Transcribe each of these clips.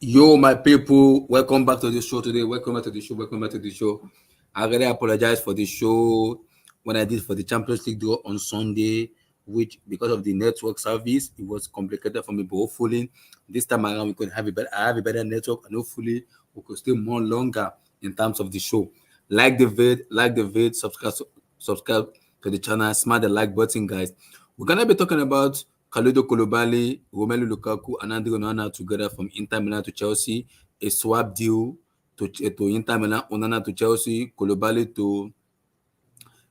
Yo, my people, welcome back to the show today. Welcome back to the show. Welcome back to the show. I really apologize for the show when I did for the Champions League draw on Sunday, which because of the network service, it was complicated for me. But hopefully, this time around we could have a better. I have a better network, and hopefully we could stay more longer in terms of the show. Like the vid, subscribe to the channel, smash the like button, guys. We're gonna be talking about Koulibally, Romelu Lukaku, and Andre Onana together from Inter Milan to Chelsea. A swap deal to Inter Milan, Onana to Chelsea, Koulibally to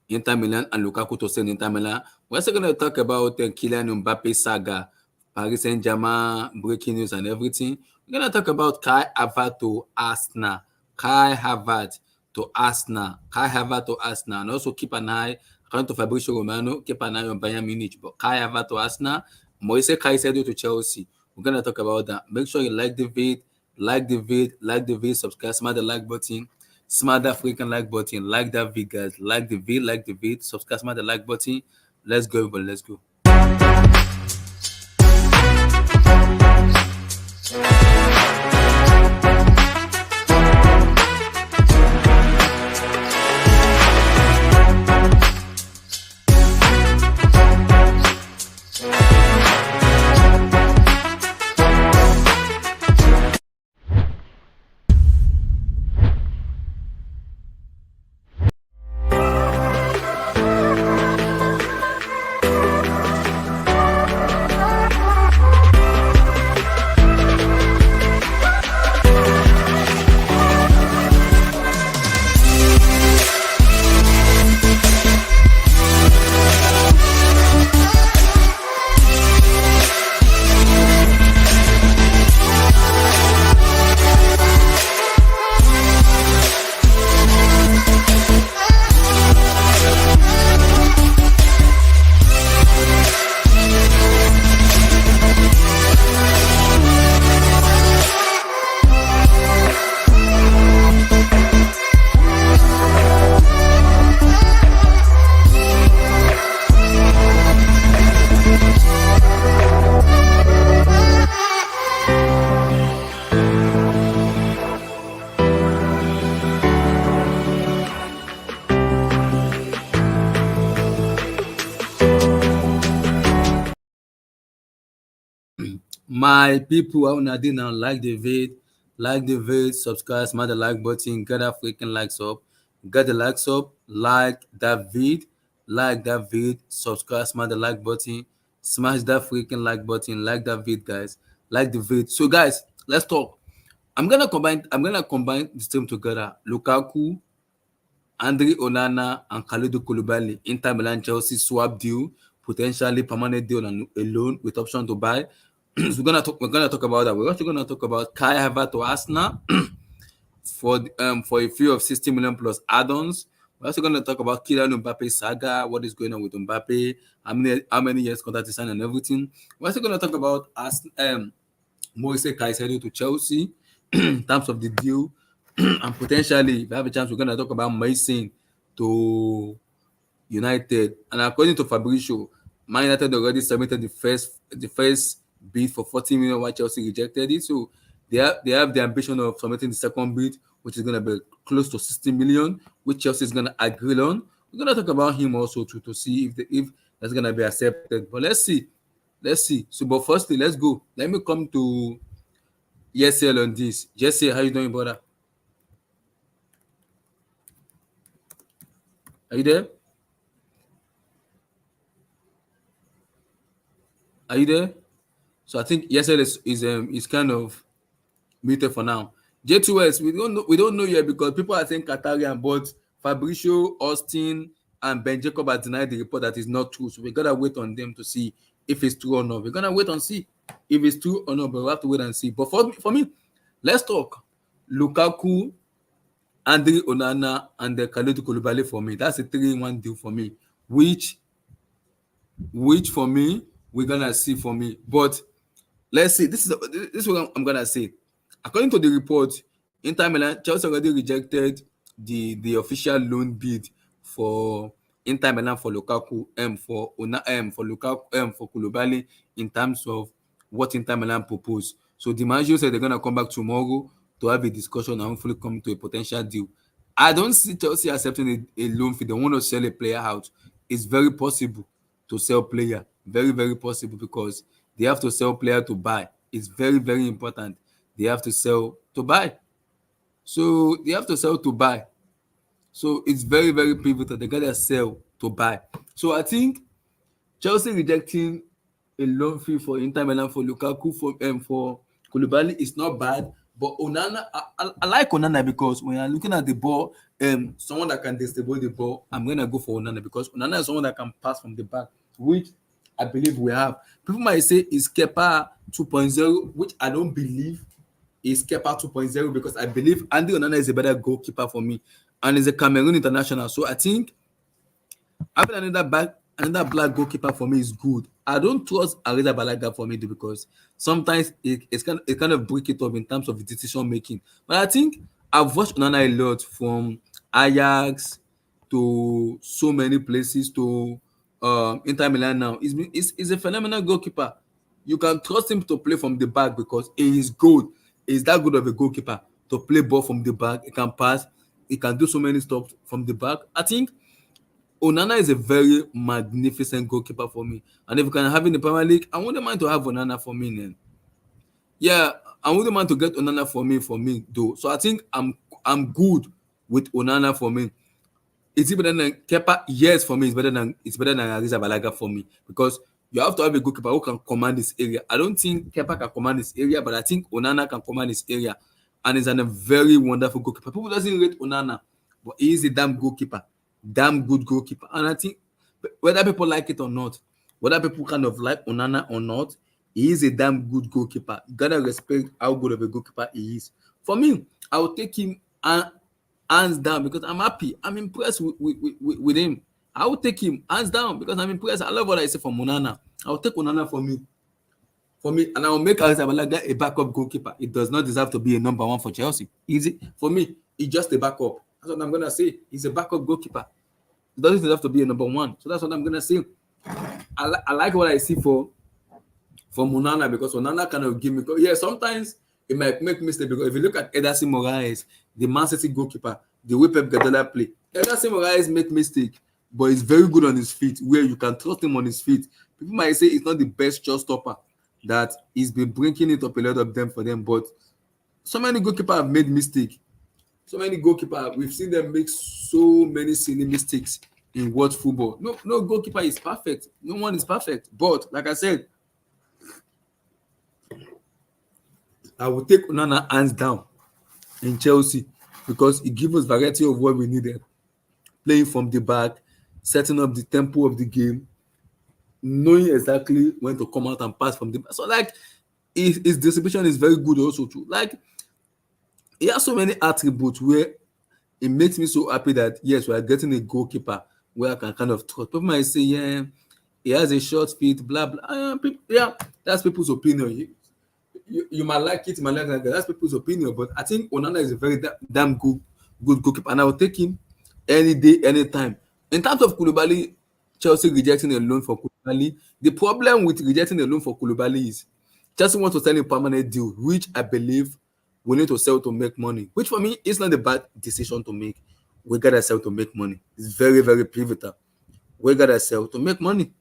Inter Milan, and Lukaku to stay in Inter Milan. We're also going to talk about Kylian Mbappe saga, Paris Saint-Germain, breaking news and everything. We're going to talk about Kai Havertz to Arsenal. Kai Havertz to Arsenal. Kai Havertz to Arsenal. And also keep an eye, according to Fabrizio Romano, keep an eye on Bayern Munich. But Kai Havertz to Arsenal, Moise Caicedo to Chelsea. We're going to talk about that. Make sure you like the vid, subscribe, smash the like button. Smash that freaking like button. Like that vid, guys. Like the vid. Subscribe, smash the like button. Let's go, everybody. Let's go. My people, how una dey now? Like the vid, subscribe, smash the like button, get that freaking likes up, get the likes up, like that vid, subscribe, smash the like button, smash that freaking like button, like that vid, guys, like the vid. So, guys, let's talk. I'm gonna combine this team together. Lukaku, Andre Onana, and Koulibally. Inter Milan Chelsea swap deal, potentially permanent deal on a loan with option to buy. So we're gonna talk about that. We're also gonna talk about Kai Havertz to Arsenal for a fee of 60 million plus add-ons. We're also gonna talk about Kylian Mbappe saga, what is going on with Mbappe, how many years contract is signed and everything. We're also gonna talk about Moise Caicedo to Chelsea in terms of the deal. And potentially, if we have a chance, we're gonna talk about Mason to United. And according to Fabrizio, Man United already submitted the first bid for 40 million, while Chelsea rejected it. So they have the ambition of submitting the second bid, which is going to be close to 60 million, which Chelsea is going to agree on. We're going to talk about him also to see if that's going to be accepted. But let's see. So, but firstly, let's go. Let me come to ESL on this. Jesse, how you doing, brother? Are you there? Are you there? So I think ESL is kind of muted for now. J2S, we don't know yet because people are saying Qatarian, but Fabrizio, Austin, and Ben Jacob have denied the report that is not true. So we gotta wait on them to see if it's true or not. We're gonna wait and see if it's true or not, but we have to wait and see. But for me, let's talk. Lukaku, Andre Onana, and the Koulibally for me. That's a 3-in-1 deal for me. Which for me, we're gonna see for me. But let's see. This is what I'm gonna say. According to the report, Inter Milan, Chelsea already rejected the official loan bid for Inter Milan for Lukaku, for Koulibally in terms of what Inter Milan proposed. So DiMaggio said they're gonna come back tomorrow to have a discussion and hopefully come to a potential deal. I don't see Chelsea accepting a loan fee. They want to sell a player out. It's very possible to sell player. Very, very possible because they have to sell player to buy. It's very, very important. They have to sell to buy. So they have to sell to buy. So it's very, very pivotal. They gotta sell to buy. So I think Chelsea rejecting a loan fee for Inter Milan for Lukaku for Koulibally is not bad. But Onana, I like Onana because when you're looking at the ball, someone that can distribute the ball, I'm gonna go for Onana because Onana is someone that can pass from the back, which I believe we have. People might say is Kepa 2.0, which I don't believe is Kepa 2.0 because I believe Andy Onana is a better goalkeeper for me and is a Cameroon international. So I think having another black goalkeeper for me is good. I don't trust Areza Balaga for me though, because sometimes it kind of break it up in terms of decision making. But I think I've watched Onana a lot from Ajax to so many places to Inter Milan now. He's a phenomenal goalkeeper. You can trust him to play from the back because he is good. He's that good of a goalkeeper to play ball from the back. He can pass. He can do so many stops from the back. I think Onana is a very magnificent goalkeeper for me. And if you can have in the Premier League, I wouldn't mind to have Onana for me then. Yeah, I wouldn't mind to get Onana for me though. So I think I'm good with Onana for me. Is it better than Kepa? Yes, for me, it's better than Arisa Balaga for me because you have to have a goalkeeper who can command this area. I don't think Kepa can command this area, but I think Onana can command this area, and he's a very wonderful goalkeeper. People doesn't rate Onana, but he is a damn good goalkeeper. And I think whether people like it or not, whether people kind of like Onana or not, he is a damn good goalkeeper. You gotta respect how good of a goalkeeper he is. For me, I will take him and hands down because I'm happy. I'm impressed with him. I will take him hands down because I'm impressed. I love what I say from Onana. I will take Onana for me, and I will make Alex Abalaga a backup goalkeeper. It does not deserve to be a number one for Chelsea. Easy for me. He's just a backup. That's what I'm gonna say. He's a backup goalkeeper. It doesn't deserve to be a number one. So that's what I'm gonna say. I like what I see for Onana because Onana kind of give me. Yeah, sometimes it might make mistake because if you look at Ederson Moraes, the Man City goalkeeper, the way Pep Guardiola play, Ederson Moraes make mistake, but he's very good on his feet. Where you can trust him on his feet. People might say he's not the best shot stopper, that he's been bringing it up a lot of them for them, but so many goalkeepers have made mistake. So many goalkeepers, we've seen them make so many silly mistakes in world football. No goalkeeper is perfect. No one is perfect. But like I said, I will take Onana hands down in Chelsea because it gives us variety of what we needed. Playing from the back, setting up the tempo of the game, knowing exactly when to come out and pass from the back. So like his distribution is very good also too. Like he has so many attributes where it makes me so happy that yes, we are getting a goalkeeper where I can kind of trust. People might say, yeah, he has a short feet, blah blah. Yeah, that's people's opinion. You might like it, you might like that. That's people's opinion. But I think Onana is a very damn good goalkeeper, and I will take him any day, anytime. In terms of Koulibally, Chelsea rejecting a loan for Koulibally, the problem with rejecting a loan for Koulibally is Chelsea wants to sell a permanent deal, which I believe we need to sell to make money. Which for me is not a bad decision to make. We gotta sell to make money. It's very, very pivotal. We gotta sell to make money.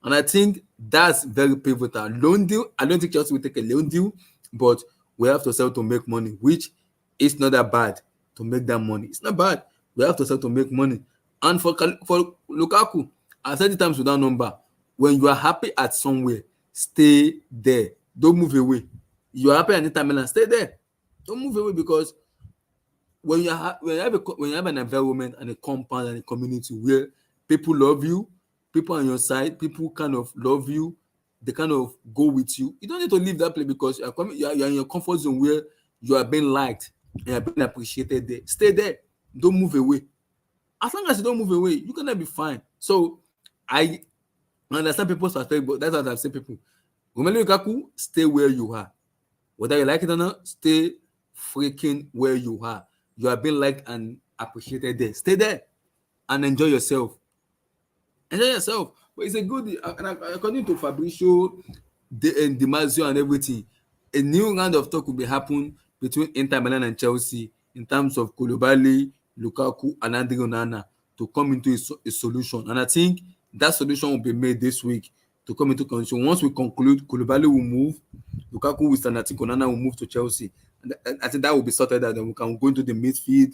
And I think that's very pivotal. Loan deal, I don't think Chelsea will take a loan deal, but we have to sell to make money, which is not that bad to make that money. It's not bad. We have to sell to make money. And for Lukaku, I said it times with that number. When you are happy at somewhere, stay there. Don't move away. You are happy at Inter Milan, stay there. Don't move away because when you have an environment and a compound and a community where people love you, people on your side, people kind of love you, they kind of go with you. You don't need to leave that place because you're in your comfort zone where you are being liked and you're being appreciated there. Stay there. Don't move away. As long as you don't move away, you're gonna be fine. So I understand people's perspective, but that's what I've said people. Romelu Lukaku, stay where you are. Whether you like it or not, stay freaking where you are. You are being liked and appreciated there. Stay there and enjoy yourself. Enjoy yourself. But it's a good, and according to Fabrizio, DiMaggio and everything, a new round of talk will be happen between Inter Milan and Chelsea in terms of Koulibally, Lukaku, and Onana to come into a solution. And I think that solution will be made this week to come into conclusion. Once we conclude, Koulibally will move, Lukaku will stand. I think Onana will move to Chelsea. And I think that will be sorted out. Then we can go into the midfield,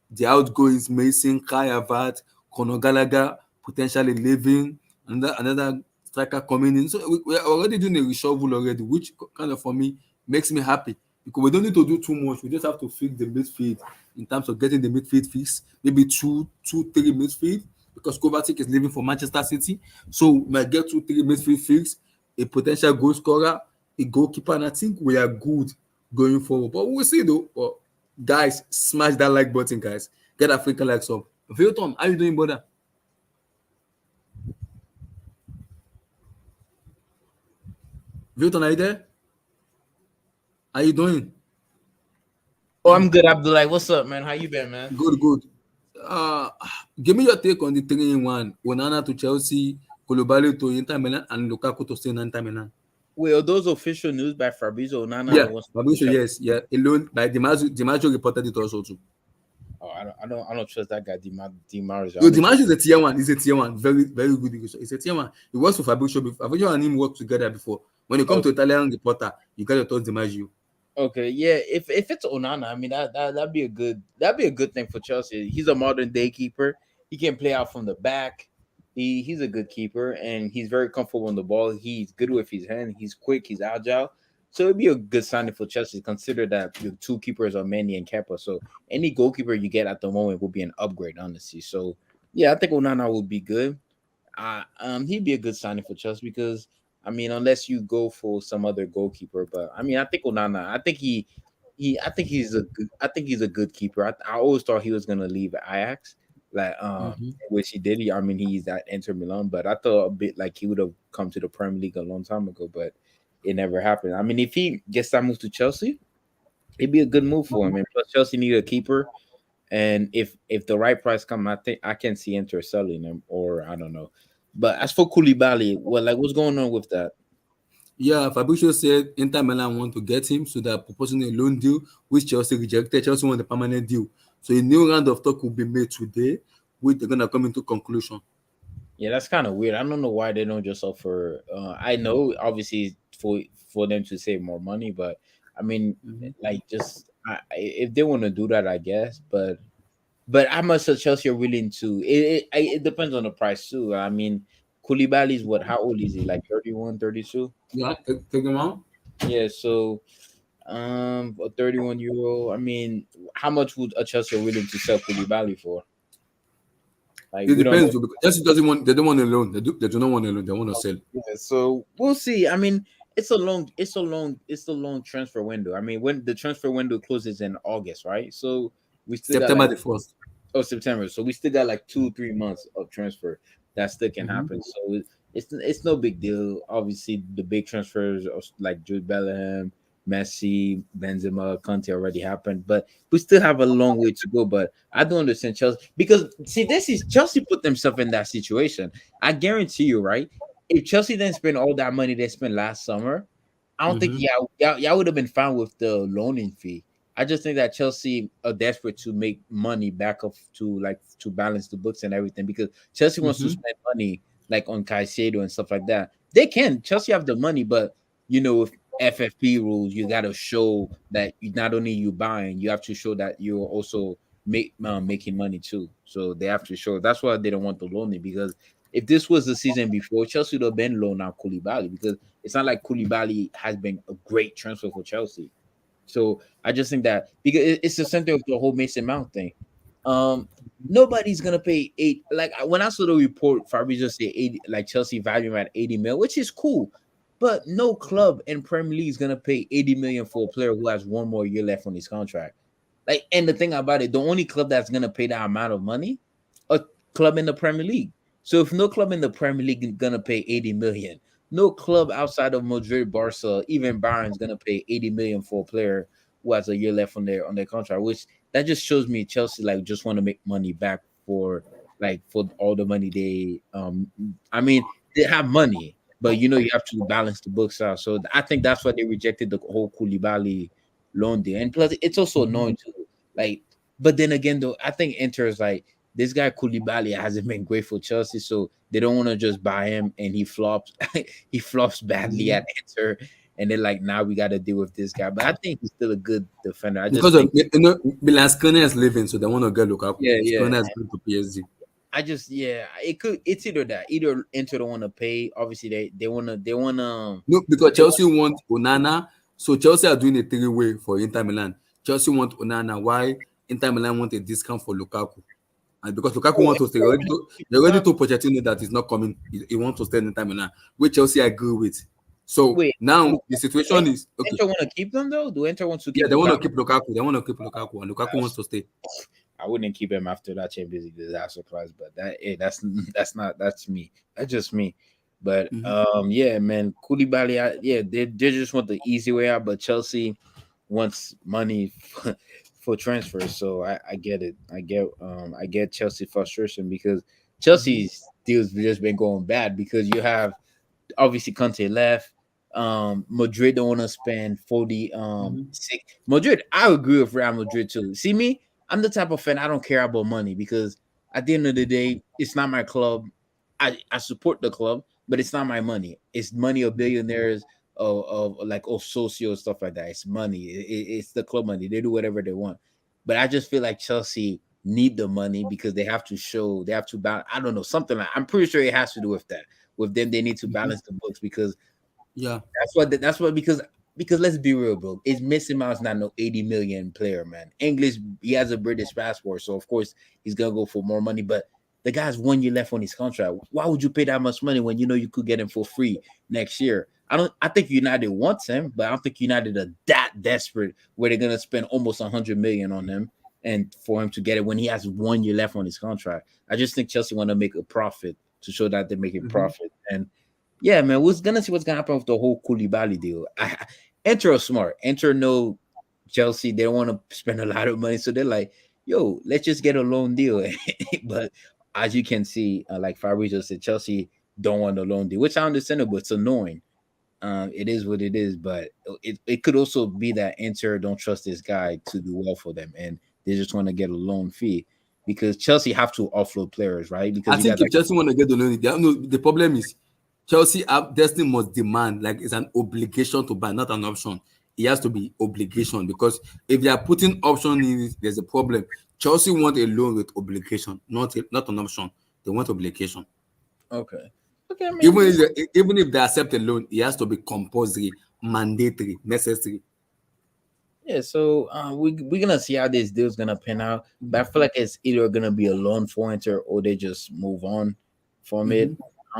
the outgoings Mason, Kai Havertz, Conor Gallagher potentially leaving, another striker coming in. So we are already doing a reshuffle already, which kind of for me makes me happy because we don't need to do too much. We just have to fix the midfield in terms of getting the midfield fixed. Maybe three midfield because Kovacic is leaving for Manchester City. So we might get 2, 3 midfield fixed, a potential goal scorer, a goalkeeper, and I think we are good going forward. But we'll see though. But guys, smash that like button, guys. Get African likes up. Vilton, how you doing, brother? Vilton, are you there? How you doing? Oh, I'm good, Abdullah. What's up, man? How you been, man? Good, good. Uh, Give me your take on the 3-in-1. Onana to Chelsea, Koulibally to Inter Milan, and Lukaku to stay in Inter Milan. Wait, are those official news by Fabrizio Onana Yeah, wants to Fabrizio, check? yes, yeah. Alone by DiMaggio reported it also too. Oh, I don't trust that guy, Di Marzio. I Yo, only trust. DiMaggio is a tier one. He's a tier one. Very, very good. He's a tier one. He works for Fabrizio before. Fabrizio and him worked together before. When you come to Okay, Italian reporter, you got to touch DiMaggio. okay, yeah. If it's Onana, I mean that'd be a good thing for Chelsea. He's a modern day keeper. He can play out from the back. He's a good keeper and he's very comfortable on the ball. He's good with his hand. He's quick. He's agile. So it'd be a good signing for Chelsea. Consider that your two keepers are Manny and Kepa. So any goalkeeper you get at the moment will be an upgrade, honestly. So yeah, I think Onana would be good. He'd be a good signing for Chelsea because I mean, unless you go for some other goalkeeper, but I mean, I think Onana. I think he's a good keeper. I always thought he was gonna leave Ajax, like Mm-hmm. which he did. I mean, he's at Inter Milan, but I thought a bit like he would have come to the Premier League a long time ago, but it never happened. I mean, if he gets that move to Chelsea, it'd be a good move for him. And plus, Chelsea need a keeper. And if the right price come, I think I can see Inter selling him, or I don't know. But as for Koulibaly, what's going on with that? Yeah, Fabrizio said Inter Milan want to get him, so they're proposing a loan deal, which Chelsea rejected. Chelsea want a permanent deal. So a new round of talk will be made today, which they're gonna come into conclusion. Yeah, that's kind of weird. I don't know why they don't just offer. I know obviously for them to save more money, but I mean, Mhm. like just if they want to do that, I guess. But how much of Chelsea are willing to? It depends on the price too. I mean, Koulibaly is what? How old is he? Like 31, 32? Yeah, take them out. Yeah. So a 31-year-old. I mean, how much would a Chelsea are willing to sell Koulibaly for? Like It we don't depends know. though, because Chelsea doesn't want. They don't want a loan. They do not want a loan. They want to sell. Yeah, so we'll see. I mean, it's a long transfer window. I mean, when the transfer window closes in August, right? So we still got September like the 1st. September. So we still got like 2-3 months of transfer that still can Mm-hmm. happen. So it's no big deal. Obviously, the big transfers of like Jude Bellingham, Messi, Benzema, Conte already happened, but we still have a long way to go. But I don't understand Chelsea because see, this is Chelsea put themselves in that situation. I guarantee you, right? If Chelsea didn't spend all that money they spent last summer, I don't think Mm-hmm. y'all would have been fine with the loaning fee. I just think that Chelsea are desperate to make money back up to balance the books and everything because Chelsea wants to Mm-hmm. spend money like on Caicedo and stuff like that. They can. Chelsea have the money, but with FFP rules, you got to show that not only you buying, you have to show that you're also making money too. So they have to show. That's why they don't want the loaning because if this was the season before, Chelsea would have been loaned out Koulibaly because it's not like Koulibaly has been a great transfer for Chelsea. So I just think that because it's the center of the whole Mason Mount thing. Um, Nobody's gonna pay eight. Like when I saw the report, Fabrizio say 80, like Chelsea value him at 80 mil, which is cool. But no club in Premier League is gonna pay 80 million for a player who has one more year left on his contract. Like, and the thing about it, the only club that's gonna pay that amount of money, a club in the Premier League. So if no club in the Premier League is gonna pay 80 million, no club outside of Madrid, Barca, even Bayern is gonna pay 80 million for a player who has a year left on their contract. Which that just shows me Chelsea like just want to make money back for all the money they. I mean they have money. but you have to balance the books out. So I think that's why they rejected the whole Koulibaly loan deal. And plus, it's also Mhm. annoying too. Like, but then again, though, I think Inter is like this guy Koulibaly hasn't been great for Chelsea, so they don't want to just buy him and he flops. He flops badly Mhm. at Inter, and they're like, now we got to deal with this guy. But I think he's still a good defender. I just Because of think, Milan Skriniar is leaving, so they want to get Lukaku. yeah, yeah. Skriniar is going to PSG. I just yeah, it's either that. Either Inter don't want to pay. Obviously they wanna No, because they Chelsea want Onana, so Chelsea are doing a three-way for Inter Milan. Chelsea want Onana, why Inter Milan want a discount for Lukaku, and because Lukaku want wants to stay, they to already told Pochettino that he's not coming. He wants to stay in Inter Milan, which Chelsea agree with. So wait. now Look, the situation is okay. Inter want to keep them though. Do Inter want to Yeah, keep they want to Lukaku? keep Lukaku. They want to keep Lukaku, and Lukaku wants to stay. I wouldn't keep him after that Champions League disaster class, but that's me. That's just me. But Hmm. yeah, man, Koulibaly, yeah, they just want the easy way out, but Chelsea wants money for transfers. So I get it. I get Chelsea frustration because Hmm. Chelsea's deals just been going bad because you have obviously Conte left. Madrid don't want to spend 40 Hmm. six. Madrid, I agree with Real Madrid too. See me, I'm the type of fan I don't care about money because at the end of the day, it's not my club. I support the club, but it's not my money. It's money of billionaires of like of socio stuff like that. It's money. It's the club money. They do whatever they want. But I just feel like Chelsea need the money because they have to show they have to balance. I don't know something like I'm pretty sure it has to do with that. With them, they need to Hmm. balance the books because Yeah. that's what because let's be real, bro. It's Mason Mount's not no 80 million player, man. English, he has a British passport, so of course he's gonna go for more money. But the guy's 1 year left on his contract. Why would you pay that much money when you know you could get him for free next year? I think United wants him, but I don't think United are that desperate where they're gonna spend almost 100 million on him and for him to get it when he has 1 year left on his contract. I just think Chelsea want to make a profit to show that they're making Hmm. profit. And yeah, man, we're gonna see what's gonna happen with the whole Koulibaly deal. Enter are smart. Enter know Chelsea. They don't want to spend a lot of money, so they're like, "Yo, let's just get a loan deal." But as you can see, like Fabrizio said, Chelsea don't want a loan deal, which I understand, but it's annoying. It is what it is, but it could also be that Inter don't trust this guy to do well for them, and they just want to get a loan fee because Chelsea have to offload players, right? I Because you think got if like Chelsea want to get the loan, no, the problem is Chelsea have Destiny must demand, like it's an obligation to buy, not an option. It has to be obligation because if they are putting option in it, there's a problem. Chelsea want a loan with obligation, not an option. They want obligation. okay, okay, I mean, just Even if they accept a loan, it has to be compulsory, mandatory, necessary. yeah, so we're gonna see how this deal's gonna pan out, but I feel like it's either gonna be a loan for Inter or they just move on from Mm-hmm. it.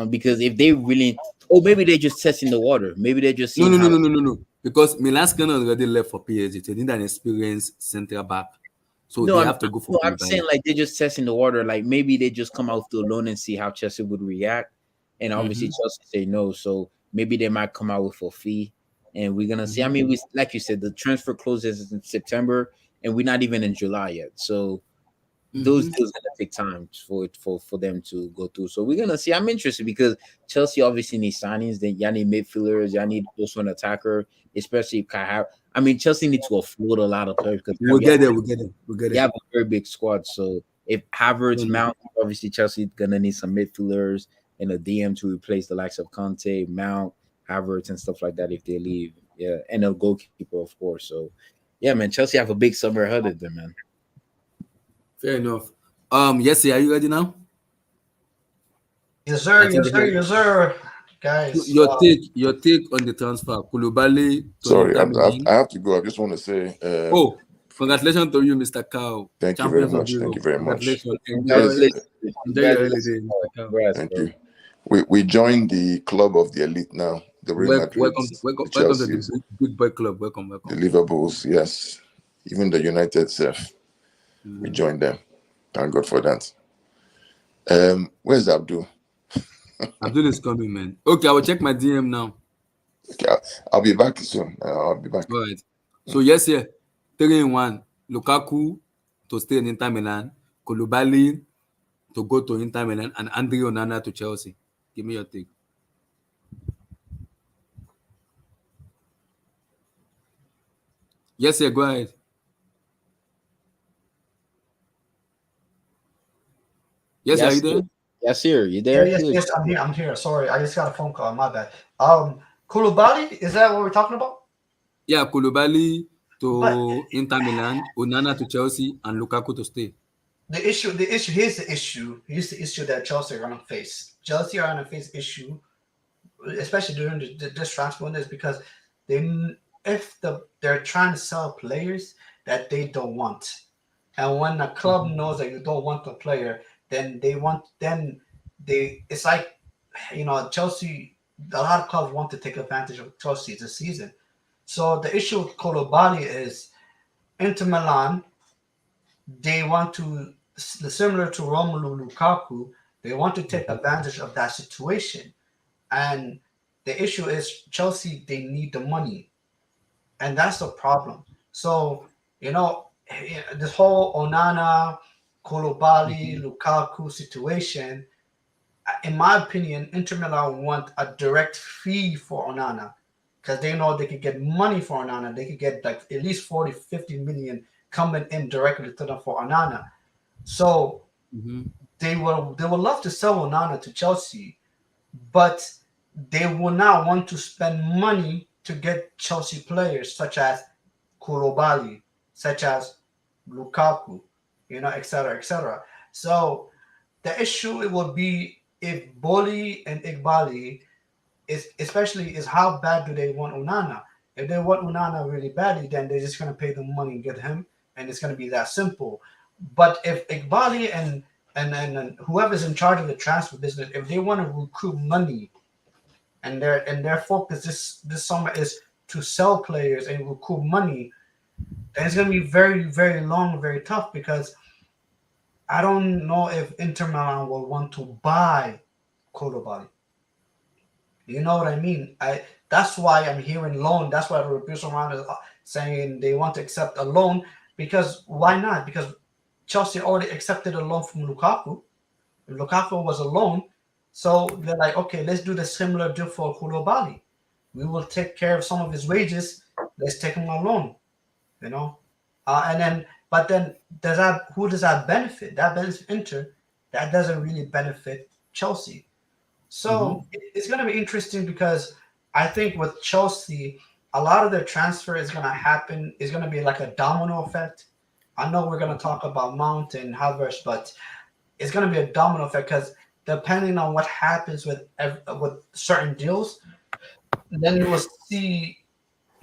Because if they really, or maybe they're just testing the water. Maybe they're just No, seeing no, no, how. no, no, no, no. Because Milan Skriniar already left for PSG. They need an experienced centre back, so No, they I'm have to go for no, I'm saying Koulibally. like they're just testing the water. Like maybe they just come out with the loan and see how Chelsea would react, and obviously Mm-hmm. Chelsea say no. So maybe they might come out with a fee, and we're gonna see. I Mm-hmm. mean, we like you said, the transfer closes in September, and we're not even in July yet. So those Mm-hmm. deals gonna take time for them to go through. So we're gonna see. I'm interested because Chelsea obviously needs signings. Then y'all need midfielders. Y'all need also an attacker, especially if Kai I mean, Chelsea need to offload a lot of players because We'll get there. We'll get there. We'll get you there. have a very big squad. So if No, Havertz, no. Mount, obviously Chelsea gonna need some midfielders and a DM to replace the likes of Conte, Mount, Havertz, and stuff like that if they leave. Yeah, and a goalkeeper, of course. So yeah, man, Chelsea have a big summer ahead of them, man. Fair enough. Yes, are you ready now? Yes, I sir. think Yes, sir. Yes, sir. Guys, your take on the transfer, Koulibally to Sorry, Inter Milan. I have to go. I just want to say Oh, congratulations to you, Mr. Cow, thank you very champions of much. Thank Europe. you very much. Congratulations. Yes, Enjoy your Congratulations, holiday, Mr. Cow. congrats, thank bro. you. We joined the club of the elite now. The Real Welcome, Madrids, welcome, the welcome to the Chelseas, big boy club. Welcome, the welcome. Liverpools. Yes, even the United self. We Mm-hmm. joined them. Thank God for that. Where's Abdul? Abdul is coming, man. Okay, I will check my DM now. Okay, I'll be back soon. I'll be back. All right. So yes, yeah, 3-in-1. Lukaku to stay in Inter Milan, Koulibali to go to Inter Milan, and Andre Onana to Chelsea. Give me your take. Yes, sir. Go ahead. Yes, sir. Are you Yes, there? sir. Yes, sir. You Yeah, there? yes, Good. yes, I'm here. I'm here. Sorry, I just got a phone call. My bad. Koulibaly, is that what we're talking about? Yeah, Koulibally to But Inter Milan, Onana to Chelsea, and Lukaku to stay. here's the issue that Chelsea are gonna face. Chelsea are gonna face issue, especially during this transfer window, is because they they're trying to sell players that they don't want, and when a club Mhm. knows that you don't want the player, then they it's like Chelsea. A lot of clubs want to take advantage of Chelsea this season. So the issue with Koulibaly is Inter Milan. They want to similar to Romelu Lukaku. They want to take Mhm. advantage of that situation. And the issue is Chelsea, they need the money. And that's the problem. So, this whole Onana, Koulibali, Mhm. Lukaku situation, in my opinion, Inter Milan want a direct fee for Onana because they know they could get money for Onana. They could get like at least 40, 50 million coming in directly to them for Onana. So Mhm. they will love to sell Onana to Chelsea, but they will not want to spend money to get Chelsea players such as Koulibally, such as Lukaku, et cetera, et cetera. So the issue it will be if Boli and Igbali is especially is how bad do they want Unana? If they want Unana really badly, then they're just gonna pay the money and get him, and it's gonna be that simple. But if Igbali and whoever's in charge of the transfer business, if they want to recruit money and their focus this summer is to sell players and recruit money, then it's gonna be very very long, very tough because I don't know if Inter Milan will want to buy Koulibali. You know what I mean? That's why I'm hearing loan. That's why the reviews around is saying they want to accept a loan because why not? Because Chelsea already accepted a loan from Lukaku. Lukaku was a loan, so they're like, okay, let's do the similar deal for Koulibaly. We will take care of some of his wages. Let's take him on loan. You know, but then does that who does that benefit? That benefits Inter. That doesn't really benefit Chelsea. So Mhm. it's going to be interesting because I think with Chelsea, a lot of their transfer is going to happen. Is going to be like a domino effect. I know we're going to talk about Mount and Harvertz, but it's going to be a domino effect because depending on what happens with certain deals, then you will see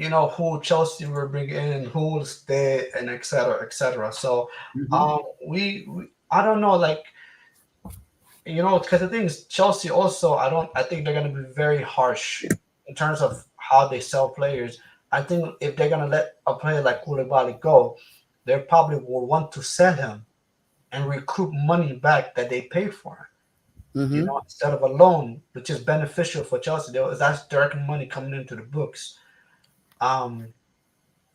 who Chelsea will bring in, who will stay, and et cetera, et cetera. So Mhm. we I don't know, like because the thing is, Chelsea also, I think they're going to be very harsh in terms of how they sell players. I think if they're going to let a player like Koulibaly go, they probably will want to sell him and recoup money back that they paid for him, Mhm. instead of a loan, which is beneficial for Chelsea. That's direct money coming into the books. Um,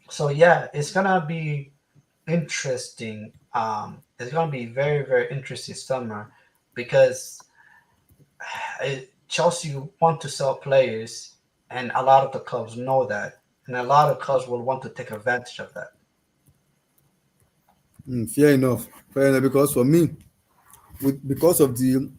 so yeah, it's gonna be interesting. It's gonna be very, very interesting summer because Chelsea want to sell players, and a lot of the clubs know that, and a lot of clubs will want to take advantage of that. Fair enough. Fair enough. Because for me, because of the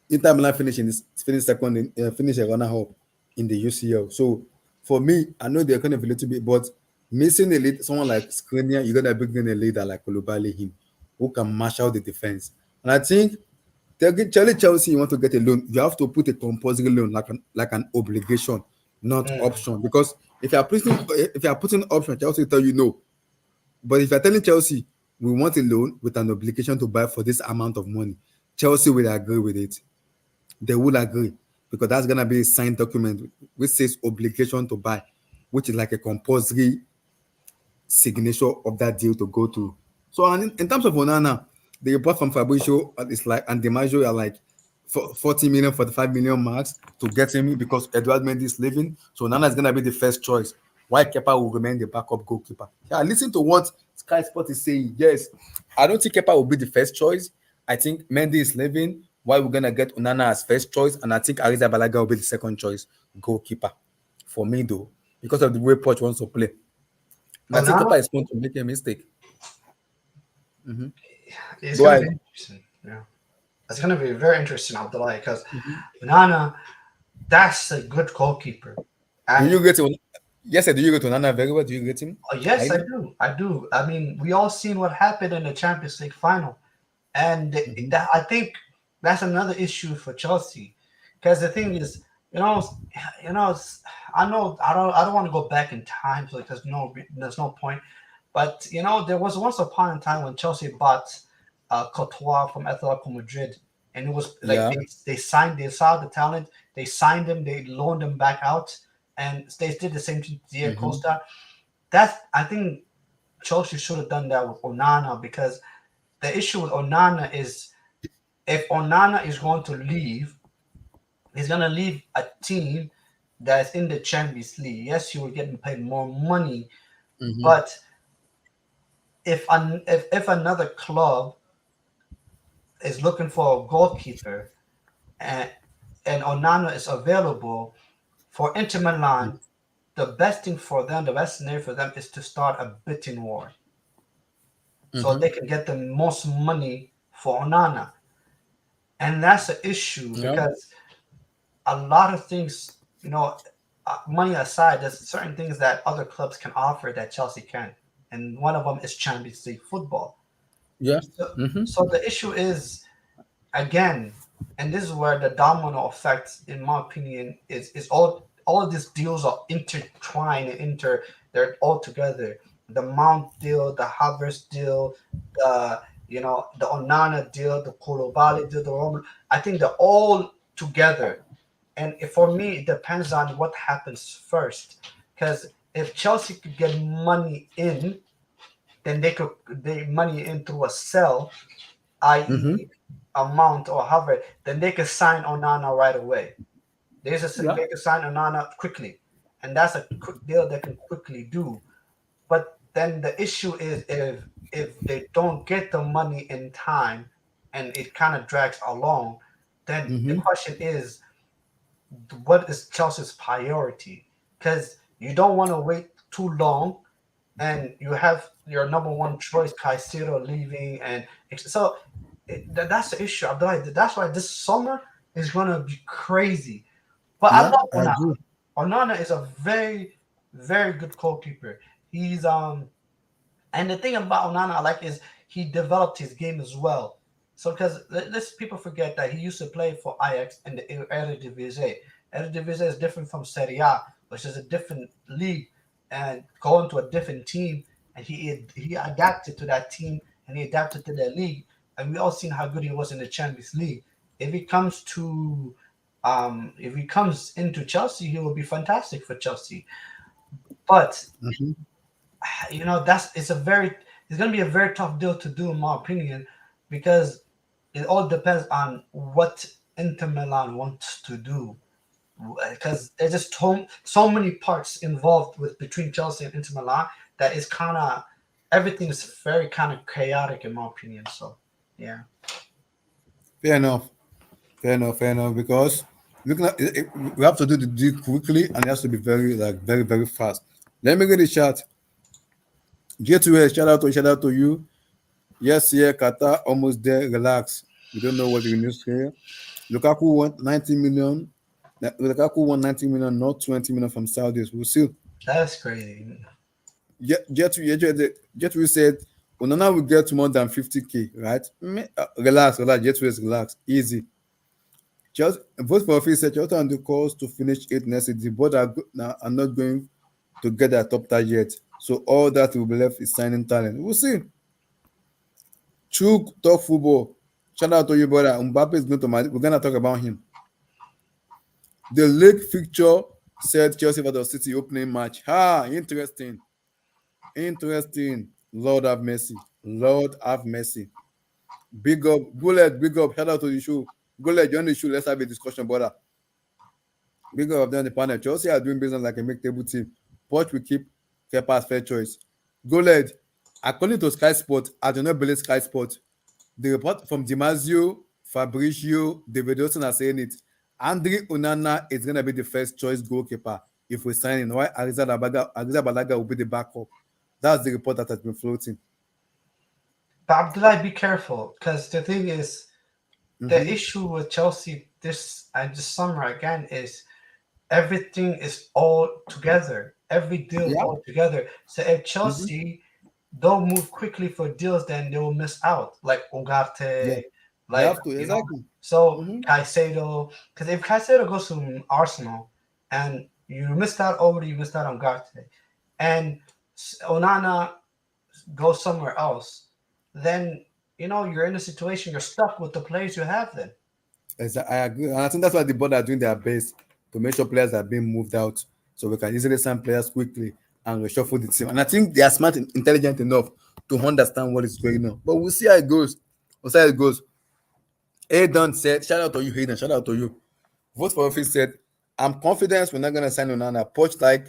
Inter Milan finish second finish a runner up in the UCL. So for me, I know they're kind of a little bit, but missing a lead, someone like Skriniar, you gotta bring in a leader like Koulibally him, who can marshal the defense. And I think Chelsea, you want to get a loan, you have to put a compulsory loan like an obligation, not Mm. option. Because if you are putting option, Chelsea will tell you no. But if you're telling Chelsea we want a loan with an obligation to buy for this amount of money, Chelsea will agree with it. They will agree because that's gonna be a signed document which says obligation to buy, which is like a compulsory signature of that deal to go to. So and in terms of Onana, the report from Fabrizio is like and DiMaggio are like 40 million, 45 million marks to get him because Edward Mendy is leaving. So Onana is gonna be the first choice. Why Kepa will remain the backup goalkeeper. Yeah, listen to what Sky Sport is saying. Yes, I don't think Kepa will be the first choice. I think Mendy is leaving. Why we're gonna get Onana as first choice, and I think Ariza Balaga will be the second choice goalkeeper for me though. because of the way Poch wants to play. And I think Onana, Kepa is going to make a mistake. it's Go gonna be ahead. interesting. Yeah, it's gonna be very interesting, Abdullah, because Mhm. Onana, that's a good goalkeeper. Do And you rate him? Yes, sir. Do you rate Onana very well? Do you rate him yes, I highly? do. I do. I mean, we all seen what happened in the Champions League final, and Mm-hmm. that, I think that's another issue for Chelsea, because the thing is, you know, you know, I don't want to go back in time, so there's no point. But there was once upon a time when Chelsea bought Courtois from Atletico Madrid, and it was like Yeah. they saw the talent, they signed him, they loaned him back out, and they did the same thing to Diego Mm-hmm. Costa. I think Chelsea should have done that with Onana, because the issue with Onana is, if Onana is going to leave, he's going to leave a team that's in the Champions League. Yes, he will get paid more money, Mm-hmm. but if another club is looking for a goalkeeper, and Onana is available for Inter Milan, the best thing for them, the best scenario for them, is to start a bidding war so Mm-hmm. they can get the most money for Onana. And that's an issue, Yeah. because a lot of things, money aside, there's certain things that other clubs can offer that Chelsea can't. And one of them is Champions League football. Yeah. So, Mm-hmm. so the issue is, again, and this is where the domino effect, in my opinion, is all of these deals are intertwined and they're all together. The Mount deal, the Harvertz deal, the the Onana deal, the Koulibally deal, the Roman. I think they're all together. And for me, it depends on what happens first. Because if Chelsea could get money in, then they money in through a sell, Mm-hmm. i.e., amount or however, then they can sign Onana right away. Yeah. They can sign Onana quickly, and that's a quick deal they can quickly do. But then the issue is, if they don't get the money in time, and it kind of drags along, then the Mm-hmm. question is, what is Chelsea's priority? Because you don't want to wait too long, and you have your number one choice, Caicedo, leaving, and so that's the issue. That's why this summer is gonna be crazy. But I Yeah. love I Onana. agree. Onana is a very, very good goalkeeper. And the thing about Onana I like is he developed his game as well. So because let's people forget that he used to play for Ajax in the Eredivisie. Eredivisie is different from Serie A, which is a different league, and going to a different team. And he adapted to that team, and he adapted to their league. And we all seen how good he was in the Champions League. If he comes to if he comes into Chelsea, he will be fantastic for Chelsea. But Mm-hmm. that's it's going to be a very tough deal to do, in my opinion, because it all depends on what Inter Milan wants to do, because there's just so many parts involved with between Chelsea and Inter Milan that is kind of everything is very kind of chaotic, in my opinion. So yeah. Fair enough. Fair enough. Fair enough. Because looking at we have to do the deal quickly, and it has to be very very fast. Let me get the chat. Get to it. Shout out to you. Yes, yeah, Qatar almost there. Relax. We don't know what the news here. Lukaku won 90 million. Lukaku won 90 million, not 20 million from Saudis. We'll see. That's crazy. Jetri said Onana will get more than 50K, right? Relax. Jetri, relax. Easy. Just vote for office. Chelsea on the course to finish eighth next season, but are not going to get their top tier yet. So all that will be left is signing talent. We'll see. True talk football. Shout out to you, brother. Mbappe is going to Madrid. We're gonna talk about him. The league fixture said Chelsea versus City opening match. Interesting. Interesting. Lord have mercy. Lord have mercy. Big up. Gullet, big up. Shout out to the show. Gullet, join the show. Let's have a discussion, brother. Big up of them the panel. Chelsea are doing business like a make table team. Poch will keep Kepa's fair choice. Gullet, according to Sky Sport, I do not believe Sky Sport. The report from Dimasio, Fabricio, David Wilson are saying it. Andre Onana is going to be the first choice goalkeeper. if we sign him. Why Arrizabalaga will be the backup? That's the report that has been floating. But Abdullah, be careful, because the thing is, the Mm-hmm. issue with Chelsea this summer again is everything is all together. Every deal Yeah. all together. So if Mm-hmm. Chelsea don't move quickly for deals, then they will miss out. Like Yeah. Ugarte, They like have to, you know. exactly. So Mm-hmm. Caicedo, because if Caicedo goes to Arsenal and you missed out already, you missed out on Ugarte, and Onana goes somewhere else, then you're in a situation you're stuck with the players you have. Then I agree. And I think that's why the board are doing their best to make sure players are being moved out so we can easily sign players quickly and reshuffle the team. And I think they are smart and intelligent enough to understand what is going on. But we'll see how it goes. We'll see how it goes. Aidan said, shout out to you, Hayden. Shout out to you. Vote for Office said, I'm confident we're not going to sign Onana. Poch like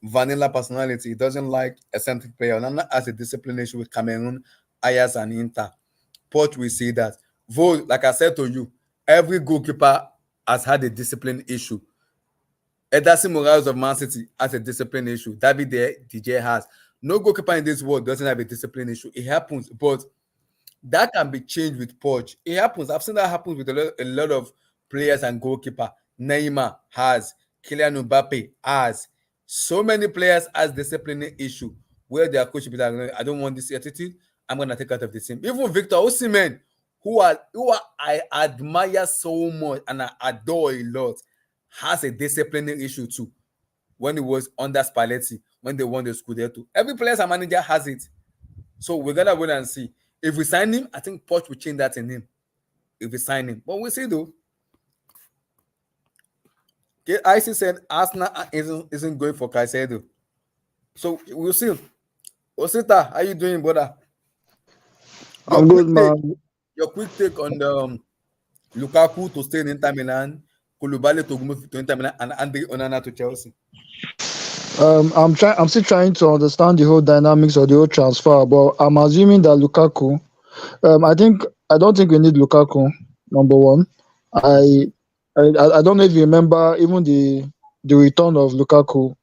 vanilla personality. He doesn't like eccentric player. Onana has a discipline issue with Cameroon, Ayas, and Inter. Poch will see that. Vote, like I said to you, every goalkeeper has had a discipline issue. Ederson Morales of Man City has a discipline issue. David DJ has. No goalkeeper in this world doesn't have a discipline issue. It happens, but that can be changed with Poch. It happens. I've seen that happen with a lot of players and goalkeeper. Neymar has. Kylian Mbappe has. So many players has disciplinary issue where their coach be like, I don't want this attitude. I'm gonna take out of the team. Even Victor Osimhen, I admire so much and I adore a lot, has a disciplinary issue too. When he was under Spalletti, when they won the Scudetto, every player and manager has it. So we gotta wait and see. If we sign him, I think Poch will change that in him. If we sign him, but we'll see though. Okay, IC said Arsenal isn't going for Caicedo, so we'll see. Osita, how you doing, brother? Your I'm quick good, take, man. your quick take on the Lukaku to stay in Inter Milan, Koulibally to move to Inter Milan, and Andre Onana to Chelsea. I'm trying. I'm still trying to understand the whole dynamics of the whole transfer, but I'm assuming that Lukaku. I don't think we need Lukaku. Number one, Mm-hmm. I I don't know if you remember even the return of Lukaku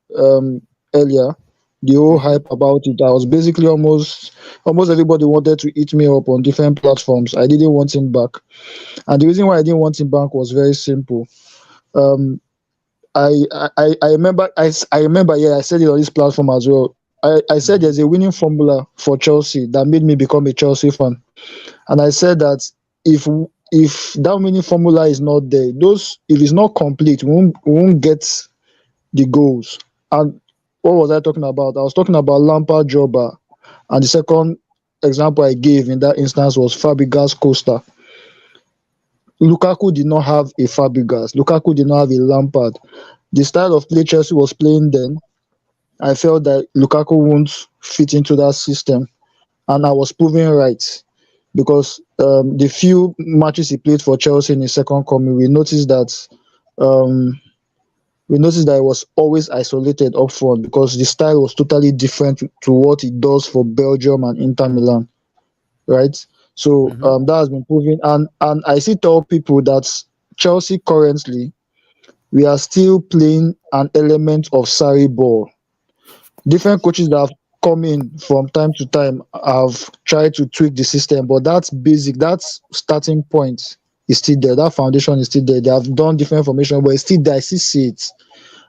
earlier. The whole Mm-hmm. hype about it. I was basically almost everybody wanted to eat me up on different platforms. I didn't want him back, and the reason why I didn't want him back was very simple. Um, I remember I remember, yeah, I said it on this platform as well. I said Mm-hmm. there's a winning formula for Chelsea that made me become a Chelsea fan, and I said that if if that winning formula is not there, those if it's not complete, we won't get the goals. And what was I talking about? I was talking about Lampard, Jobber, and the second example I gave in that instance was Fabregas, Costa. Lukaku did not have a Fabregas. Lukaku did not have a Lampard. The style of play Chelsea was playing then, I felt that Lukaku won't fit into that system, and I was proven right because the few matches he played for Chelsea in his second coming, um, we noticed that he was always isolated up front because the style was totally different to what he does for Belgium and Inter Milan, right? So Mm-hmm. that has been proven, and I still tell people that Chelsea currently we are still playing an element of Sarri ball. Different coaches that have come in from time to time have tried to tweak the system, but that's basic. That's starting point is still there. That foundation is still there. They have done different formation, but it's still there. I still see it,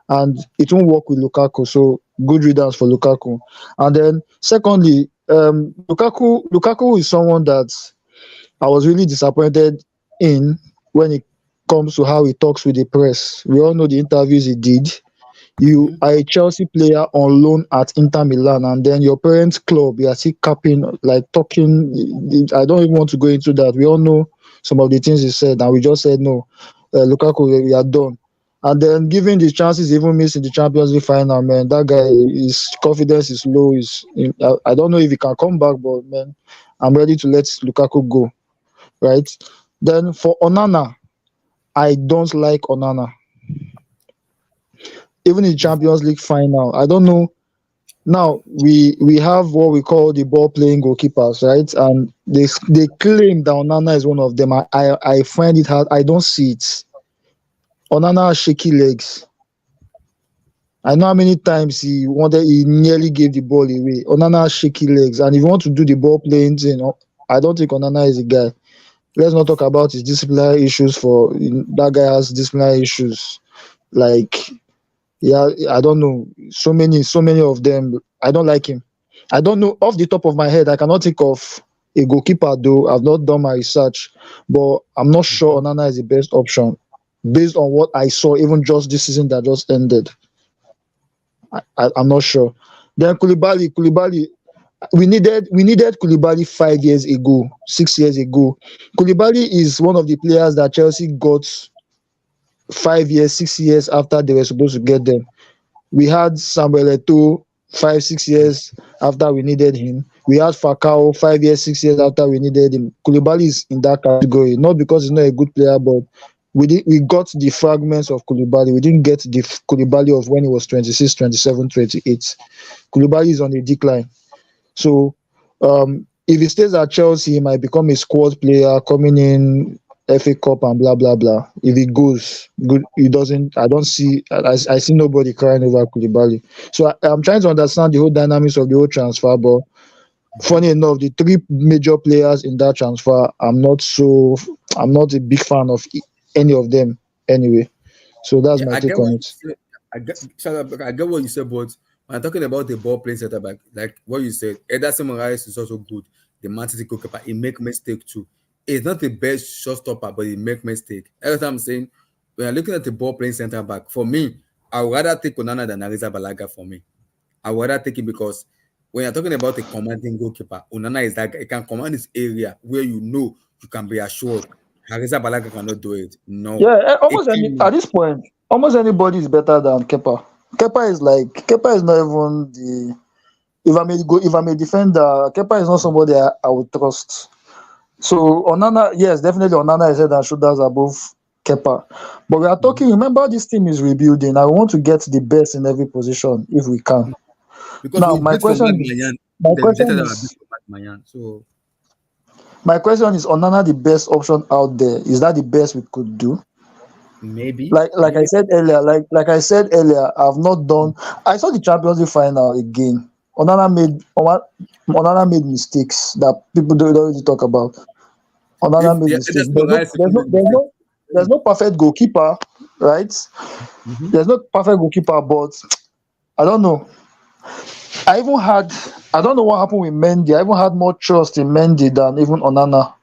and it won't work with Lukaku. So good riddance for Lukaku. And then secondly, Lukaku is someone that I was really disappointed in when it comes to how he talks with the press. We all know the interviews he did. You Mm-hmm. are a Chelsea player on loan at Inter Milan, and then your parents' club, you are still capping, like talking. I don't even want to go into that. We all know some of the things he said, and we just said no. Lukaku, we are done. And then given the chances, he even missed in the Champions League final, man. That guy, his confidence is low. I don't know if he can come back, but man, I'm ready to let Lukaku go. Right. Then for Onana, I don't like Onana. Even in the Champions League final, I don't know. Now we have what we call the ball playing goalkeepers, right? And they claim that Onana is one of them. I find it hard. I don't see it. Onana has shaky legs. I know how many times he nearly gave the ball away. Onana shaky legs, and if you want to do the ball playing thing, I don't think Onana is a guy. Let's not talk about his disciplinary issues. That guy has disciplinary issues. Like, yeah, I don't know. So many of them. I don't like him. I don't know off the top of my head. I cannot think of a goalkeeper though. I've not done my research, but I'm not sure Onana is the best option based on what I saw, even just this season that just ended. I'm not sure. Then Koulibaly, we needed Koulibaly 5 years ago, 6 years ago. Koulibaly is one of the players that Chelsea got 5 years, 6 years after they were supposed to get them. We had Samuel Eto'o 5, 6 years after we needed him. We had Falcao 5 years, 6 years after we needed him. Koulibaly is in that category, not because he's not a good player, but we got the fragments of Koulibaly. We didn't get the Koulibaly of when he was 26, 27, 28. Koulibaly is on a decline. So if he stays at Chelsea, he might become a squad player coming in FA Cup and blah blah blah. If he goes, good. He doesn't. I don't see. I see nobody crying over Koulibaly. So I'm trying to understand the whole dynamics of the whole transfer. But funny enough, the three major players in that transfer, I'm not a big fan of any of them anyway. So that's Yeah, my I take get on what you it. said. I get what you said, but when I'm talking about the ball playing center back, like what you said, Ederson Moraes is also good. The Man City goalkeeper, he make mistake too. He's not the best shotstopper, but he make mistake. Every time I'm saying, when I'm looking at the ball playing center back, for me, I would rather take Onana than Ariza Balaga for me. I would rather take him because when you're talking about a commanding goalkeeper, Onana is that guy. He can command this area where you can be assured. Ariza Balaga cannot do it. No. Yeah, It almost any can at this point, almost anybody is better than Kepa. Kepa is not even the if I'm a defender, Kepa is not somebody I would trust. So Onana, yes, definitely Onana is head and shoulders above Kepa. But we are talking. Remember, this team is rebuilding. I want to get the best in every position if we can. because Now, we beat for Mad Mayan. my The data question that I beat is, for Mad Mayan. So Onana the best option out there? Is that the best we could do? maybe, Like I maybe. said earlier, like I said earlier, I've not done. I saw the Champions League final again. Onana made mistakes that people don't really talk about. If Onana made yeah, mistakes. that's no guys even make mistake. There's no perfect goalkeeper, right? Mm-hmm. There's no perfect goalkeeper, but I don't know. I even had I don't know what happened with Mendy. I even had more trust in Mendy than even Onana.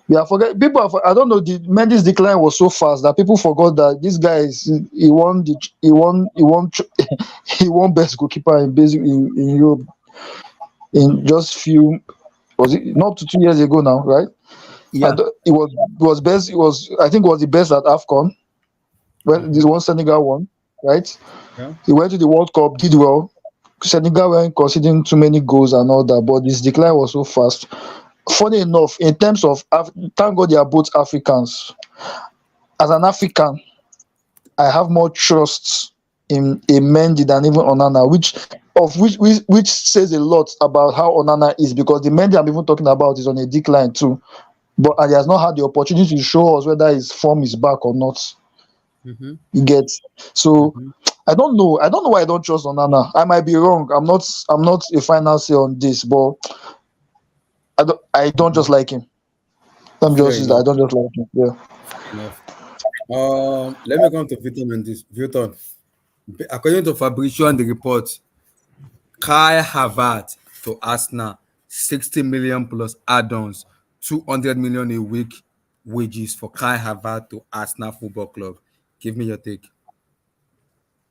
We are forget people. I don't know. The Mendy's decline was so fast that people forgot that this guy he won best goalkeeper in Europe in just few, was it not to 2 years ago now, right? Yeah. It was best. It was, I think, it was the best at AFCON when this Mm-hmm. one Senegal won, right? Yeah. He went to the World Cup, did well. Senegal weren't conceding too many goals and all that, but his decline was so fast. Funny enough, in terms of thank God they are both Africans. As an African, I have more trust in Mendy than even Onana, which says a lot about how Onana is, because the Mendy I'm even talking about is on a decline too. But and he has not had the opportunity to show us whether his form is back or not. Mm-hmm. You get. So Mm-hmm. I don't know. I don't know why I don't trust Onana. I might be wrong. I'm not a final say on this, but I don't just like him. Let me Fair just use that. I enough. don't just like him. Yeah. Fair enough. Let me come to Viton on this. Viton, according to Fabrizio and the report, Kai Havertz to Arsenal, 60 million plus add-ons, 200 million a week wages for Kai Havertz to Arsenal Football Club. Give me your take.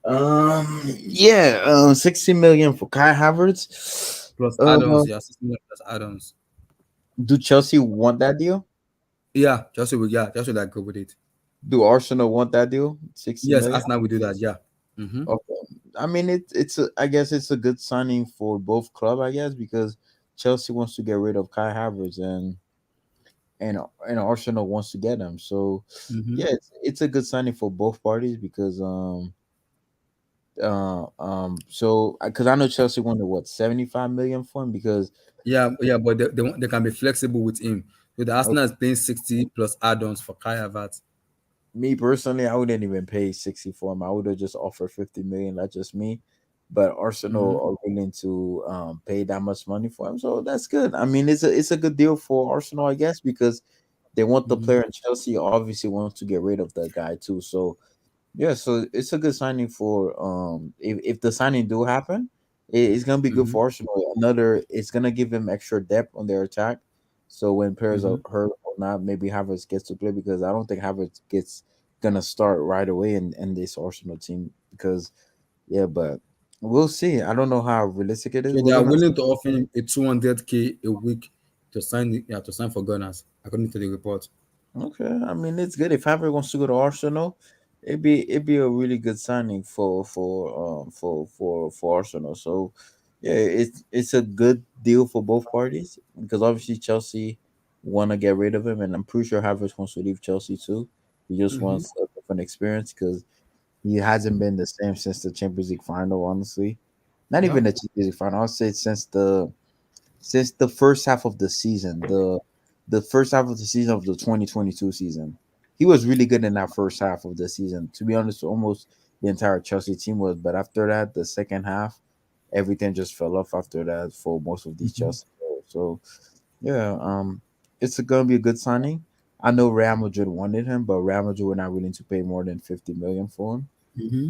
Yeah, 60 million for Kai Havertz. Plus add-ons, yeah, 60 million plus add-ons. Do Chelsea want that deal? Just will go with it. Do Arsenal want that deal? 60 Yes, million? Arsenal will do that. Yeah. Mm-hmm. Okay. I mean, I guess it's a good signing for both club, I guess, because Chelsea wants to get rid of Kai Havertz and Arsenal wants to get him. So Mm-hmm. yeah, it's a good signing for both parties because so because I know Chelsea wanted what 75 million for him because Yeah, but they can be flexible with him. So the oh, Arsenal is paying 60 plus add-ons for Kai Havertz. Me personally, I wouldn't even pay 60 for him. I would have just offered 50 million. That's just me. But Mm-hmm. Arsenal are willing to pay that much money for him, so that's good. I mean, it's a good deal for Arsenal, I guess, because they want the Mm-hmm. player, and Chelsea obviously wants to get rid of the guy too. So yeah, so it's a good signing for if the signing do happen, it's gonna be good Mm-hmm. for Arsenal. Another, it's gonna give them extra depth on their attack. So when players are Mm-hmm. hurt or not, maybe Havertz gets to play because I don't think Havertz gets gonna start right away in this Arsenal team because yeah, but we'll see. I don't know how realistic it is. So they We're are gonna willing to offer him a 200K a week to sign. Yeah, to sign for Gunners, according to the report. Okay, I mean it's good if Harvard wants to go to Arsenal. It'd be a really good signing for Arsenal. So yeah, it's a good deal for both parties because obviously Chelsea want to get rid of him, and I'm pretty sure Havertz wants to leave Chelsea too. He just Mm-hmm. wants a different experience because he hasn't been the same since the Champions League final. Honestly, not Yeah. even the Champions League final. I'll say since the first half of the season, the first half of the season of the 2022 season. He was really good in that first half of the season. To be honest, almost the entire Chelsea team was. But after that, the second half, everything just fell off after that for most of these Mm-hmm. Chelsea players. So yeah, it's gonna be a good signing. I know Real Madrid wanted him, but Real Madrid were not willing to pay more than 50 million for him. Mm-hmm.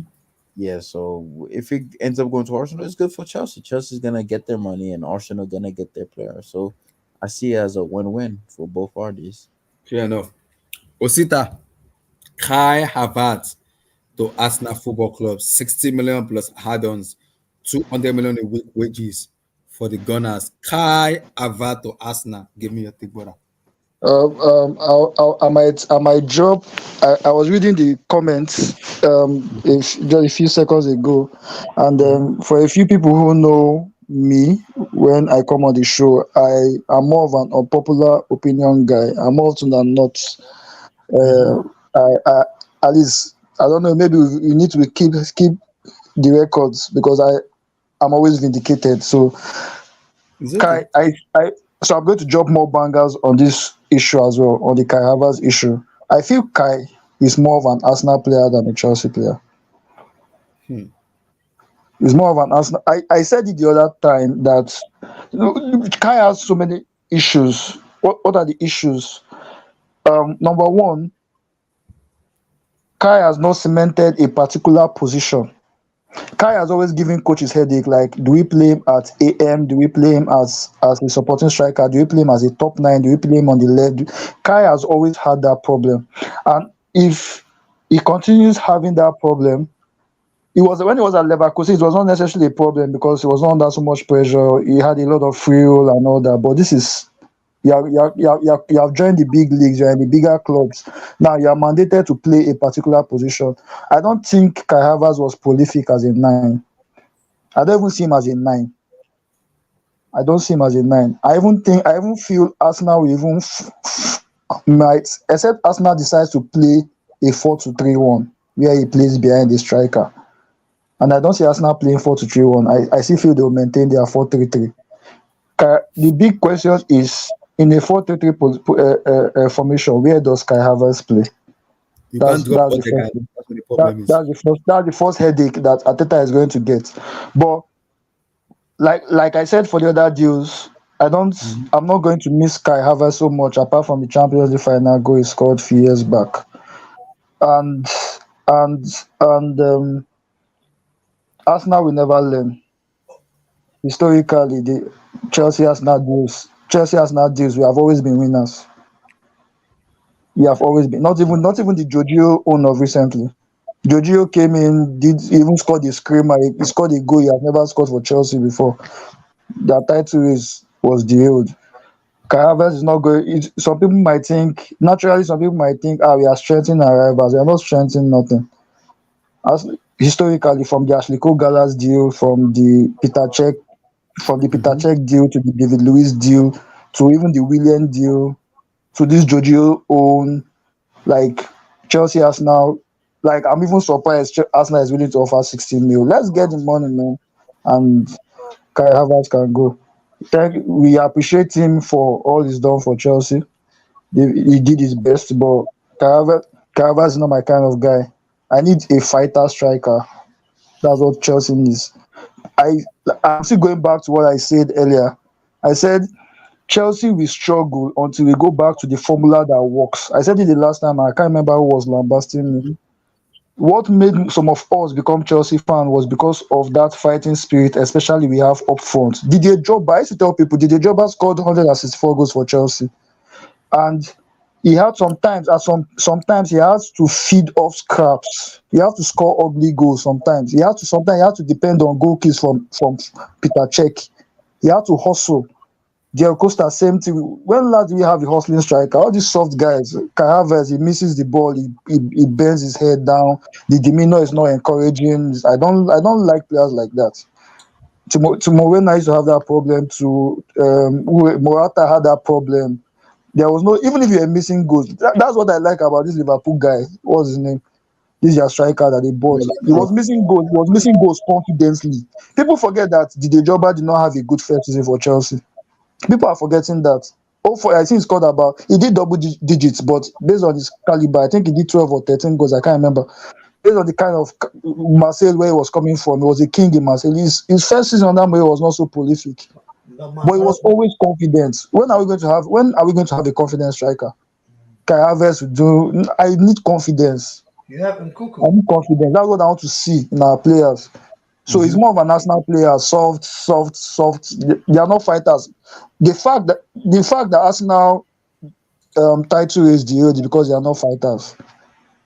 Yeah, so if it ends up going to Arsenal, it's good for Chelsea. Chelsea's gonna get their money, and Arsenal gonna get their player. So I see it as a win-win for both parties. Fair enough. Osita, Kai Havertz to Arsenal Football Club, 60 million plus add-ons, 200 million a week wages for the Gunners. Kai Havertz to Arsenal. Give me your take, brother. I might drop. I was reading the comments if just a few seconds ago, and Mm-hmm. for a few people who know me, when I come on the show, I am more of an unpopular opinion guy. I'm more often than not. Mm-hmm. Uh, I at least I don't know. Maybe we need to keep the records because I'm always vindicated. So It's Kai, okay. so I'm going to drop more bangers on this issue as well, on the Kai Havertz issue. I feel Kai is more of an Arsenal player than a Chelsea player. Hmm. He's more of an Arsenal. I said it the other time that Kai has so many issues. What are the issues? Number one, Kai has not cemented a particular position. Kai has always given coaches headache. Like, do we play him at AM? Do we play him as a supporting striker? Do we play him as a top nine? Do we play him on the left? Kai has always had that problem, and if he continues having that problem, it was when he was at Leverkusen, it was not necessarily a problem because he was not under so much pressure. He had a lot of free will and all that. But this is you have joined the big leagues, you're in the bigger clubs. Now you are mandated to play a particular position. I don't think Kai Havertz was prolific as a nine. I don't even see him as a nine. I don't see him as a nine. I even feel Arsenal will even might, except Arsenal decides to play a 4-2-3-1 where he plays behind the striker. And I don't see Arsenal playing 4-2-3-1. I still feel they will maintain their 4-3-3. The big question is in a 4-3-3 formation, where does Kai Havertz play? You can't That's drop that's the first Odegaard. thing. That's what the problem is. That's the first headache that Ateta is going to get. But like I said for the other deals, Mm-hmm. I'm not going to miss Kai Havertz so much apart from the Champions League final goal he scored a few years back. And and and Arsenal will never learn. Historically, the Chelsea has not deals. We have always been winners. We have always been not even the Jorginho own of recently. Jorginho came in, did even scored a screamer. He scored a goal he has never scored for Chelsea before. That title race was derailed. Kai Havertz is not going. Some people might think naturally. Some people might think, we are strengthening our rivals. We are not strengthening nothing. As historically, from the Ashley Cole Gallas deal, from the Peter Mm-hmm. Cech deal to the David Luiz deal to even the Willian deal to this Jorginho own, like Chelsea has now, like I'm even surprised Arsenal is willing to offer 60 mil. Let's get the money, man, and Kai Havertz can go. We appreciate him for all he's done for Chelsea. He did his best, but Kai Carvajal is not my kind of guy. I need a fighter striker. That's what Chelsea needs. I I'm still going back to what I said earlier. I said Chelsea will struggle until we go back to the formula that works. I said it the last time. I can't remember who was lambasting me. What made some of us become Chelsea fan was because of that fighting spirit, especially we have up front. Didier Drogba, I used to tell people Didier Drogba scored 164 goals for Chelsea, and he had sometimes he has to feed off scraps. He has to score ugly goals sometimes. He had to depend on goal kicks from Peter Cech. He had to hustle. Diego Costa, same thing. When last do we have a hustling striker? All these soft guys, Kai Havertz, he misses the ball, he bends his head down. The demeanor is not encouraging. I don't like players like that. Morena used to have that problem. Morata had that problem. There was no, even if you were missing goals. That's what I like about this Liverpool guy. What's his name? This is your striker that they bought. He was missing goals. He was missing goals confidently. People forget that Didier Drogba did not have a good first season for Chelsea. People are forgetting that. Oh, I think he scored about, he did double digits, but based on his caliber, I think he did 12 or 13 goals. I can't remember. Based on the kind of Marseille where he was coming from, he was a king in Marseille. His first season on that way was not so prolific, But my but he was brother, always confident. When are we going to have a confident striker? Kai Havertz will do. I need confidence. you have I Nkuku. need confidence. That's what I want to see in our players. So he's more of an Arsenal player, soft, soft, soft. They are not fighters. The fact that Arsenal title is derailed because they are not fighters.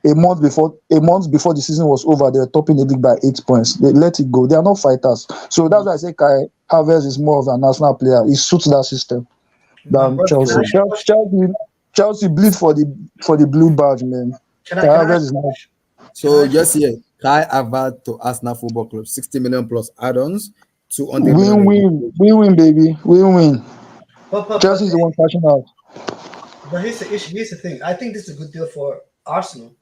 A month before the season was over, they were topping the league by 8 points. They let it go. They are not fighters. So that's why I say Kai Havertz is more of an Arsenal player. He suits that system My than brother, can I Chelsea. ask you a question? Chelsea bleed for the blue badge, man. Can I Kai can I Havertz ask is you a not. question? Can I So ask you? just here, Kai Havertz to Arsenal Football Club, 60 million plus add-ons, 200 million Win in win wage. win win baby win win. But Chelsea is the one catching out. here's the issue. Here's the thing. I think this is a good deal for Arsenal.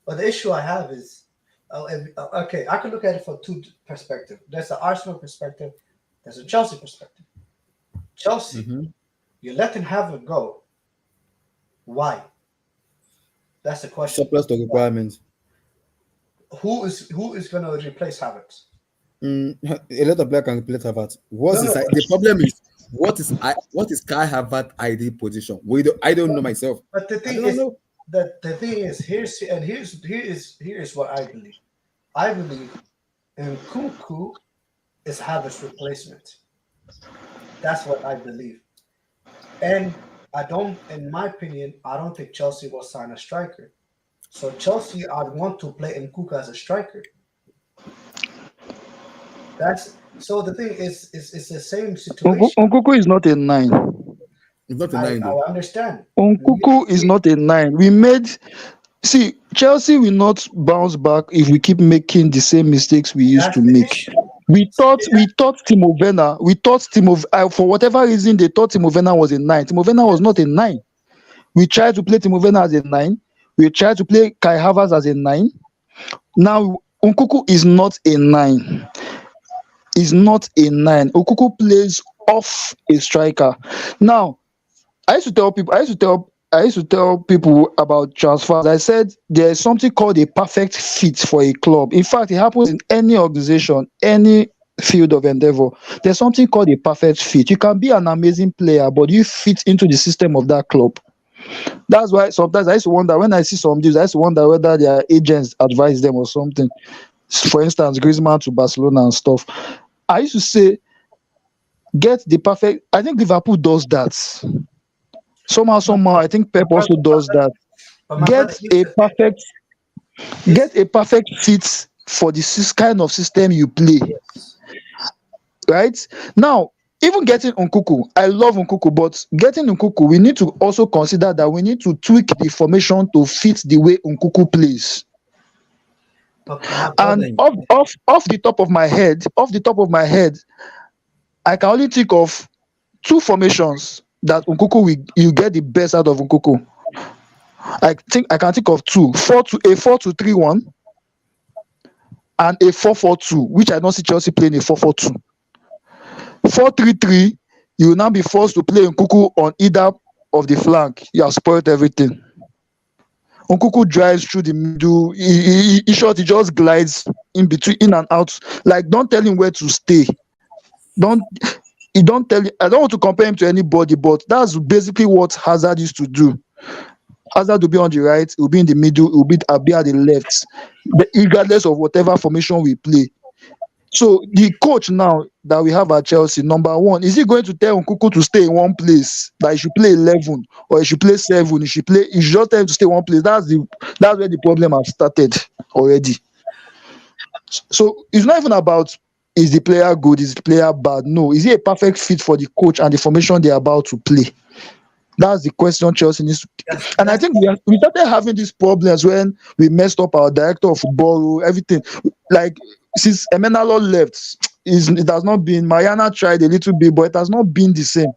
But the issue I have is, okay, I can look at it from two perspectives. There's the Arsenal perspective. There's a Chelsea perspective. Chelsea, Mhm. you let him have a go. Why? That's the question. Surplus to Why? requirements. Who is going to replace Havertz? A lot of players can play Havertz. No, What's no. his, the problem is what is Kai Havertz ideal position? I don't know myself. But the I thing do not is, know. here's what I believe. I believe Nkunku is Havertz's replacement. That's what I believe. And I don't, in my opinion, I don't think Chelsea will sign a striker. So Chelsea, I'd want to play Nkunku as a striker. That's so. The thing is it's the same situation. Onkuku is not a nine. It's not a I nine I though. understand. Onkuku is not a nine. See, Chelsea will not bounce back if we keep making the same mistakes we used That's to the make. issue. We thought Timo Werner. For whatever reason they thought Timo Werner was a nine. Timo Werner was not a nine. We tried to play Timo Werner as a nine. We tried to play Kai Havertz as a nine. Now Onkuku is not a nine. Is not a nine. Onkuku plays off a striker. Now I used to tell people about transfers. I said there's something called a perfect fit for a club. In fact, it happens in any organization, any field of endeavor. There's something called a perfect fit. You can be an amazing player, but you fit into the system of that club. That's why sometimes I used to wonder when I see some deals, I used to wonder whether their agents advise them or something. For instance, Griezmann to Barcelona and stuff. I used to say, get the perfect. I think Liverpool does that. Somehow, I think My Pep brother, also does that. but my Get brother, here's a the thing. perfect, Here's get a perfect fit for the kind of system you play. yes. Right now, even getting Nkuku, I love Nkuku, but getting Nkuku, we need to also consider that we need to tweak the formation to fit the way Nkuku plays. But my And brother, off the top of my head, I can only think of two formations that Nkuku will you get the best out of Nkuku. I can think of two: 4-2-3-1 and a 4-4-2, which I don't see Chelsea playing a 4-4-2. 4-3-3, you will now be forced to play Nkuku on either of the flank. You have spoiled everything. Nkuku drives through the middle. He just glides in between, in and out. Like, don't tell him where to stay. Don't he don't tell you. I don't want to compare him to anybody, but that's basically what Hazard used to do. Hazard will be on the right, he will be in the middle, I'll be at the left, regardless of whatever formation we play. So the coach now that we have at Chelsea, number one, is he going to tell Nkuku to stay in one place, that he should play 11 or he should play 7? He should just tell him to stay in one place. That's where the problem has started already. So it's not even about, is the player good, is the player bad? No, is he a perfect fit for the coach and the formation they're about to play? That's the question Chelsea needs to. And I think we started having these problems when we messed up our director of football, everything. Like, since Emenalo left, it has not been. Mariana tried a little bit, but it has not been the same.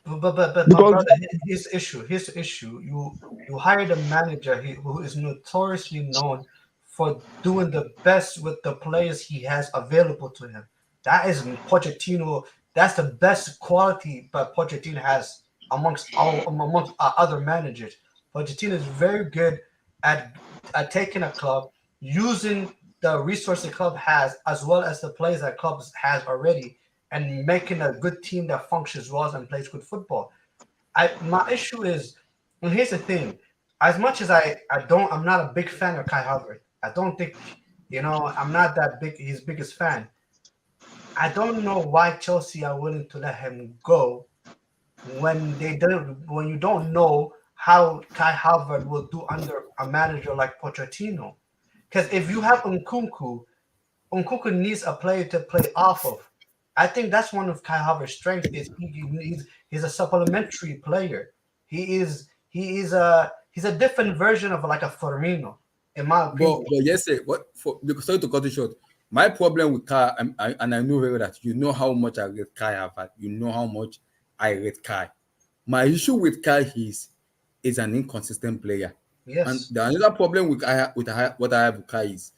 But Because brother, his issue. You hired a manager who is notoriously known for doing the best with the players he has available to him. That is Pochettino. That's the best quality that Pochettino has amongst other managers. Pochettino is very good at taking a club, using the resources the club has as well as the players that club has already, and making a good team that functions well and plays good football. My issue is, and here's the thing: as much as I'm not a big fan of Kai Havertz. I don't think, I'm not that big his biggest fan. I don't know why Chelsea are willing to let him go when you don't know how Kai Havertz will do under a manager like Pochettino. Because if you have Nkunku needs a player to play off of. I think that's one of Kai Havertz's strengths. Is he's a supplementary player. He's a different version of like a Firmino, in my opinion. But yes, sir. Because sorry to cut it short. My problem with Kai, and I know very well that you know how much I rate Kai Havertz. You know how much I rate Kai. My issue with Kai is an inconsistent player. Yes. And the another problem with what I have with Kai is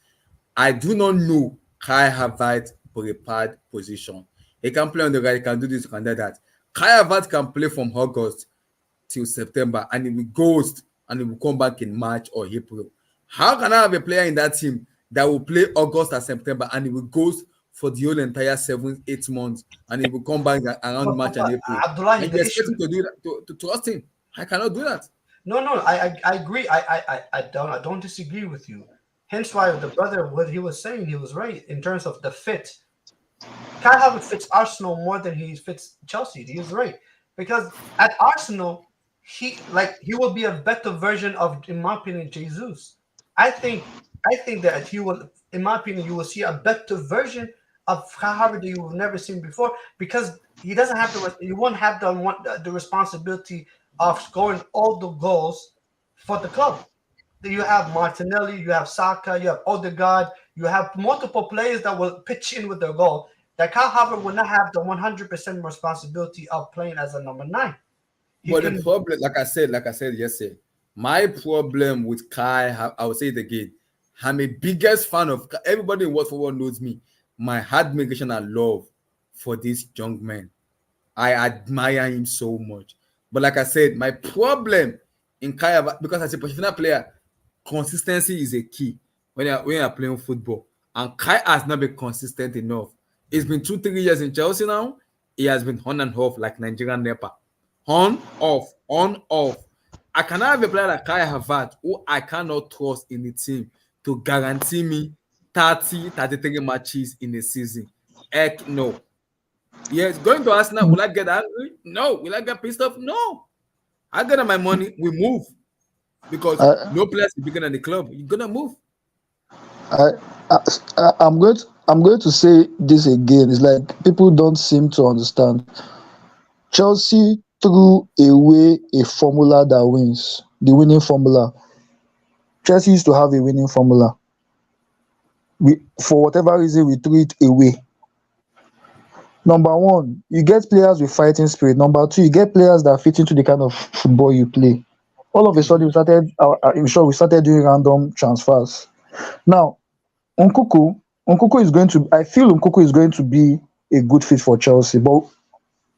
I do not know Kai Havertz prepared position. He can play on the right, he can do this, he can do that. Kai Havertz can play from August till September and he will ghost and he will come back in March or April. How can I have a player in that team that will play August and September and he will ghost for the whole entire 7-8 months and he will come back around March and April? Abdullah, And you expect him to do that, to trust him? I cannot do that. No, I agree. I don't disagree with you. Hence why the brother, what he was saying, he was right in terms of the fit. Kai Havertz fits Arsenal more than he fits Chelsea. He is right, because at Arsenal, he will be a better version of, in my opinion, Jesus. I think that he will, in my opinion, you will see a better version of Kai Havertz that you've never seen before, because he doesn't have he won't have the responsibility of scoring all the goals for the club. You have Martinelli, you have Saga, you have Odegaard, you have multiple players that will pitch in with their goal. That Kai Havertz will not have the 100% responsibility of playing as a number 9. The problem, like I said yesterday, my problem with Kai, I will say it again. I'm a biggest fan of everybody in world football knows me. My admiration and love for this young man. I admire him so much. But like I said, my problem in Kai, because as a professional player, consistency is a key when you're playing football. And Kai has not been consistent enough. It's been 2-3 years in Chelsea now. He has been on and off like Nigerian NEPA. On, off. I cannot have a player like Kai Havertz who I cannot trust in the team to guarantee me 33 matches in a season. Heck no. Yes, going to Arsenal, will I get angry? No. Will I get pissed off? No. I get my money, we move. Because no players is bigger than the club. You're gonna move. I'm going to say this again. It's like people don't seem to understand. Chelsea threw away a formula that wins, the winning formula. Chelsea used to have a winning formula. For whatever reason, we threw it away. Number one, you get players with fighting spirit. Number two, you get players that fit into the kind of football you play. All of a sudden, we started doing random transfers. Now, Nkuku is going to. I feel Nkuku is going to be a good fit for Chelsea, but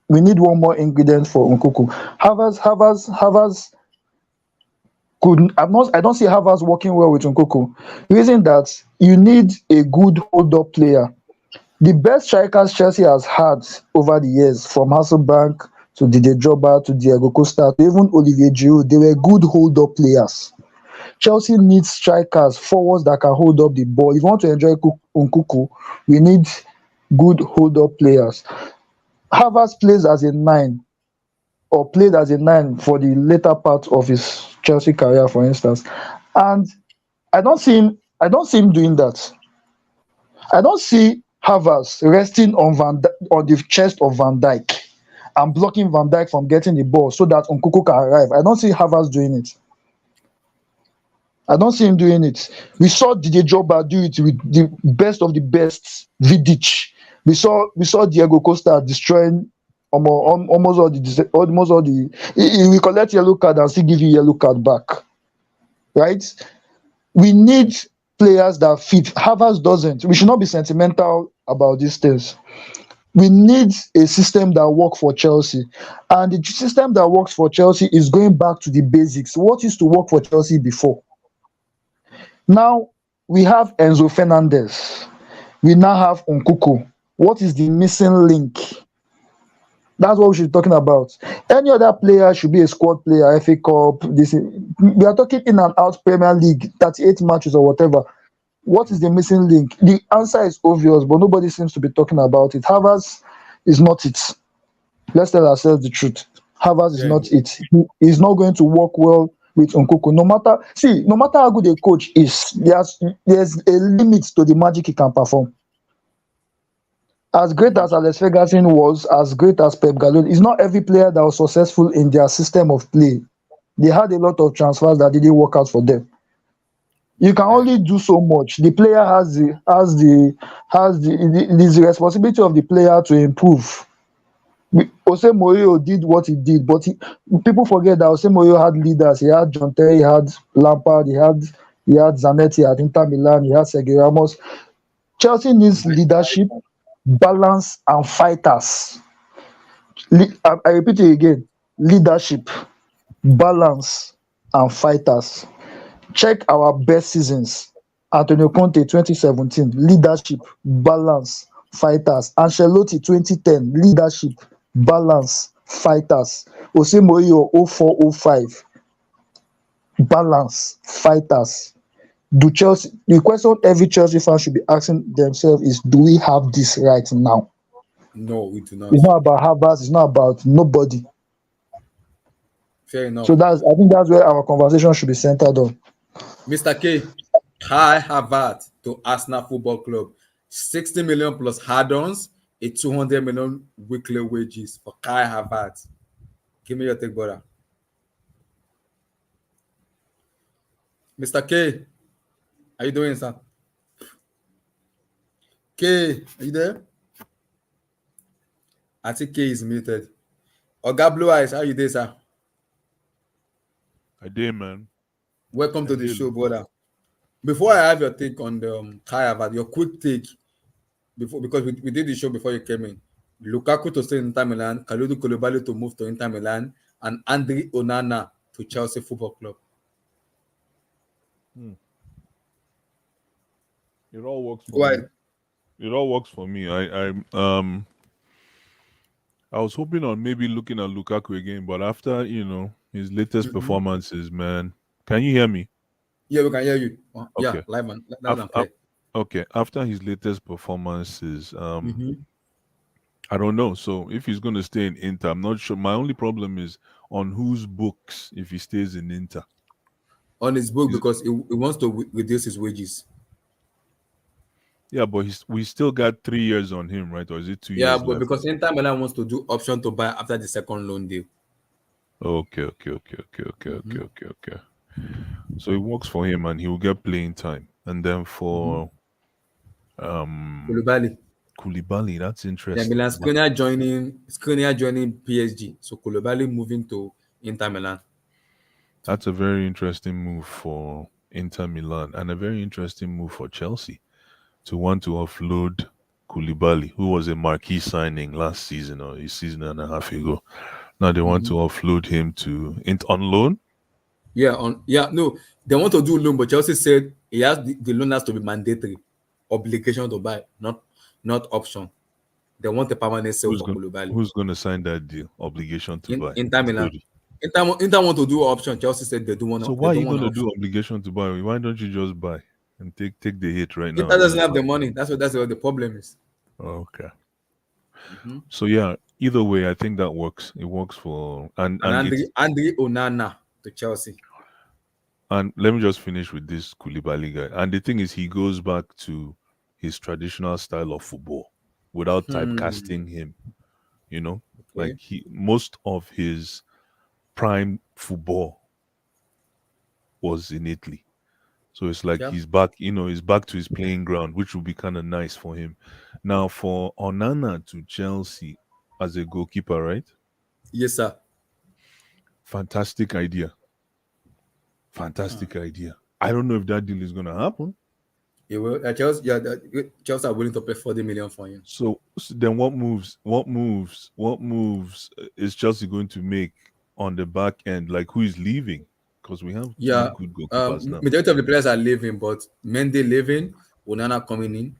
we need one more ingredient for Nkuku. Harvertz I don't see Havertz working well with Nkunku. Reason that you need a good hold-up player. The best strikers Chelsea has had over the years, from Hasselbank to Didier Drogba to Diego Costa to even Olivier Giroud, they were good hold-up players. Chelsea needs strikers, forwards that can hold up the ball. If you want to enjoy Nkunku, we need good hold-up players. Havertz plays as a nine, or played as a nine for the later part of his Chelsea career, for instance. And I don't see him doing that. I don't see Havertz resting on on the chest of Van Dijk and blocking Van Dijk from getting the ball so that Nkunku can arrive. I don't see Havertz doing it. I don't see him doing it. We saw Didier Drogba do it with the best of the best, Vidic. We saw Diego Costa destroying almost all the. He will collect yellow card and still give you yellow card back, right? We need players that fit. Havertz doesn't. We should not be sentimental about these things. We need a system that works for Chelsea, and the system that works for Chelsea is going back to the basics. What used to work for Chelsea before? Now we have Enzo Fernandez. We now have Nkunku. What is the missing link? That's what we should be talking about. Any other player should be a squad player, FA Cup. We are talking in and out Premier League, 38 matches or whatever. What is the missing link? The answer is obvious, but nobody seems to be talking about it. Havertz is not it. Let's tell ourselves the truth. Havertz is Yeah. not it. He's not going to work well with Nkunku. No matter how good a coach is, there's a limit to the magic he can perform. As great as Alex Ferguson was, as great as Pep Guardiola, it's not every player that was successful in their system of play. They had a lot of transfers that didn't work out for them. You can only do so much. The player has the responsibility of the player to improve. Jose Mourinho did what he did, but people forget that Jose Mourinho had leaders. He had John Terry, he had Lampard, he had Zanetti at Inter Milan, he had Sergio Ramos. Chelsea needs leadership, balance, and fighters. I repeat it again: leadership, balance, and fighters. Check our best seasons. Antonio Conte 2017, leadership, balance, fighters. Ancelotti 2010, leadership, balance, fighters. Jose Mourinho 04-05, balance, fighters. The question every Chelsea fan should be asking themselves is, do we have this right now? No, we do not. It's not about Havertz, it's not about nobody. Fair enough. So I think that's where our conversation should be centered on. Mr. K, Kai Havertz to Arsenal Football Club. 60 million plus add-ons, a 200 million weekly wages for Kai Havertz. Give me your take, brother. Mr. K, how you doing, sir? K, are you there? I think K is muted. Oga Blue Eyes, how you doing, sir? I did, man. Welcome to the show, brother. Before I have your take on the Kai Havertz, your quick take, because we did the show before you came in. Lukaku to stay in Inter Milan, Koulibally to move to Inter Milan, and Andre Onana to Chelsea Football Club. It all works for Why? me. It all works for me. I was hoping on maybe looking at Lukaku again, but after his latest performances, man. Can you hear me? Yeah, we can hear you. Yeah, Okay. live and clear. Okay. After his latest performances, I don't know. So if he's going to stay in Inter, I'm not sure. My only problem is on whose books if he stays in Inter. On his book, because he wants to reduce his wages. Yeah, but we still got 3 years on him, right? Or is it 2 Yeah, years but left? because Inter Milan wants to do option to buy after the second loan deal. Okay. So it works for him, and he will get playing time. And then for Koulibally. That's Yeah, interesting. Milan Skriniar joining PSG. So Koulibally moving to Inter Milan. That's a very interesting move for Inter Milan, and a very interesting move for Chelsea to want to offload Koulibally, who was a marquee signing last season or a season and a half ago. Now they want to offload him on loan. Yeah, no, they want to do loan, but Chelsea said the loan has to be mandatory, obligation to buy, not option. They want a permanent sale Who's for going Koulibally. Who's going to sign that deal? Obligation to buy. Inter It's Milan. good. Inter want to do option. Chelsea said So they why are don't you want going an to do option. obligation to buy? Why don't you just buy and take the hit right now Inter and doesn't just have buy? the money. That's what the problem is. Okay. Mhm. So yeah, either way, I think that works. It works for And and it's Andre Onana to Chelsea. and let me just finish with this Koulibaly guy. And the thing is, he goes back to his traditional style of football without Hmm. typecasting him. You know, like Okay. he most of his prime football was in Italy. So it's like Yeah. he's back, he's back to his playing ground, which would be kind of nice for him. Now, for Onana to Chelsea as a goalkeeper, right? Yes, sir. Fantastic idea. Hmm. Fantastic idea. I don't know if that deal is going to happen. You will. Chelsea are willing to pay 40 million for him. So then what moves? What moves is Chelsea going to make on the back end? Like who is leaving? Because we have two Yeah. good goalkeepers now. Majority of the players are leaving, but Mendy leaving, Onana coming in.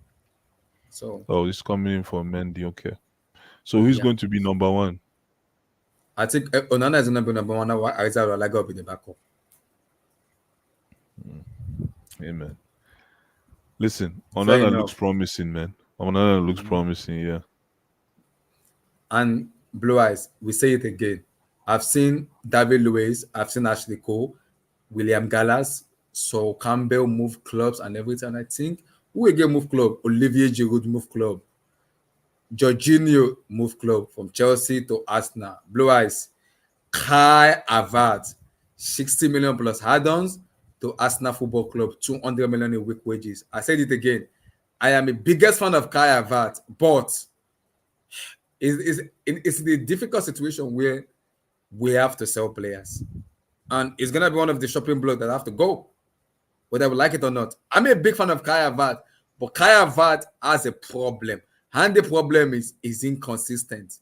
So Oh, it's coming in for Mendy. Okay. So who's yeah, going to be number one? I think Onana is gonna be number one. While Ariza Ralaga will be the backup. Amen. Listen, Fair Onana looks enough. promising, man. Onana looks Mhm. promising, yeah. And Blue Eyes, we say it again. I've seen David Luiz, I've seen Ashley Cole, William Gallas, so Campbell move clubs and everything. And I think who again move club? Olivier Giroud move club. Jorginho move club from Chelsea to Arsenal. Blue Eyes, Kai Havertz, 60 million plus add-ons to Arsenal Football Club, 200 million in week wages. I said it again. I am a biggest fan of Kai Havertz, but it's the difficult situation where we have to sell players. And it's gonna be one of the shopping blocks that have to go, whether we like it or not. I'm a big fan of Kai Havertz, but Kai Havertz has a problem. And the problem is inconsistent.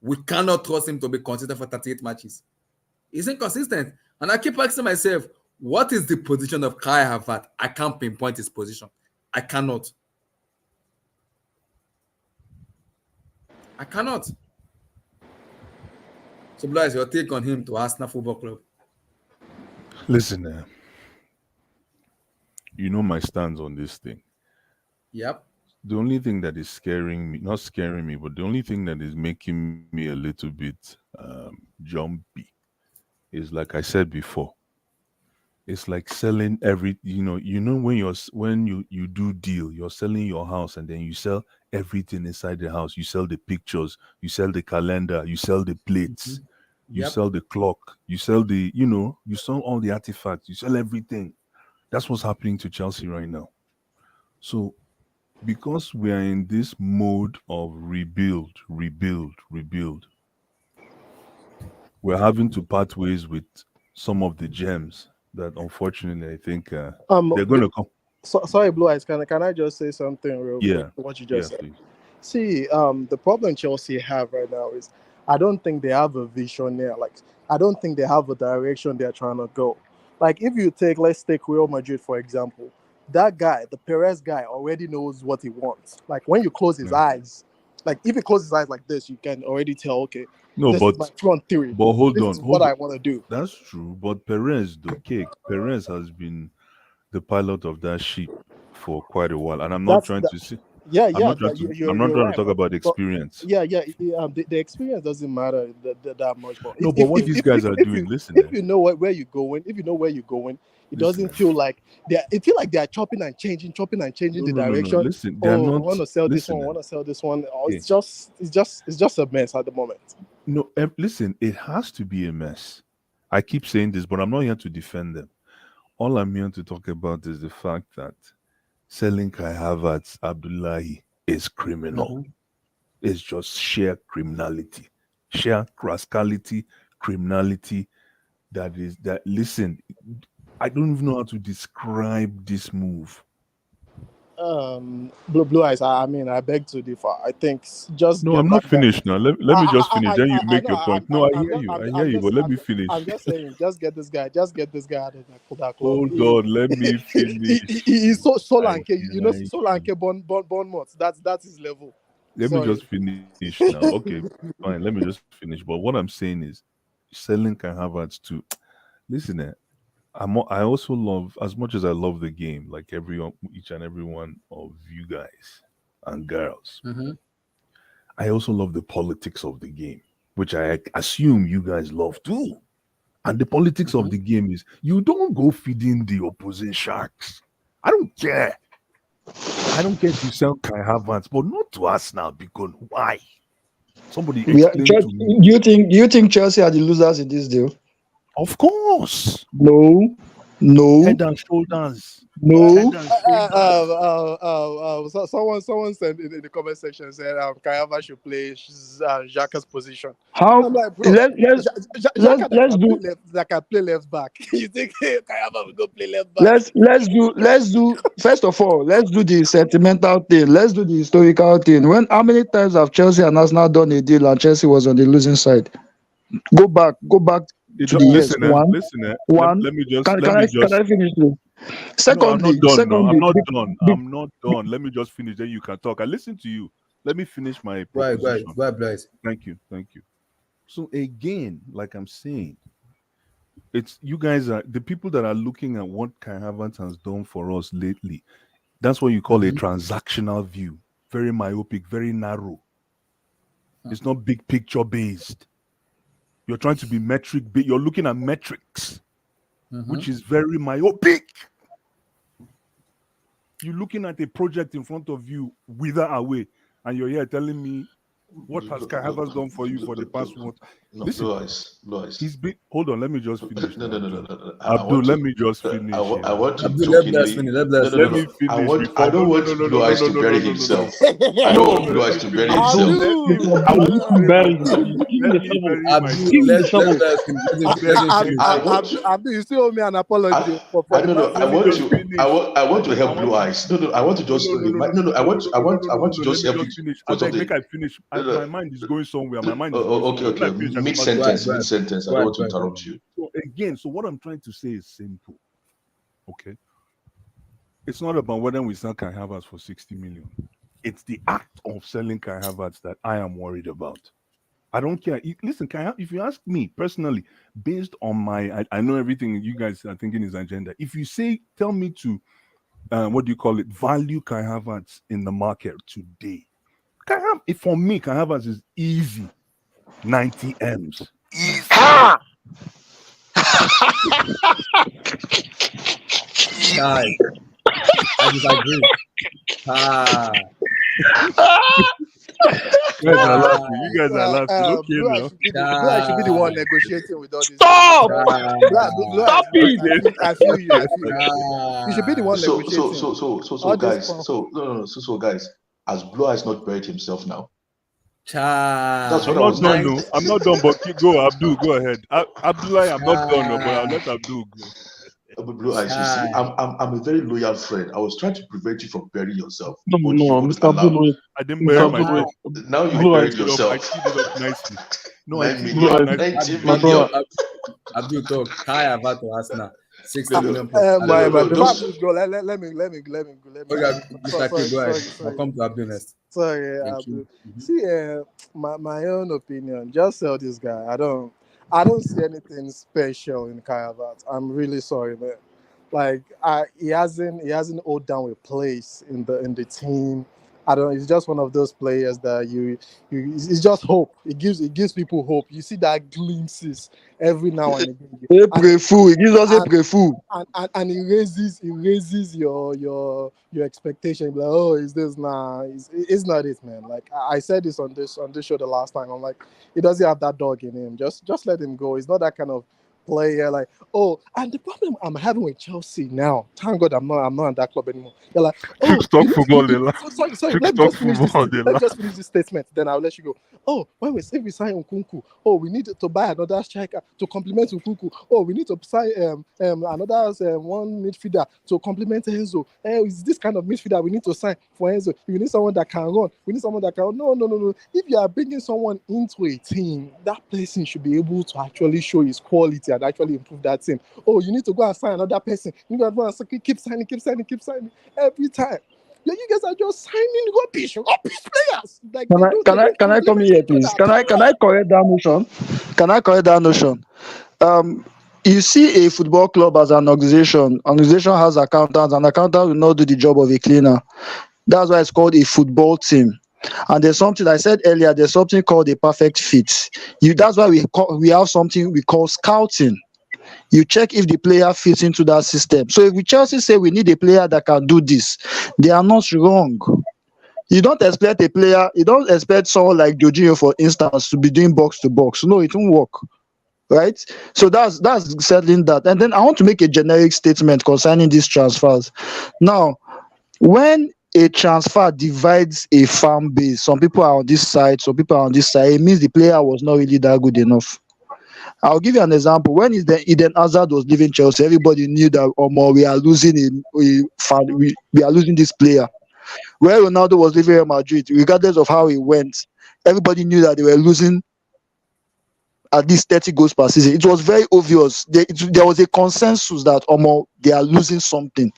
We cannot trust him to be consistent for 38 matches. He's inconsistent. And I keep asking myself, what is the position of Kai Havertz? I can't pinpoint his position. I cannot. I cannot. So, Blaise, your take on him to Arsenal Football Club? Listen, you know my stance on this thing. Yep. The only thing that is scaring me, not scaring me, but the only thing that is making me a little bit jumpy is like I said before. It's like selling when you do deal, you're selling your house and then you sell everything inside the house. You sell the pictures, you sell the calendar, you sell the plates, Mhm. you Yep. sell the clock, you sell you sell all the artifacts, you sell everything. That's what's happening to Chelsea right now. So because we are in this mode of rebuild, rebuild, rebuild, we're having to part ways with some of the gems that unfortunately I think they're going B- to come. sorry, Blue Eyes. Can I just say something real quick Yeah, to what you yeah, just said? please. See, the problem Chelsea have right now is I don't think they have a vision there. Like, I don't think they have a direction they're trying to go. Like, if you let's take Real Madrid for example. That guy, the Perez guy, already knows what he wants. Like, when you close his Yeah. eyes, like if he closes his eyes like this, you can already tell. Okay, No, this is my front three. but hold This on, is what hold on. I want to do. That's true. But Perez, the cake, Perez has been the pilot of that ship for quite a while, and I'm not That's trying that. to see. Yeah, I'm yeah, not trying to. I'm not you're trying to right, talk about but experience. the experience doesn't matter that much. But No, but what these guys are doing, listen, if you know where you're going, if you know where you're going, it listen, doesn't feel like it feel like they are chopping and changing no, the no, no, no. direction. Listen, they are Oh, I not. want to sell this one. I Listen, want to sell this one. Oh, hey, it's just a mess at the moment. no, listen. It has to be a mess. I keep saying this, but I'm not here to defend them. All I'm here to talk about is the fact that selling Kai Havertz Abdullahi is criminal. Mhm. It's just sheer criminality, sheer rascality, criminality. That is that. Listen, I don't even know how to describe this move. Blue eyes. I mean, I beg to differ. I think just No, get I'm not that guy. finished now. Let me just finish. Then you I make know. your point. No, I hear just, you. I hear you, but let me finish. I'm just saying, just get this guy. Just get this guy out of that club. Hold on, let me finish. He's so I Solanke. You know, hear you. Solanke Bournemouth. That's his level. Let me Sorry. just finish now. Okay, fine. Let me just finish. But what I'm saying is, selling Kai Havertz to listen. I also love, as much as I love the game, like everyone, each and every one of you guys and girls. Mm-hmm. I also love the politics of the game, which I assume you guys love too. And the politics of Mm-hmm. the game is you don't go feeding the opposing sharks. I don't care. I don't care if you sell Kai Havertz, but not to us now because why? Somebody explain to me. Do you think Chelsea are the losers in this deal? Of course. No, no, Head and shoulders. Head no. and shoulders. So someone said in the comment section said Kayava should play Xhaka's position. How? I'm like, bro, Let's let's Xhaka let's do that can play left back. You think Kayava will go play left back? let's do first of all, let's do the sentimental thing. Let's do the historical thing. When how many times have Chelsea and Arsenal done a deal and Chelsea was on the losing side? Go back to the years. One, one. Let me just Can let can me I can just I finish this? no, I'm not Secondly, done now. I'm secondly, not be, done. be, I'm not done. Let me just finish. Then you can talk. I listen to you. Let me finish my Right, right, proposition. right, Blaise. Thank you. Thank you. So again, like I'm saying, it's you guys are the people that are looking at what Kai Havertz has done for us lately. That's what you call a Mm-hmm. transactional view. Very myopic, very narrow. It's not big picture based. You're trying to be you're looking at metrics, Mm-hmm. which is very myopic. You're looking at a project in front of you, wither away, and you're here telling me what has Kai Havertz done for you for the past month. No, Listen, Blue eyes. he's been. Hold on, let me just finish No, now, no, no, no, Abdul. no, no. I Abdul, want let to. me just finish here I now. want to Abdul, let Blaise jokingly. finish. Let No, Blaise no, no, Let finish. me no. finish I before. don't No, no, want no, no, no, Blue no, Eyes no, to no, bury no, no, no, no. himself. I No, don't no, want no. Blue Let Eyes me to bury finish. himself. Let me. I Abdul, want to bury myself. Abdul, Let me bury Abdul, myself. let Blaise finish. Let Let him me finish. I finish. want. Abdul, you still owe me an apology for I the don't know. last I Let me want just season. to. finish. I want to I help want Blue to. Eyes. No, no. I want to No, just. no, no, no, no, No, no. no, no, no, no, no, I no, no, want to no. Let just me help just you finish. I for beg, something. make I finish. No, My no. mind is going somewhere. My mind is going Okay, somewhere. When I okay. finish, I can Mid talk again. Right, sentence, mid right, sentence. I don't right, want to right. interrupt you. So again, so what I'm trying to say is simple. Okay, it's not about whether we sell Kai Havertz for 60 million. It's the act of selling Kai Havertz that I am worried about. I don't care. Listen, if you ask me personally, based on I know everything you guys are thinking is agenda. If you tell me to, what do you call it, value Kai Havertz in the market today, for me, Kai Havertz is easy, 90 M's. Easy. Kai, I disagree. Ah, You guys are Kai, laughing. You guys are laughing. Okay, now. Blue Eye should be the one Kai, negotiating with all these people. Stop! So, Blue Kai, Eyes, Stop it! I feel you. I feel you. You should be the Kai. one negotiating. All this Guys. fun. So no, no, no. Guys, has Blue Eyes not buried himself now? That's Chai, what I'm I not was done, like. nice no. I'm not done, but go, Abdul, go ahead. Abdullah, I'm not done, no, but I'll chai, let Abdul go. Blue Eyes, you see, chai. I'm a very loyal friend. I was trying to prevent you from burying yourself, No, but you no, wouldn't Mr. allow. Abdul, I didn't Mr. bury Now, Abdul, now, myself. Now you Blue buried Eyes, I yourself. teed it up nicely. No, I teed it Blue up Eyes, nicely. 90 my Abdul, brother. million. Abdul talk. Kai Havertz to Arsenal, No, 60 no, million plus no, salary. no, no. Before Just Abdul go, let me Okay, sorry, Mr. K, go ahead. I'll sorry. come to Abdul next. Sorry, Thank you. Abdul. See, my own opinion. Just sell this guy. I don't see anything special in Kai Havertz. I'm really sorry, man. Like, he hasn't hold down a place in the team. I don't. He's just one of those players that it's just hope. It gives people hope. You see that glimpses every now and again, and April Fool. He gives us April Fool. and it raises your expectation. Like, oh, is this nah? It's not it, man. Like I said this on this show the last time. I'm like, he doesn't have that dog in him. Just let him go. He's not that kind of player. Like, oh, and the problem I'm having with Chelsea now, thank God I'm not in that club anymore. They're like, oh, Chicks talk football, they laugh. sorry, Chicks let me talk just finish this. football, they Let me laugh. just finish this statement, then I'll let you go. Oh, when we say we sign Nkunku, oh, we need to buy another striker to complement Nkunku. Oh, we need to sign another one midfielder to complement Enzo. It's this kind of midfielder we need to sign for Enzo. We need someone that can run. We need someone that can run. No. If you are bringing someone into a team, that person should be able to actually show his quality and actually improve that team. Oh, you need to go and sign another person. You got to go and keep signing every time. Yeah, you guys are just signing rubbish players. Like Can they I don't can I can I come complement here, each other please? at Can all. I correct that notion? Can I correct that notion? You see a football club as an organization. Organization has accountants, and accountants will not do the job of a cleaner. That's why it's called a football team. And there's something I said earlier. There's something called a perfect fit. That's why we have something we call scouting. You check if the player fits into that system. So if we Chelsea say we need a player that can do this, they are not wrong. You don't expect a player. You don't expect someone like Jorginho, for instance, to be doing box to box. No, it won't work. Right? So that's settling that. And then I want to make a generic statement concerning these transfers. Now, when a transfer divides a fan base, some people are on this side, some people are on this side, it means the player was not really that good enough. I'll give you an example. When Eden Hazard was leaving Chelsea, everybody knew that we are losing we are losing this player. When Ronaldo was leaving Real Madrid, regardless of how he went, everybody knew that they were losing at least 30 goals per season. It was very obvious. There was a consensus that they are losing something.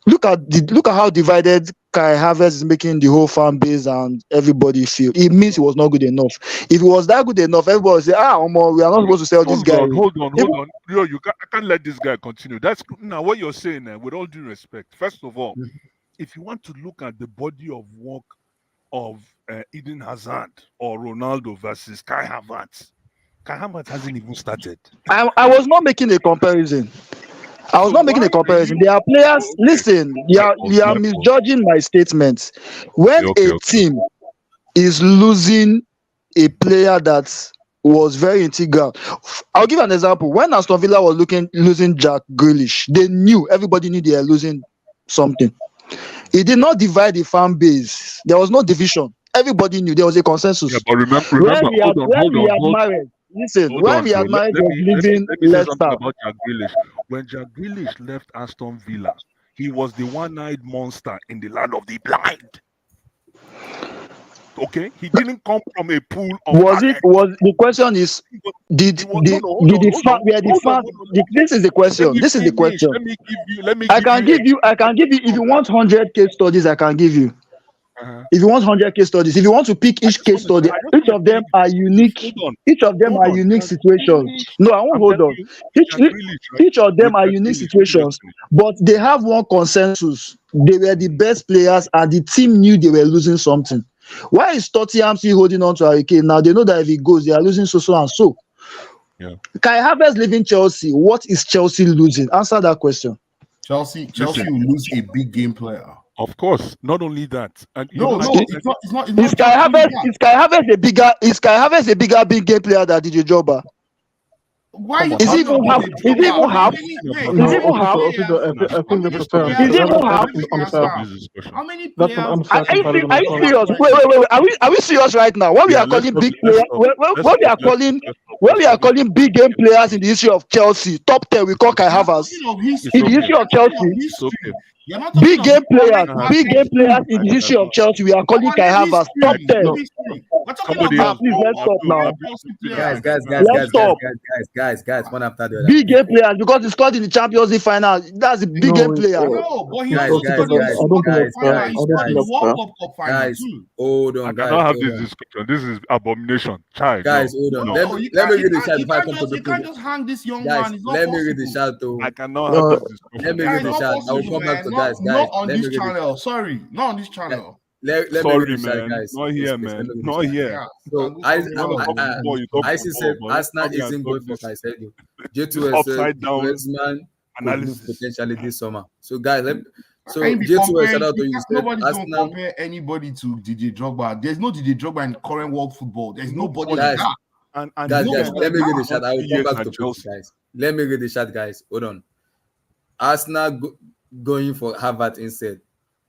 Look at how divided Kai Havertz is making the whole fan base and everybody feel. It means he was not good enough. If he was that good enough, everybody would say, we are not supposed to sell this guy. Hold on. Yo, I can't let this guy continue. That's now what you're saying. With all due respect, first of all, if you want to look at the body of work of Eden Hazard or Ronaldo versus Kai Havertz hasn't even started. I was not making a comparison. I was not making a comparison. There are players. Okay. Listen, you are misjudging my statements. When a team is losing a player that was very integral, I'll give an example. When Aston Villa was losing Jack Grealish, everybody knew they were losing something. It did not divide the fan base. There was no division. Everybody knew there was a consensus. Yeah, but remember, when we had Mahrez, listen, when we had Mahrez was leaving Leicester. About Jack Grealish. When Jack Grealish left Aston Villa, he was the one-eyed monster in the land of the blind. Okay, he didn't come from a pool of talent. The question is, this is the question. This is the question. Let me I can give you if you want 100 case studies, I can give you. If you want 100 case studies, if you want to pick each case study, each of them are unique. Each of them are unique situations. No, I won't hold on. Each of them are unique situations, but they have one consensus. They were the best players, and the team knew they were losing something. Why is Tottenham still holding on to Harry Kane? Now they know that if he goes, they are losing so and so. Yeah. Kai Havertz leaving Chelsea. What is Chelsea losing? Answer that question. Chelsea will lose a big game player. Of course, not only that. And it's not. Is Kai Havertz a bigger big game player than DJ Jobber? Why is it even half? Is it even half? Is it even half? I think they prefer. Is it even half? How many players? Are you serious? Wait. Are we serious right now? What we are calling big players? What we are calling big game players in the history of Chelsea? Top 10. We call Kai Havertz in the history of Chelsea. Big game players in the history of Chelsea. We are calling Kai Havertz top 10. Please let's stop now. Guys, one after the other. Big game players because he scored in the Champions League final. That's a big game player. Guys, hold on. I cannot have this discussion. This is abomination. Guys, hold on. Let me read the chat before I come to the You can't just hang this young guys, man. let me read the chat though. I cannot have this discussion. Let me read the chat. I will come back to guys. Not on this channel. Sorry, not on this channel. Let me Sorry, read the chat, man. guys. Not here, man. Not here. So I see said Arsenal isn't good for Caicedo. J2 upside down Griezmann analysis potentially this summer. So guys, J2 shout out to you. Nobody's going to compare anybody to DJ Drogba. There's no DJ Drogba in current world football. There's nobody like that. And Guys, this guys, guy No, let has me been read now the chat. I will 20 come years back at to Kobe, Chelsea. guys. Let me read the chat, guys. Hold on. Arsenal going for Harvard instead.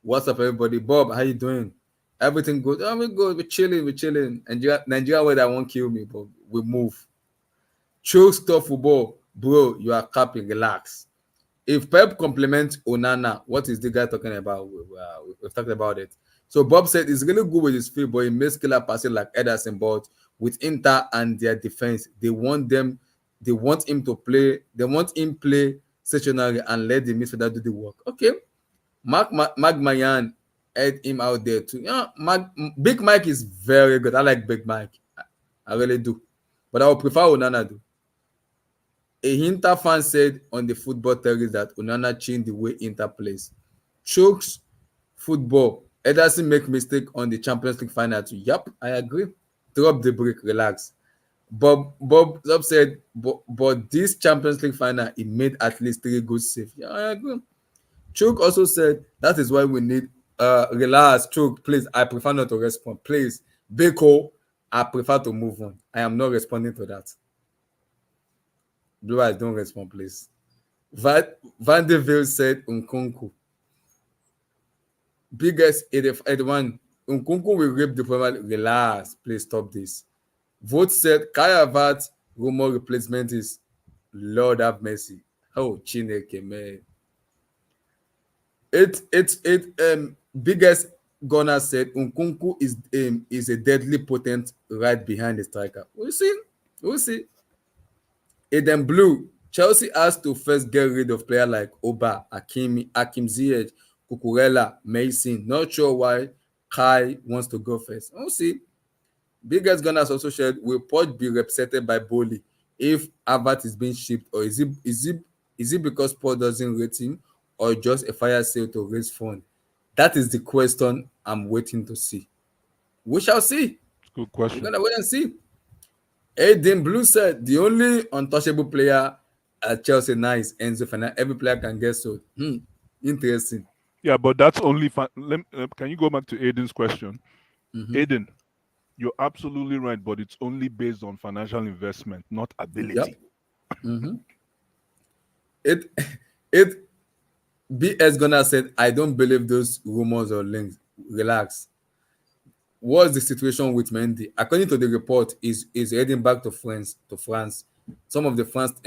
What's up, everybody? Bob, how you doing? Everything good? Oh, we good. We're chilling. We're chilling. Nigeria weather won't kill me, but we move. Choke stop football, bro. You are capping. Relax. If Pep compliments Onana, what is the guy talking about? We've talked about it. So Bob said he's really good with his feet, but he makes killer passes like Ederson. But with Inter and their defense, they want him to play. They want him play stationary and let the midfielder do the work. Okay, Mayan had him out there too. Yeah, Big Mike is very good. I like Big Mike. I really do, but I would prefer Onana. A Inter fan said on the football terrace that Onana changed the way Inter plays. Chokes football. Ederson make mistake on the Champions League final too. Yup, I agree. Drop the break, relax. Bob said, but this Champions League final, he made at least 3 good saves. Yeah, I agree. Choke also said that is why we need relax. Choke, please. I prefer not to respond. Please. Beko, I prefer to move on. I am not responding to that. Blue eyes, don't respond, please. Van de Ville said Nkunku. Biggest 81. Nkunku will rape the Premier League. Relax, please stop this. Vote said Kai Havertz rumor replacement is Lord have mercy. Oh, Chineke, man. Biggest Gunner said Nkunku is a deadly potent right behind the striker. We'll see. Eden Blue, Chelsea has to first get rid of players like Oba, Akim Ziyech, Cucurella, Mason. Not sure why Kai wants to go first. We'll see. Biggest Gunners also said, will Port be represented by Boli if Havertz is being shipped, or is it because Port doesn't rate him, or just a fire sale to raise funds? That is the question I'm waiting to see. We shall see. Good We're question. gonna wait and see. Aiden Blue said the only untouchable player at Chelsea now is Enzo Fernandez. Every player can get sold. Interesting. Yeah, but that's only can you go back to Aiden's question? Mm-hmm. Aiden, you're absolutely right, but it's only based on financial investment, not ability. Yep. Mm-hmm. It BS Gunnar said, I don't believe those rumors or links. Relax. What's the situation with Mendy? According to the report, is heading back to France. Some of the France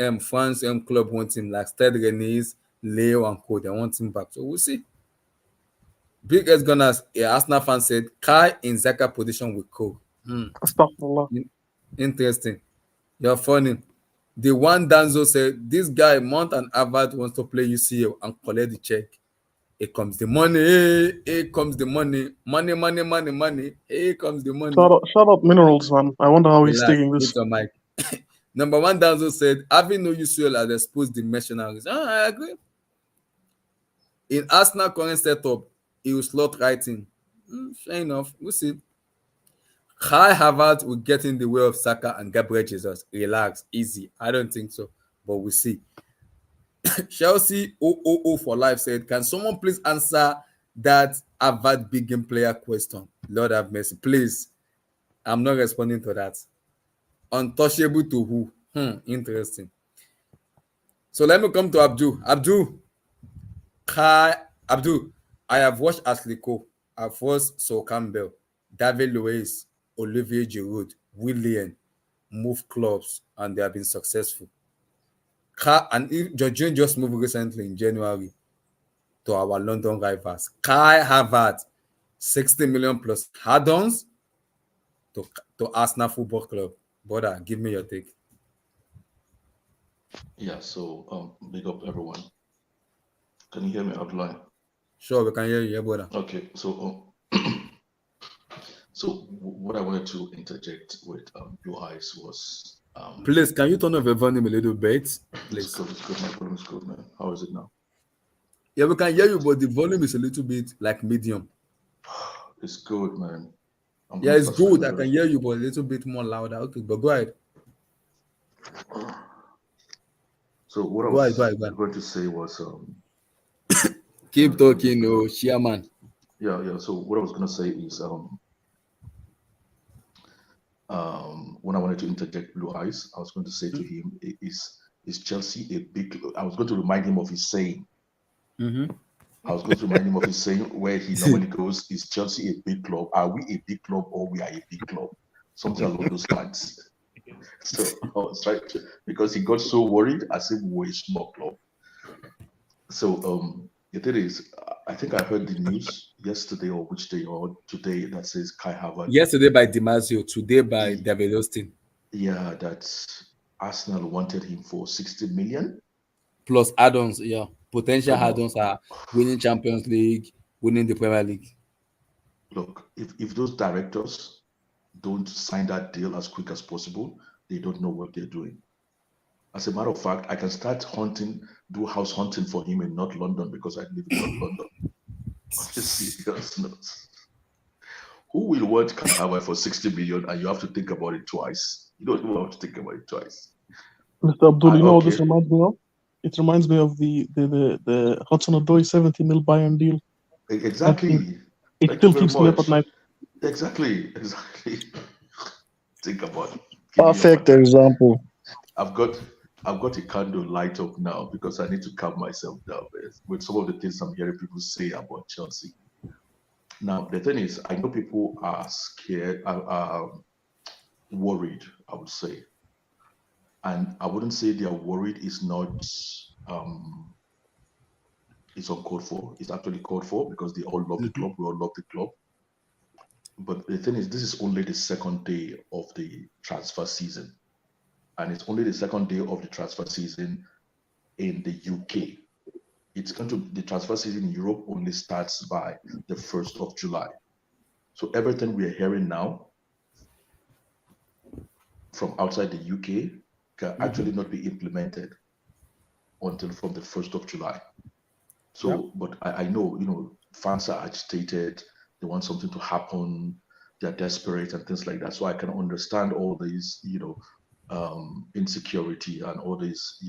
club want him, like Stade Rennes, Leo and Co. They want him back. So we'll see. Big S Gunners, Arsenal fan said, Kai in Zaka position with Co. Astaghfirullah. Interesting. You're funny. The one Danzo said, this guy, Mount and Harvard wants to play UCL and collect the check. Here comes the money. Here comes the money. Money. Here comes the money. Shout out Minerals, man. I wonder how he's Relax. taking Mute this. your mic. Number one, Danzo said, having no UCL has exposed the mercenaries. I agree. In Arsenal current setup, he will slot right in. Fair enough. We'll see. Kai Havertz will get in the way of Saka and Gabriel Jesus. Relax. Easy. I don't think so. But we'll see. Chelsea 000 for life said, can someone please answer that Harvard big game player question? Lord have mercy. Please. I'm not responding to that. Untouchable to who? Interesting. So let me come to Abdul. I have watched Ashley Cole. I've watched Sol Campbell, David Luiz, Olivier Giroud, Willian move clubs, and they have been successful. And Jorginho just moved recently in January to our London rivals. Kai Havertz, 60 million plus add-ons to Arsenal Football Club. Brother, give me your take. Yeah, so big up everyone. Can you hear me out line? Sure, we can hear you, brother. Okay, so so what I wanted to interject with you guys was please, can you turn off your volume a little bit? Please. It's good. My volume is good, man. How is it now? Yeah, we can hear you, but the volume is a little bit like medium. It's good, man. Yeah, it's good. I can hear you, but a little bit more louder. Okay, but go ahead. So what I was going to say was keep talking, oh, chairman. Yeah. So what I was going to say is when I wanted to interject Blue Eyes, I was going to say to him, is Chelsea a big club? I was going to remind him of his saying. Mm-hmm. I was going to remind him of his saying where he normally goes, is Chelsea a big club? Are we a big club or we are a big club? Something along those lines. So I was trying to, because he got so worried as if we were a small club. So the thing is, I think I heard the news yesterday or which day or today that says Kai Havertz, Yesterday by Dimasio, today by he, David Austin, yeah, that Arsenal wanted him for 60 million. plus add-ons. Yeah, potential Come on. add-ons are winning Champions League, winning the Premier League. Look, if those directors don't sign that deal as quick as possible, they don't know what they're doing. As a matter of fact, I can start hunting, do house hunting for him in North London because I live in North London. On a serious note. Who will want Kai Havertz for 60 million and you have to think about it twice? You don't even have to think about it twice. Mr. Abdul, you know what Okay, this reminds me of? It reminds me of the Hudson Odoi 70 mil Bayern deal. exactly. It Thank you still very keeps me up much. at night. Exactly. Think about it. Keep me up at Perfect night. example. I've got a candle light up now because I need to calm myself down with some of the things I'm hearing people say about Chelsea. Now the thing is, I know people are scared, are worried, I would say, and I wouldn't say they are worried. Is not it's uncalled for. It's actually called for because they all love the Mm-hmm. club. We all love the club. But the thing is, this is only the second day of the transfer season, and it's only the second day of the transfer season in the UK. It's going to the transfer season in Europe only starts by the 1st of July. So everything we are hearing now from outside the UK can Mm-hmm. actually not be implemented until from the 1st of July. Yep. So, but I know, fans are agitated. They want something to happen. They're desperate and things like that. So I can understand all these, insecurity and all this,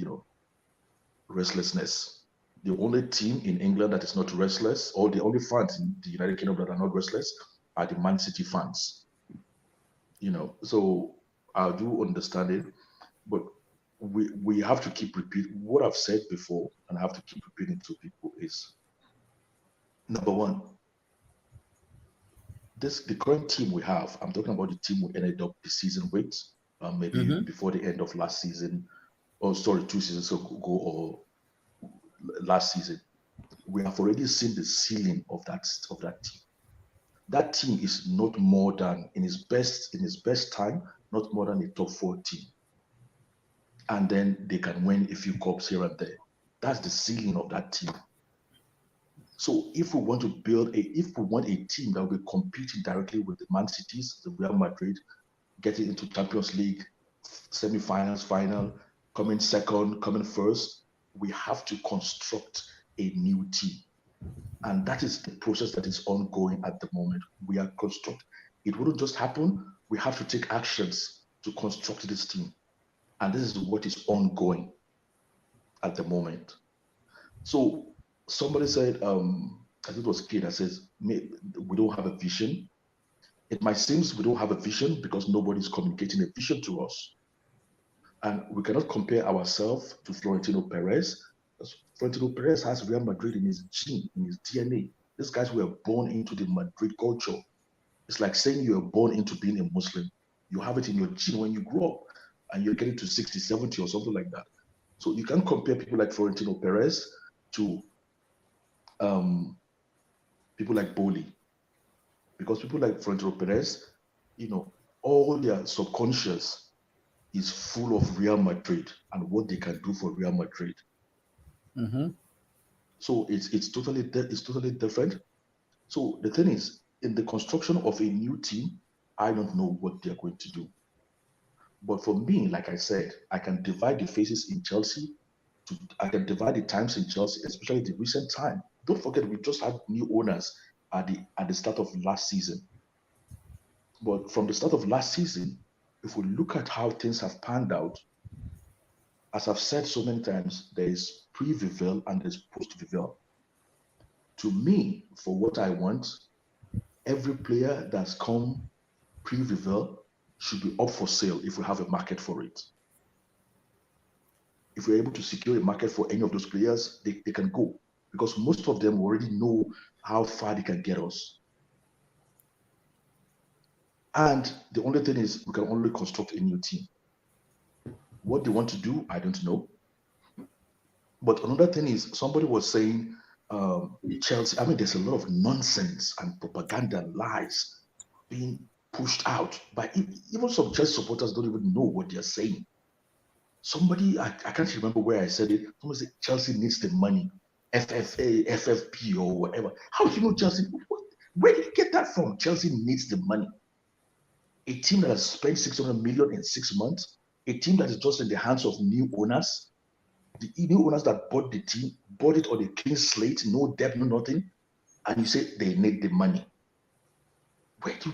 restlessness. The only team in England that is not restless, or the only fans in the United Kingdom that are not restless, are the Man City fans. So I do understand it, but we have to keep repeating what I've said before, and I have to keep repeating to people is number one, the current team we have. I'm talking about the team we ended up the season with, maybe Mm-hmm. before the end of last season, or sorry, 2 seasons ago, or last season. We have already seen the ceiling of that team. That team is not more than in his best time, not more than a top 4 team. And then they can win a few cups here and there. That's the ceiling of that team. So if we want a team that will be competing directly with the Man Cities, the Real Madrid, getting into Champions League, semi-finals, final, coming second, coming first, we have to construct a new team. And that is the process that is ongoing at the moment. We are constructing. It wouldn't just happen. We have to take actions to construct this team. And this is what is ongoing at the moment. So somebody said, I think it was Kid that says, we don't have a vision. It might seem we don't have a vision because nobody's communicating a vision to us. And we cannot compare ourselves to Florentino Perez. Florentino Perez has Real Madrid in his gene, in his DNA. These guys were born into the Madrid culture. It's like saying you were born into being a Muslim. You have it in your gene when you grow up and you're getting to 60, 70 or something like that. So you can't compare people like Florentino Perez to people like Boli. Because people like Florentino Perez, all their subconscious is full of Real Madrid and what they can do for Real Madrid. Mm-hmm. So it's totally different. So the thing is, in the construction of a new team, I don't know what they're going to do. But for me, like I said, I can divide the faces in Chelsea. I can divide the times in Chelsea, especially the recent time. Don't forget, we just had new owners at the start of last season. But from the start of last season, if we look at how things have panned out, as I've said so many times, there is pre-Vivel and there's post-Vivel. To me, for what I want, every player that's come pre-Vivel should be up for sale if we have a market for it. If we're able to secure a market for any of those players, they can go, because most of them already know how far they can get us. And the only thing is, we can only construct a new team. What they want to do, I don't know. But another thing is, somebody was saying Chelsea, I mean, there's a lot of nonsense and propaganda and lies being pushed out by even some Chelsea supporters don't even know what they're saying. Somebody, I can't remember where I said it. Somebody said Chelsea needs the money, FFA, FFP, or whatever. How do you know Chelsea? Where did you get that from? Chelsea needs the money. A team that has spent 600 million in 6 months, a team that is just in the hands of new owners, the new owners that bought the team, bought it on a clean slate, no debt, no nothing, and you say they need the money. Where do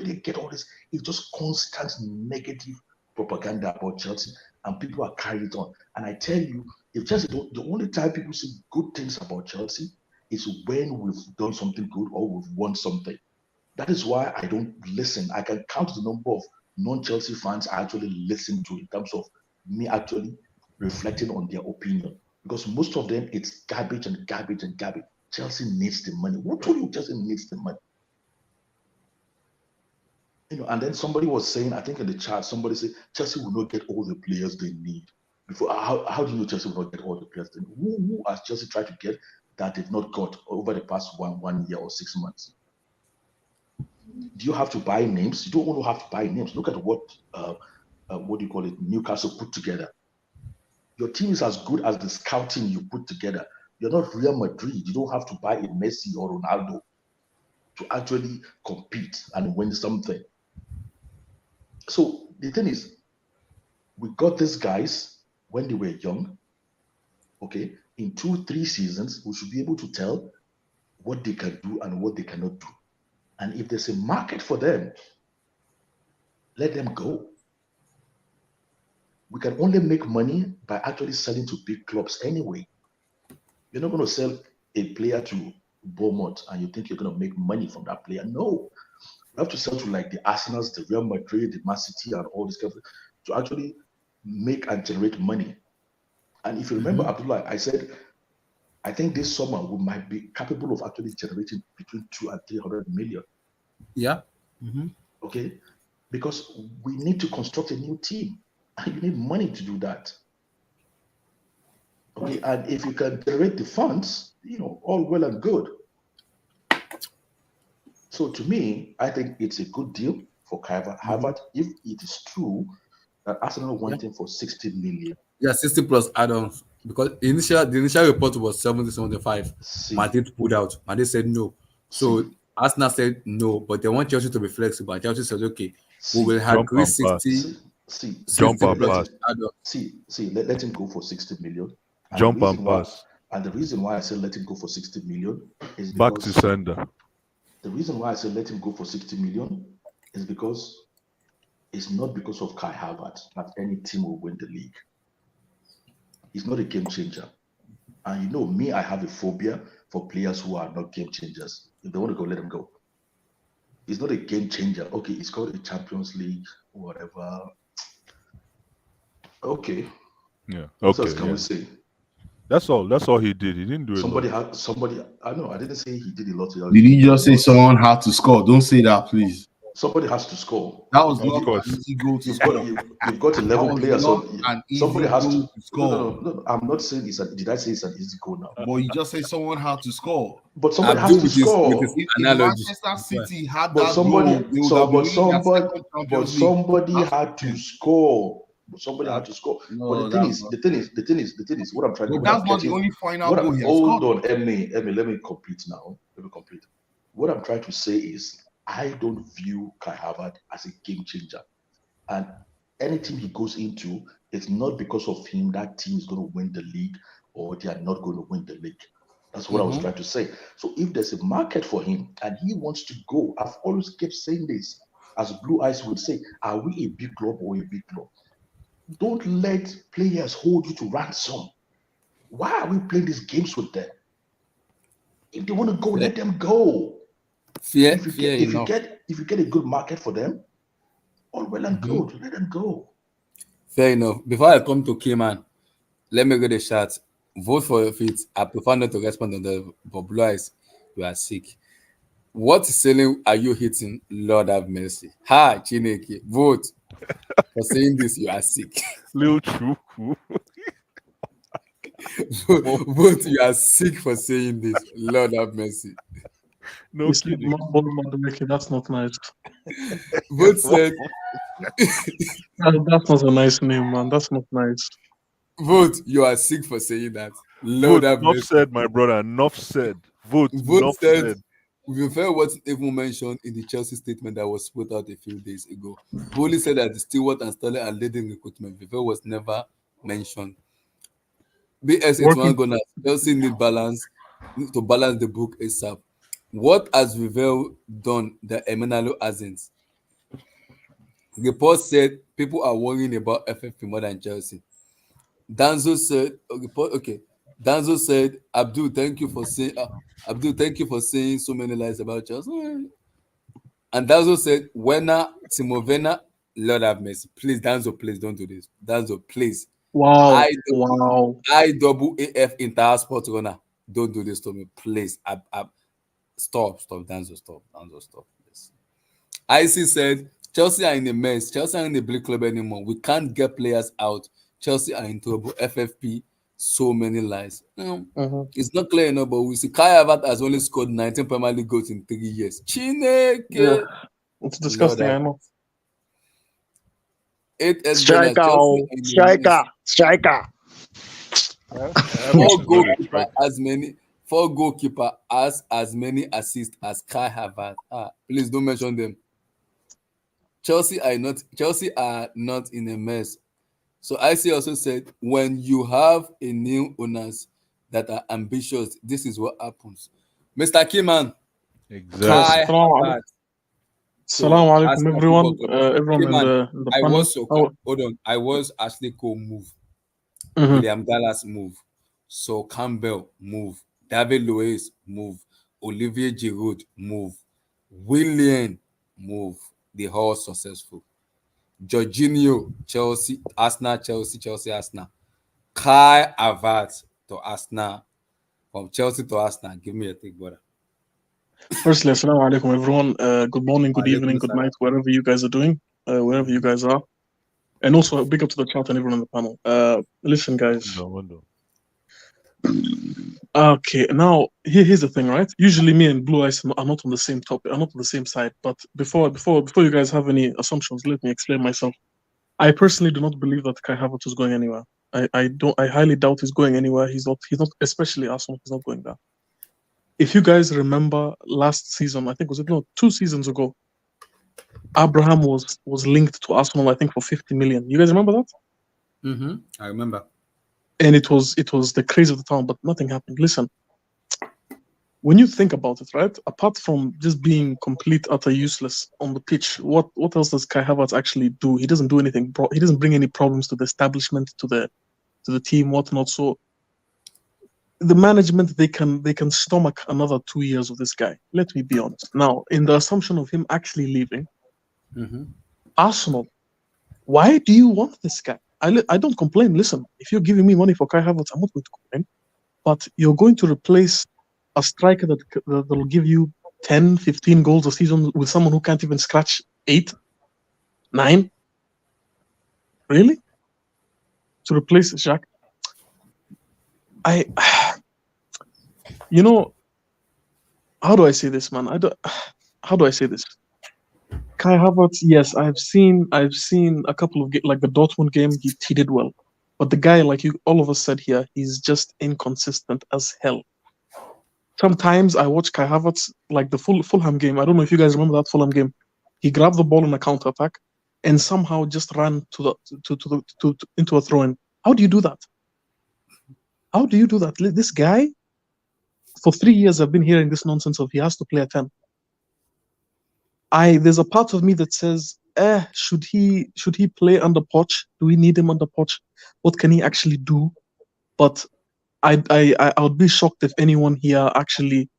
they get all this? It's just constant negative propaganda about Chelsea, and people are carrying it on. And I tell you, if Chelsea don't, the only time people say good things about Chelsea is when we've done something good or we've won something. That is why I don't listen. I can count the number of non-Chelsea fans I actually listen to in terms of me actually reflecting on their opinion. Because most of them, it's garbage and garbage and garbage. Chelsea needs the money. Who told you Chelsea needs the money? And then somebody was saying, I think in the chat, somebody said Chelsea will not get all the players they need. Before, how do you know Chelsea will not get all the players they need? Who has Chelsea tried to get that they've not got over the past one year or 6 months? Do you have to buy names? You don't want to have to buy names. Look at what do you call it? Newcastle put together. Your team is as good as the scouting you put together. You're not Real Madrid. You don't have to buy a Messi or Ronaldo to actually compete and win something. So the thing is, we got these guys when they were young. Okay, in 2-3 seasons, we should be able to tell what they can do and what they cannot do. And if there's a market for them, let them go. We can only make money by actually selling to big clubs anyway. You're not going to sell a player to Bournemouth and you think you're going to make money from that player. No. You have to sell to like the Arsenals, the Real Madrid, the Man City, and all these guys to actually make and generate money. And if you remember, Abdullah, I said, I think this summer we might be capable of actually generating between 200 and 300 million. Yeah. Okay. Because we need to construct a new team, and you need money to do that. Okay. And if you can generate the funds, all well and good. So to me, I think it's a good deal for Harvertz if it is true that Arsenal went in for 60 million. Yeah, 60 plus add-ons. Because the initial report was 70-75. Madrid pulled out. Madrid said no. So Arsenal said no, but they want Chelsea to be flexible. Chelsea said, okay, we will agree 60. Jump and pass. Let him go for 60 million. Jump and pass. And the reason why I said let him go for 60 million is back because to sender. The reason why I said let him go for 60 million is because it's not because of Kai Havertz that any team will win the league. He's not a game changer. And me, I have a phobia for players who are not game changers. If they want to go, let them go. He's not a game changer. Okay, it's called a Champions League, whatever. Okay. Yeah. What else can we say? That's all he did. He didn't do it. I know, I didn't say he did a lot. Did he just say someone had to score? Don't say that, please. Somebody has to score. That was not an easy goal to score. You've got 11 players. So somebody has to score. No, I'm not saying did I say it's an easy goal now? But you just say someone had to score. But somebody has to score. If Manchester City had that goal, somebody had to score. Somebody had to score. But the thing is, what I'm trying to do. That's not the only final goal he has scored. Hold on, Emmy, let me complete now. What I'm trying to say is, I don't view Kai Havertz as a game changer. And any team he goes into, it's not because of him that team is going to win the league or they are not going to win the league. That's what I was trying to say. So if there's a market for him and he wants to go, I've always kept saying this, as Blue Eyes would say, are we a big club or a big club? Don't let players hold you to ransom. Why are we playing these games with them? If they want to go, let them go. If you get a good market for them, All well and good. Let them go. Fair enough. Before I come to Keyman, let me get a shot. Vote for your feet. I prefer not to respond on the but blue eyes. You are sick. What ceiling are you hitting? Lord have mercy. Hi, Chineke. Vote for saying this. You are sick. Lil Chuku. Vote. You are sick for saying this. Lord have mercy. No It's kidding. not Madueke. That's not nice. Vote said. That's not a nice name, man. That's not nice. Vote. You are sick for saying that. Lord Vote, have enough mercy. said, my brother. Enough said. Vote, Vote enough said. said. We refer what even mentioned in the Chelsea statement that was put out a few days ago. Who only said that the Stewart and Sterling are leading recruitment. Vivel was never mentioned. BS it's one Working. gonna Chelsea need to balance the book ASAP. What has Vivel done that Emenalo hasn't? Report said people are worrying about FFP more than Chelsea. Danzo said, okay. Danzo said, Abdul, thank you for saying so many lies about Chelsea. And Danzo said, Timovena, Lord have mercy. Please, Danzo, please don't do this. Danzo, please. Wow. Wow. IAAF entire sport runner. Don't do this to me, please. Stop, Danzo, stop. Please. IC said, Chelsea are in a mess. Chelsea are in the big club anymore. We can't get players out. Chelsea are in trouble. FFP, so many lies. It's not clear enough, but we see Kai Havertz has only scored 19 Premier League goals in 3 years. Chineke. Yeah. It's disgusting, I know. 8 Striker. Four goalkeeper has as many assists as Kai Havertz. Please don't mention them. Chelsea are not in a mess. So IC also said, when you have a new owners that are ambitious, this is what happens. Mr. Kiman, exactly. Kai Havertz. Assalamu alaikum, everyone. Everyone in the panel. Hold on. I was Ashley Cole move. William Gallas move. So Campbell move. David Luiz move. Olivier Giroud move. Willian move. They all successful. Jorginho, Chelsea, Arsenal, Chelsea, Arsenal. Kai Havertz to Arsenal. From Chelsea to Arsenal. Give me a take, brother. Firstly, assalamu alaikum, everyone. Good morning, good evening, good night, wherever you guys are doing, wherever you guys are. And also, big up to the chat and everyone on the panel. Listen, guys. Okay, now here's the thing, right? Usually, me and Blue Eyes are not on the same topic. I'm not on the same side. But before you guys have any assumptions, let me explain myself. I personally do not believe that Kai Havertz is going anywhere. I highly doubt he's going anywhere. He's not. Especially Arsenal. He's not going there. If you guys remember last season, I think 2 seasons ago, Abraham was linked to Arsenal, I think, for 50 million. You guys remember that? I remember. And it was the craze of the town, but nothing happened. Listen, when you think about it, right? Apart from just being complete, utter useless on the pitch, what else does Kai Havertz actually do? He doesn't do anything. He doesn't bring any problems to the establishment, to the team, whatnot. So the management, they can stomach another 2 years of this guy. Let me be honest. Now, in the assumption of him actually leaving, Arsenal, why do you want this guy? I don't complain. Listen, if you're giving me money for Kai Havertz, I'm not going to complain. But you're going to replace a striker that will give you 10, 15 goals a season with someone who can't even scratch 8, 9? Really? To replace Jacques? How do I say this, man? How do I say this? Kai Havertz, yes, I've seen a couple of like the Dortmund game, he did well. But the guy, like you all of us said here, he's just inconsistent as hell. Sometimes I watch Kai Havertz, like the Fulham game. I don't know if you guys remember that Fulham game. He grabbed the ball in a counter attack and somehow just ran into a throw-in. How do you do that? How do you do that? This guy, for 3 years, I've been hearing this nonsense of he has to play a 10. There's a part of me that says, should he play under Poch? Do we need him under Poch? What can he actually do? But I would be shocked if anyone here actually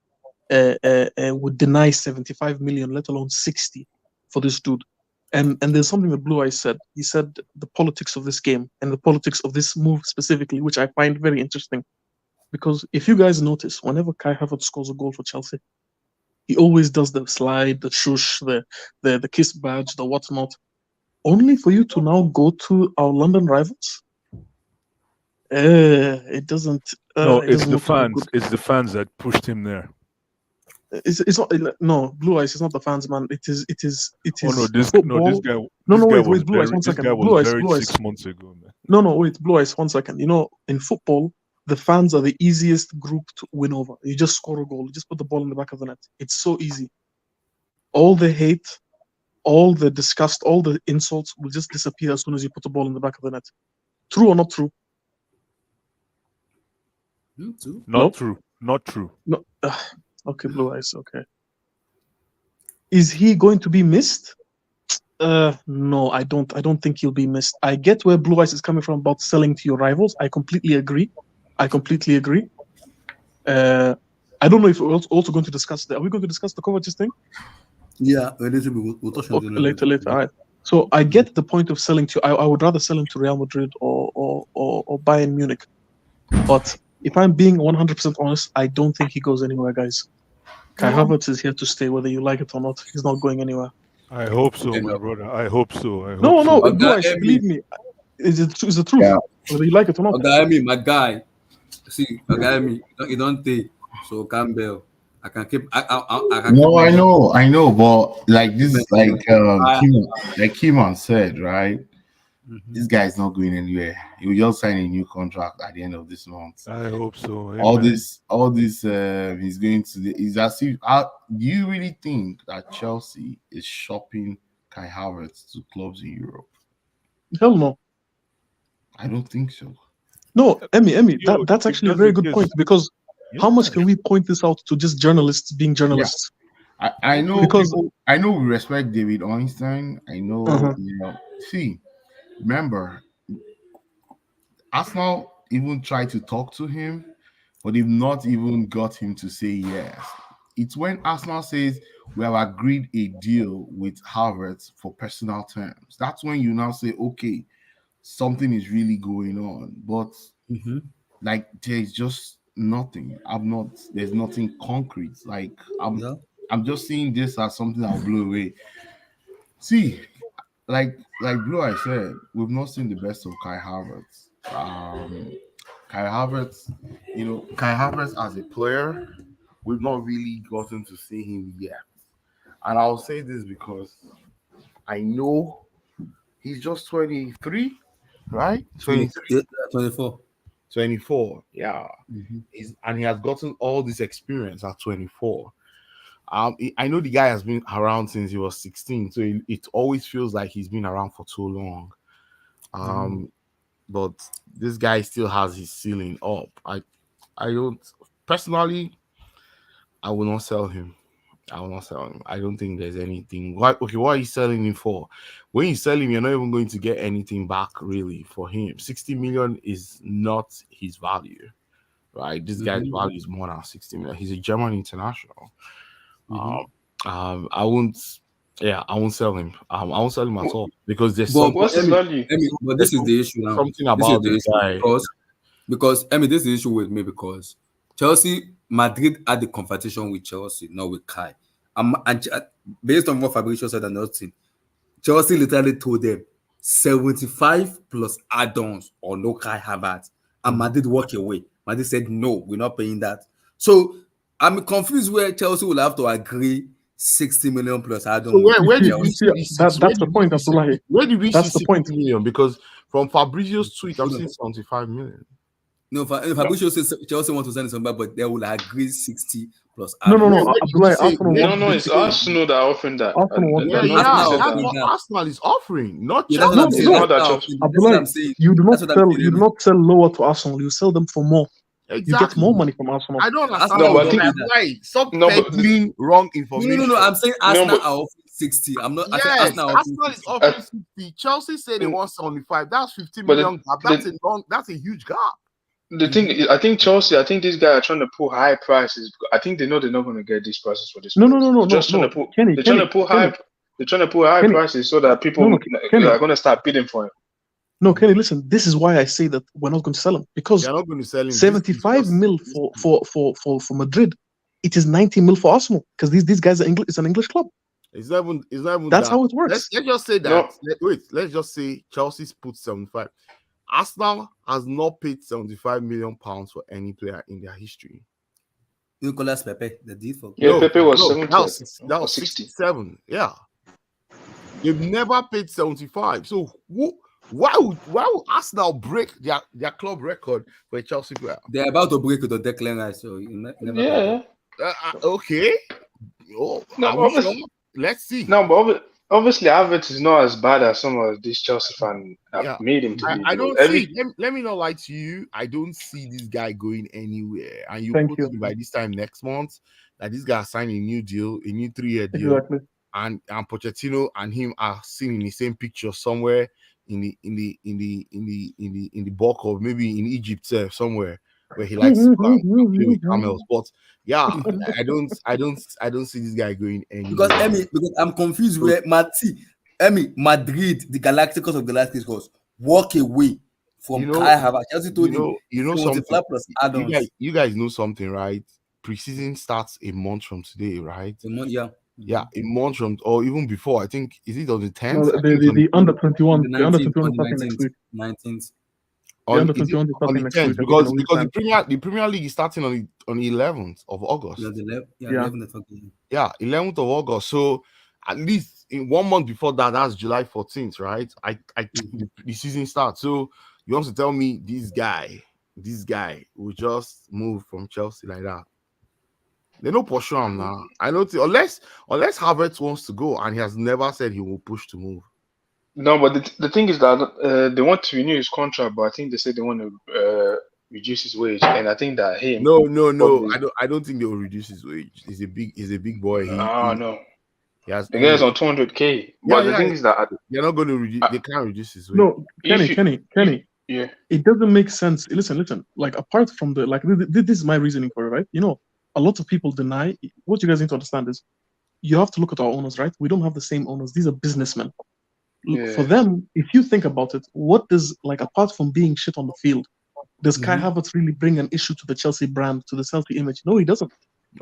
would deny 75 million, let alone 60, for this dude. And there's something that Blue Eyes said. He said the politics of this game and the politics of this move specifically, which I find very interesting. Because if you guys notice, whenever Kai Havertz scores a goal for Chelsea, he always does the slide, the shush, the kiss badge, the whatnot. Only for you to now go to our London rivals. It doesn't. No, it it's doesn't the look very fans. good. It's the fans that pushed him there. It's not. No, Blue Eyes. It's not the fans, man. It is. Oh no, this football. guy. No, This guy wait, was Blue Eyes. buried. One This second. guy Blue was Eyes. buried Blue Eyes. 6 months ago, man. No, wait, Blue Eyes. 1 second. In football, the fans are the easiest group to win over. You just score a goal. You just put the ball in the back of the net. It's so easy. All the hate, all the disgust, all the insults will just disappear as soon as you put the ball in the back of the net. True or not true? Not true. Not true. No. Okay, Blue Eyes. Okay. Is he going to be missed? No, I don't. I don't think he'll be missed. I get where Blue Eyes is coming from about selling to your rivals. I completely agree. I don't know if we're also going to discuss that. Are we going to discuss the Kovacic thing? Yeah, we'll touch on it later. All right. So I get the point of selling to. I would rather sell him to Real Madrid or Bayern Munich. But if I'm being 100% honest, I don't think he goes anywhere, guys. Kai Havertz is here to stay, whether you like it or not. He's not going anywhere. I hope so, my brother. I hope so. No, Blue Eyes, believe me. It's the truth. Yeah. Whether you like it or not. My guy. See, you don't take. So Campbell, I can keep. I can no, keep I know, but like this is like Keyman said, right? Mm-hmm. This guy is not going anywhere. He will just sign a new contract at the end of this month. I hope so. Amen. All this, he's going to. Is as if. Do you really think that Chelsea is shopping Kai Havertz to clubs in Europe? Hell no. I don't think so. No, Emmy, that's actually a very good point, because how much can we point this out to just journalists being journalists? Yeah. I know because I know we respect David Einstein. I know, see, remember, Arsenal even tried to talk to him, but they've not even got him to say yes. It's when Arsenal says we have agreed a deal with Harvertz for personal terms. That's when you now say, okay, something is really going on. But like there's just nothing. There's nothing concrete. Like I'm just seeing this as something that'll blow away. See, like Blue I said, we've not seen the best of Kai Havertz. Kai Havertz as a player, we've not really gotten to see him yet. And I'll say this because I know he's just 23, right? 24. 24, yeah. Mm-hmm. And he has gotten all this experience at 24. I know the guy has been around since he was 16, so it always feels like he's been around for too long. But this guy still has his ceiling up. I don't personally. I will not sell him. I don't think there's anything. What are you selling him for? When you sell him, you're not even going to get anything back really for him. 60 million is not his value, right? This guy's value is more than 60 million. He's a German international. I won't sell him. I won't sell him at all because there's what's his value? But this is the issue now. Something about this guy. Because this is the issue with me because Madrid had the conversation with Chelsea, not with Kai. And based on what Fabrizio said and nothing, Chelsea literally told them 75 plus add-ons or no Kai Havertz. And Madrid walked away. Madrid said, no, we're not paying that. So I'm confused where Chelsea will have to agree 60 million plus add-ons. So where did we see that's the point, Abdullahi. Where did we see 60 million? Because from Fabrizio's tweet, I've seen 75 million. No, Fabrizio says Chelsea want to send somebody, but they will agree 60 plus. No, Abdullahi, no, it's Arsenal that are offering that. Arsenal is offering, not Chelsea. Abdullahi, you do not sell lower to Arsenal. You sell them for more. Exactly. You get more money from Arsenal. I don't understand. Stop peddling wrong information. No. I'm saying Arsenal are offering 60. I'm not. Yes, Arsenal is offering 60. Chelsea said they want 75. That's 50 million gap. That's a huge gap. The thing is, I think Chelsea, these guys are trying to pull high prices. I think they know they're not going to get these prices for this. No. They're trying to pull high. They're trying to put high Kenny, prices so that people Kenny. are going to start bidding for him. No, Kenny, listen. This is why I say that we're not going to sell him, because They're not going to sell him. 75 mil for Madrid, it is 90 mil for Arsenal, because these guys are English. It's an English club. It's not even That's that. how it works. Let's just say that. Let's just say Chelsea's put 75. Arsenal has not paid 75 million pounds for any player in their history. Nicolas Pepe, the deal for Pepe was 70. That was 67. Yeah, they've never paid 75. So why would Arsenal break their club record for a Chelsea player? They're about to break it on Declan Rice, so you never. Yeah. Okay. Oh, no, sure? Let's see. No, but obviously Harvertz is not as bad as some of these Chelsea fans have made him to be. I don't see. Let me not lie to you. I don't see this guy going anywhere. And you put him by this time next month that this guy signed a new deal, a new 3-year deal. Exactly. And Pochettino and him are seen in the same picture somewhere in the bulk of maybe in Egypt somewhere where he likes to play with camels. But yeah, I don't see this guy going anywhere. Because I'm confused where Madrid, the Galacticos of Galacticos, walk away from Kai Havertz. Chelsea told something. You guys know something, right? Preseason starts a month from today, right? Yeah, a month from, or even before. I think, is it on the 10th? No, the under 21, the under 21 is starting next week. 19th. On the 10th, because the Premier League is starting on the 11th of August. 11th of August. So at least in 1 month before that, that's July 14th, right? The season starts. So you want to tell me this guy will just move from Chelsea like that? They don't pursue him now. I know unless Harvertz wants to go, and he has never said he will push to move. No, but the thing is that they want to renew his contract, but I think they said they want to reduce his wage, and I think that No. I don't think they will reduce his wage. He's a big boy. No. The guy's on 200K. But the thing is that they're not going to reduce. They can't reduce his wage. No, Kenny. Yeah. It doesn't make sense. Listen. Like apart from this is my reasoning for it, right? A lot of people deny. What you guys need to understand is you have to look at our owners, right? We don't have the same owners. These are businessmen. Yeah. For them, if you think about it, what does, apart from being shit on the field, does Kai Havertz really bring an issue to the Chelsea brand, to the Chelsea image? No, he doesn't.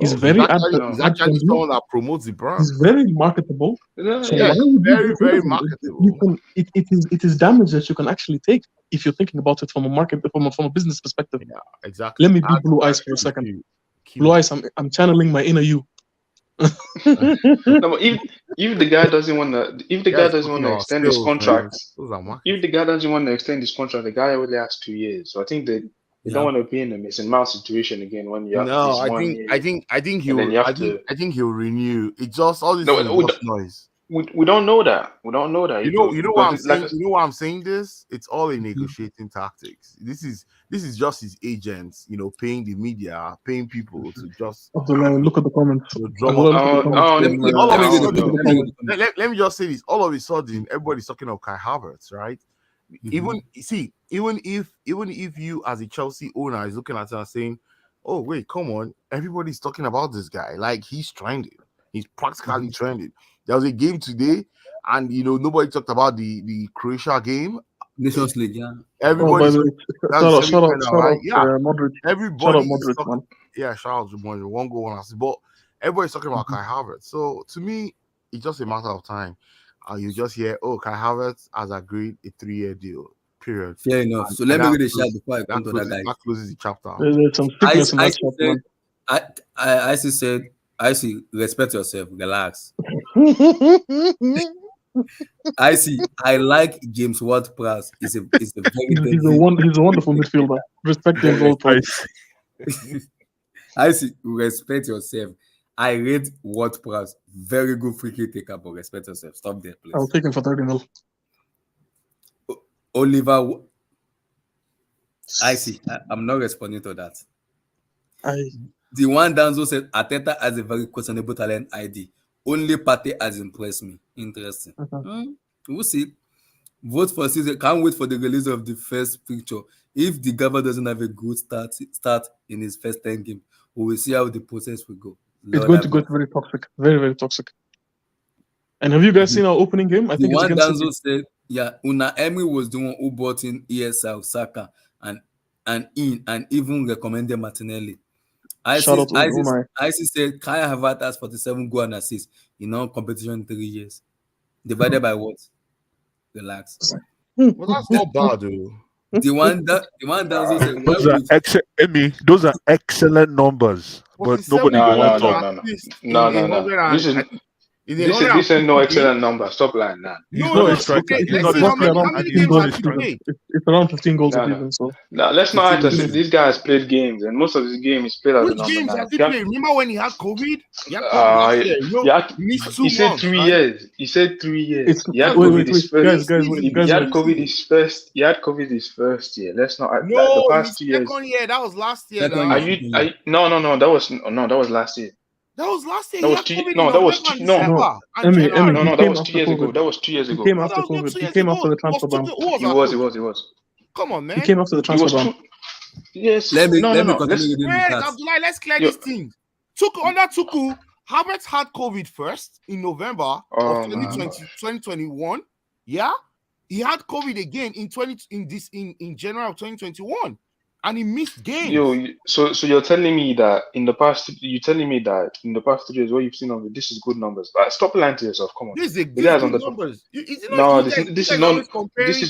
He's very he's actually someone that promotes the brand. He's very marketable. Very marketable. It is damage that you can actually take if you're thinking about it from a business perspective. Yeah, exactly. Let me be Blue Eyes for a second. Blue Eyes, I'm channeling my inner you. No, but if the guy doesn't want to, extend his contract, the guy only has 2 years. So I think that you don't want to be in a Mason Mount situation again when you have I think he'll renew. It's just all this noise. We don't know that. You know what I'm saying? You know why I'm saying this? It's all a negotiating tactics. This is just his agents, paying the media, paying people to just look at the comments. Let me just say this. All of a sudden, everybody's talking about Kai Havertz, right? Even if you as a Chelsea owner is looking at it and saying, "Oh wait, come on," everybody's talking about this guy like he's trending. He's practically trending. There was a game today, and nobody talked about the Croatia game. Nations League, yeah. Everybody. Shout out, Modric. Everybody. Modric, man. Shout out to Modric. One goal, one assist. But everybody's talking about Kai Havertz. So to me, it's just a matter of time. You just hear, Kai Havertz has agreed a 3-year deal. Period. Fair enough. So let me read the chat before I come to that guy. That closes the chapter. There's some thickness in that chapter. I said, I see, respect yourself, relax. I like James Ward-Prowse. He's a wonderful midfielder. Respect James Ward-Prowse. Respect yourself. I rate Ward-Prowse. Very good free kick taker, but respect yourself. Stop there, please. I'll take him for 30 mil. Oliver, I'm not responding to that. The one Danzo said Arteta has a very questionable talent ID. Only Partey has impressed me. Interesting. We'll see. Vote for season. Can't wait for the release of the first picture. If the governor doesn't have a good start in his first 10 games, we will see how the process will go. It's going to go very toxic. Very, very toxic. And have you guys seen our opening game? I The think it's one against Danzo City. said, yeah, Una Emery was the one who brought in ESL Saka and even recommended Martinelli. Shout out to Unai. IC said Kai Havertz has 47 goal and assists in non-competition in 3 years. Divided by what? Relax. Well, that's not bad, though. The one Danzo said, those are excellent numbers, but nobody No, will no, want no, talk. no, no, no, no. This is no excellent number. Stop lying now. He's not a striker. It's He's not a roughly striker. around 15 goals a season. It's around 15 goals a season. So no, let's not act as if this guy has played games, and most of his games he's played as a Which number games 9. has he played? Remember when he had COVID? He had COVID last year. He missed 2 he said months, 3 right? years. He said 3 years. He had wait, COVID his first. guys, He had COVID his first. He had COVID his first year. Let's not act No, the past his 2 years. second year. That was last year. Second Now. year. No. That was last year. That was last year. That was 2 years. No, that was 2 years ago. That was 2 years ago. He came after COVID. He came after the transfer ban. He was. Come on, man. He came after the transfer ban. Yes. Let me Abdullah, continue let's clear this thing. Under Tuku, Harvertz had COVID first in November of 2021. Yeah, he had COVID again in January of 2021, and he missed games. So you're telling me that in the past 3 years, what you've seen of it, this is good numbers. Stop lying to yourself. Come on. This is good numbers. This is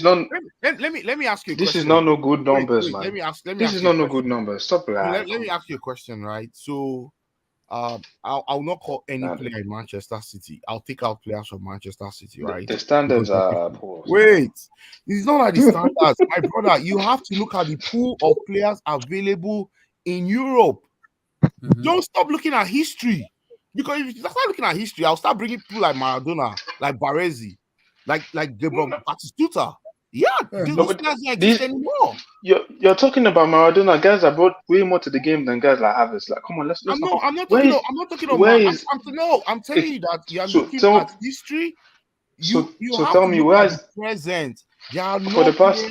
not. Let me ask you a question. This is not no good numbers, man. Let me ask this is not no good numbers. Stop lying. Let me ask you a question, right? So, I'll not call any player in Manchester City. I'll take out players from Manchester City, right? The standards are poor. Wait, it's not like the standards, my brother. You have to look at the pool of players available in Europe. Don't stop looking at history, because if you start looking at history, I'll start bringing people like Maradona, like Baresi, like Batistuta. Yeah, those players don't exist anymore. You're talking about Maradona, guys that brought way more to the game than guys like Harvertz. Like, come on, let's I'm not not talking about. I'm telling you that you are looking at history. You have tell to me, look where at is the present? There are for the past?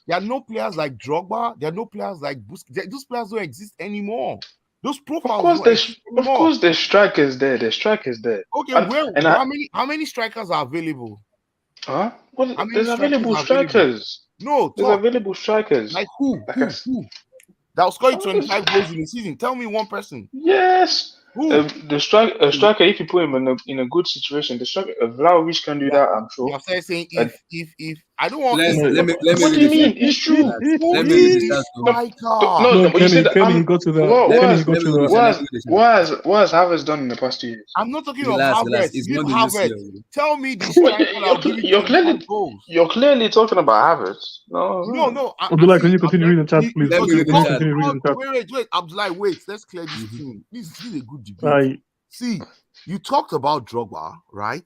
There are no players like Drogba. There are no players like Busquets. Those players don't exist anymore. Those profiles. Of course, the strikers there. The strikers there. Okay, how many strikers are available? Huh? Well, there's available strikers. No, there's available strikers. Like who? That will score you 25 goals in a season. Tell me one person. Yes. The striker, if you put him in a good situation, the striker, Vlahovic can do that. I'm sure. You're saying if I don't want. Let me. What do you mean? It's true. Kenny, go to that. What has Harvertz done in the past 2 years? I'm not talking about Harvertz. Tell me the striker. You're clearly talking about Harvertz. No. Abdullah, can you continue reading the chat, please? Wait, Abdullah, wait. Let's clear this thing. This is a good debate. See, you talked about Drogba, right?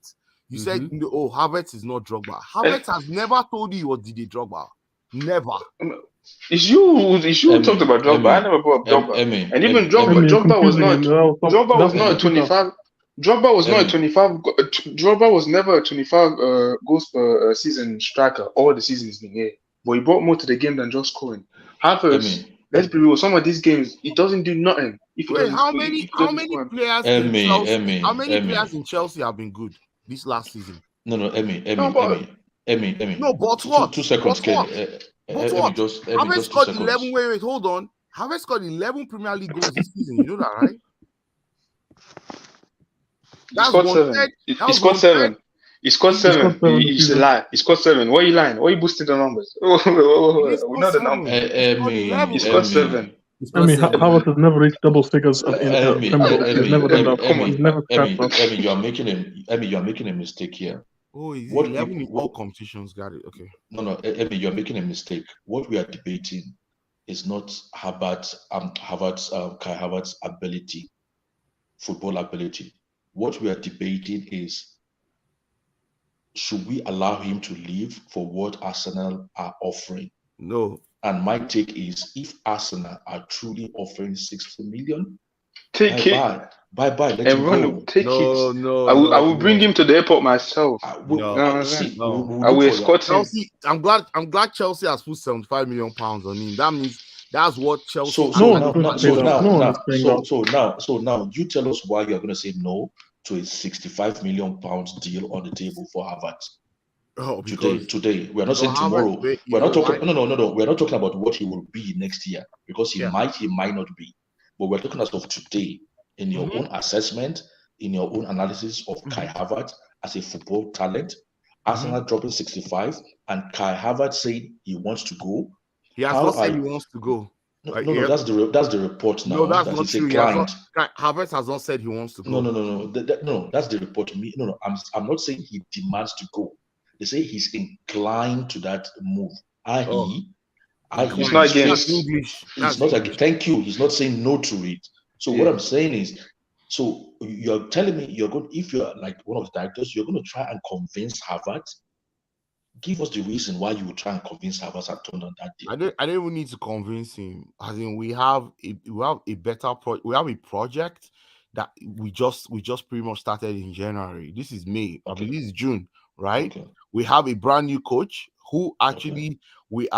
You said, Harvertz is not Drogba. Harvertz has never told you he was Didier Drogba. Never. It's you who talked about Drogba. I never brought up Drogba. And even Drogba was not a 25. Drogba was not a 25. Drogba was never a 25 goals per season striker all the seasons in here. But he brought more to the game than just scoring. Harvertz, let's be real. Some of these games, it doesn't do nothing. How many players in Chelsea have been good this last season? No, Emmy. No, but what? 2 seconds, Kenny. Harvertz scored 11. Wait, hold on. Harvertz scored 11 Premier League goals this season. You know that, right? He scored 7. He scored 7. He's a lie. He scored 7. Why are you lying? Why are you boosting the numbers? We know the numbers. He scored 7. Harvertz has never reached double figures in He's never done that. Come on, he's never Emmy, you are making a mistake here. Oh, is it 11 in all competitions? Got it. Okay. No, Emmy, you are making a mistake. What we are debating is not Kai Harvertz's ability, football ability. What we are debating is, should we allow him to leave for what Arsenal are offering? No. And my take is, if Arsenal are truly offering 60 million, take it. Bye. Let him go. Take it. No. I will bring him to the airport myself. I will escort him. I'm glad Chelsea has put 75 million pounds on him. That means that's what Chelsea. So now, you tell us why you're going to say no to a 65 million pounds deal on the table for Harvertz. Oh, today. We're not saying tomorrow. We're not talking. No. We're not talking about what he will be next year, because he might not be. But we're talking as of today, in your own assessment, in your own analysis of Kai Havertz as a football talent. Arsenal dropping 65, and Kai Havertz saying he wants to go. He has not said he wants to go. No, that's the report now. No, that's that not true. Havertz has not said he wants to go. No, that's the report. I'm not saying he demands to go. They say he's inclined to that move. He's not against English. Thank you. He's not saying no to it. So what I'm saying is, so you're telling me if you're like one of the directors, you're going to try and convince Harvertz. Give us the reason why you would try and convince Harvertz and turn on that deal. I don't even need to convince him. I think we have a better we have a project that we just pretty much started in January. This is May. I mean, this is June, right? Okay. We have a brand new coach who actually we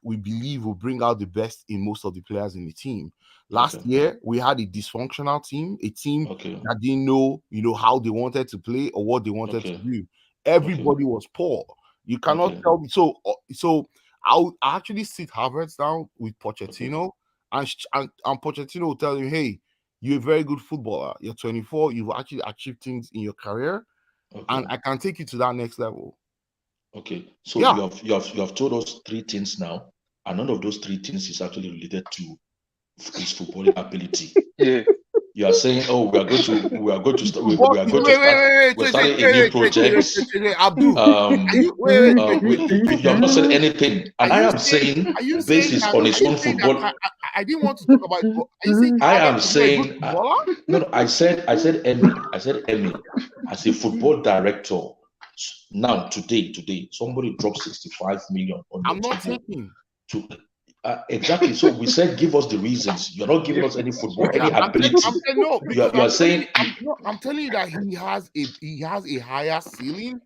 believe will bring out the best in most of the players in the team. Last year we had a dysfunctional team, a team that didn't know, how they wanted to play or what they wanted to do. Everybody was poor. You cannot tell me. So I'll actually sit Harvertz down with Pochettino, and Pochettino will tell you, hey, you're a very good footballer. You're 24. You've actually achieved things in your career, and I can take you to that next level. Okay. So you have told us 3 things now, and none of those 3 things is actually related to his footballing ability. Yeah. You are saying, we are going to start a new project. You have not said anything, and I am saying, basis on his own football. I didn't want to talk about. I said Emmy as a football director. Now today, somebody dropped 65 million on. I'm not taking. Exactly. So we said, give us the reasons. You're not giving us any football, any ability. I'm telling you that he has a higher ceiling,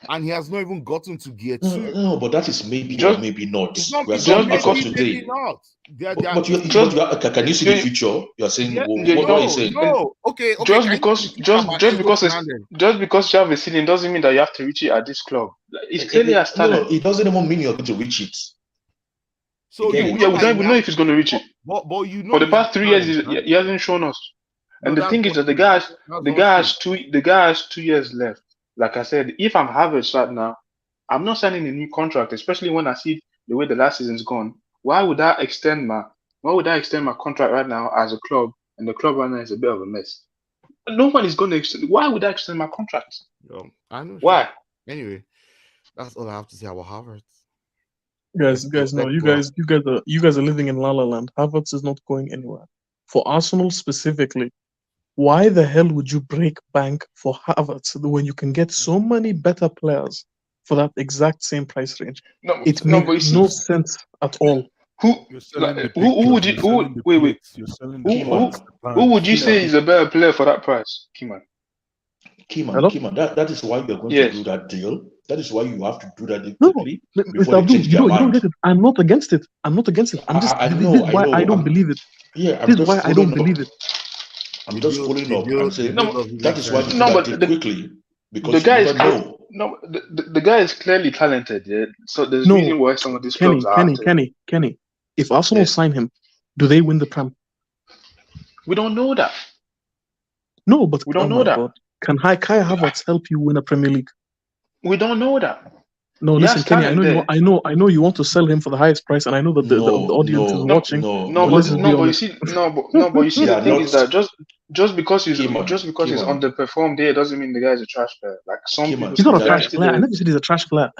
and he has not even gotten to gear 2. No, but that is maybe or maybe not. We're saying as of today. But can you see the future? You're saying what are you saying? No. Okay. Just because you have a ceiling doesn't mean that you have to reach it at this club. It's clearly has talent. No, it doesn't even mean you're going to reach it. So we don't even know if he's going to reach it. But for the past 3 years, he hasn't shown us. And the thing is that the guy has 2 years left. Like I said, if I'm Harvertz right now, I'm not signing a new contract, especially when I see the way the last season's gone. Why would I extend my contract right now as a club, and the club right now is a bit of a mess? No one is going to extend. Why would I extend my contract? I know. Why? Anyway, that's all I have to say about Harvertz. Guys, no, you guys are living in La La Land. Harvertz is not going anywhere. For Arsenal specifically, why the hell would you break bank for Harvertz when you can get so many better players for that exact same price range? It makes no sense at all. Who would you say is a better player for that price? Kiman, that is why you're going to do that deal. That is why you have to do that quickly. Before they change their mind. You don't get it. I'm not against it. This is why I don't believe it. Yeah, this is why I don't believe it. I'm just following up and saying that is why you do that quickly, because the guy is clearly talented. Yeah? So there's reason why some of these clubs are Kenny. If Arsenal sign him, do they win the Prem? We don't know that. No, but we don't know that. God. Can Kai Havertz help you win a Premier League? We don't know that. No, listen, Kenny. I know you want to sell him for the highest price, and I know that the audience is watching. But you see, the thing is that just because he's underperformed there doesn't mean the guy is a trash player. Like he's not a trash player. I never said he's a trash player.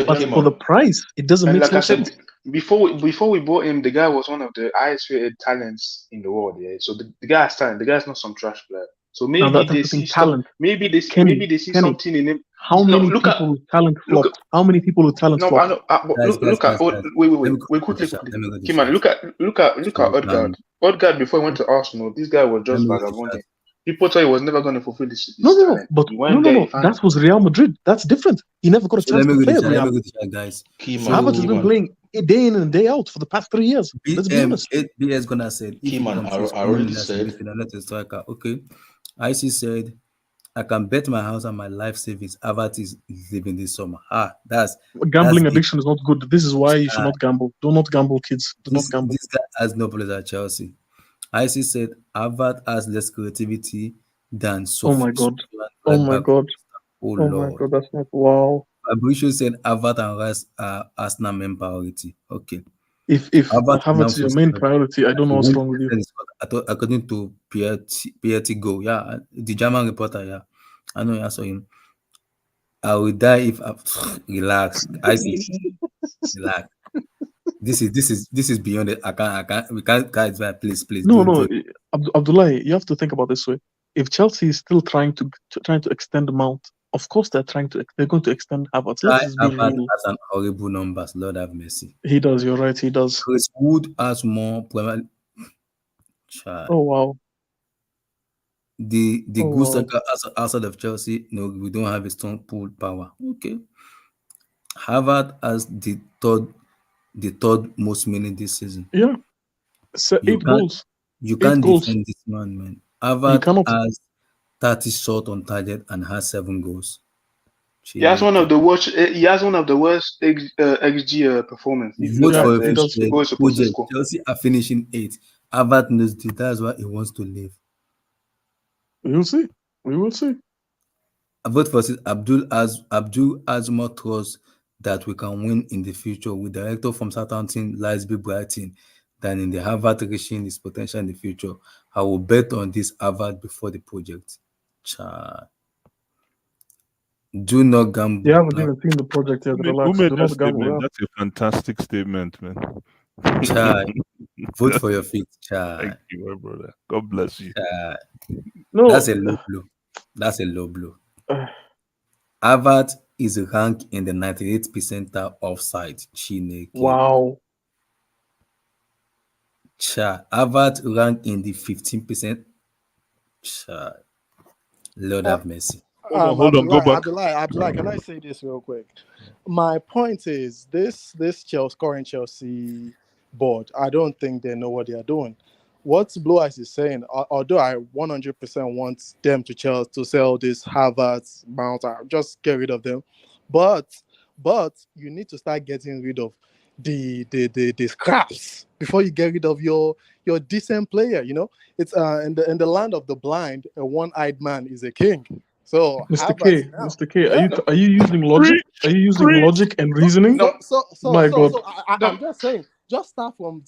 But for the price, it doesn't make sense. Before we bought him, the guy was one of the highest rated talents in the world. Yeah, so the guy has talent. The guy is not some trash player. So maybe they see talent. Maybe they see something in him. How many people with talent flop? How many people with talent flop? Look at wait quickly. Kiman, look at Odegaard. Odegaard before he went to Arsenal, this guy was just vagabonding. People thought he was never going to fulfill this. No. That was Real Madrid. That's different. He never got a chance to play at Real. Havertz has been playing day in and day out for the past 3 years. Let's be honest. BS gonna say. Kiman, I already said. Okay. IC said, I can bet my house and my life savings Harvertz is leaving this summer. That's Gambling deep. addiction is not good. This is why you should not gamble. Do not gamble, kids. Do not gamble. This guy has no place at Chelsea. IC said Harvard has less creativity than Oh my God. Oh my God. Oh Oh my Lord. God. That's not wow. Fabrizio said Harvard and Rice are Arsenal main priority. Okay. If Harvard is your main priority, I don't know what's wrong with you. According to Piety Go, yeah, the German reporter, yeah, I know, I saw him. I will die if I relax. I see. Relax. This is beyond it. I can't. We can't. Guys, please. No. Abdullah, you have to think about this way. If Chelsea is still trying to extend Mount, of course they're going to extend Havertz. Let's just be real. Has an horrible numbers. Lord have mercy. He does. You're right. He does. Chris Wood has more. Oh wow. The good striker outside of Chelsea, no, we don't have a strong pull power. Okay. Harvard has the third most winning this season. Yeah. So 8 goals. You can't defend this man. Harvard has 30 shots on target and has 7 goals. He has one of the worst. He has one of the worst XG performance. Chelsea are finishing 8th. Harvard knows that's why he wants to leave. We will see. I vote for Abdul Azumah trust that we can win in the future with director from Southampton, Lisby Brighton, than in the Harvard reaching his potential in the future. I will bet on this Harvard before the project. Do not gamble. You haven't even seen the project yet. Relax. Do not gamble. That's a fantastic statement, man. Vote for your feet. Thank you, my brother. God bless you. No, that's a low blow. Harvard is ranked in the 98th percentile offside. Chineke. Wow. Harvard ranked in the 15%. Lord have mercy. Hold on, go back. Abdullah, can I say this real quick? My point is this current Chelsea board, I don't think they know what they are doing. What Blue Eyes is saying, although I 100% want them to sell this Harvard Mount, just get rid of them. But you need to start getting rid of the scraps before you get rid of your decent player. You know, it's in the land of the blind, a one-eyed man is a king. So Mr. K, are you using logic? Are you using logic and reasoning? No, my God. I'm just saying. Just start from.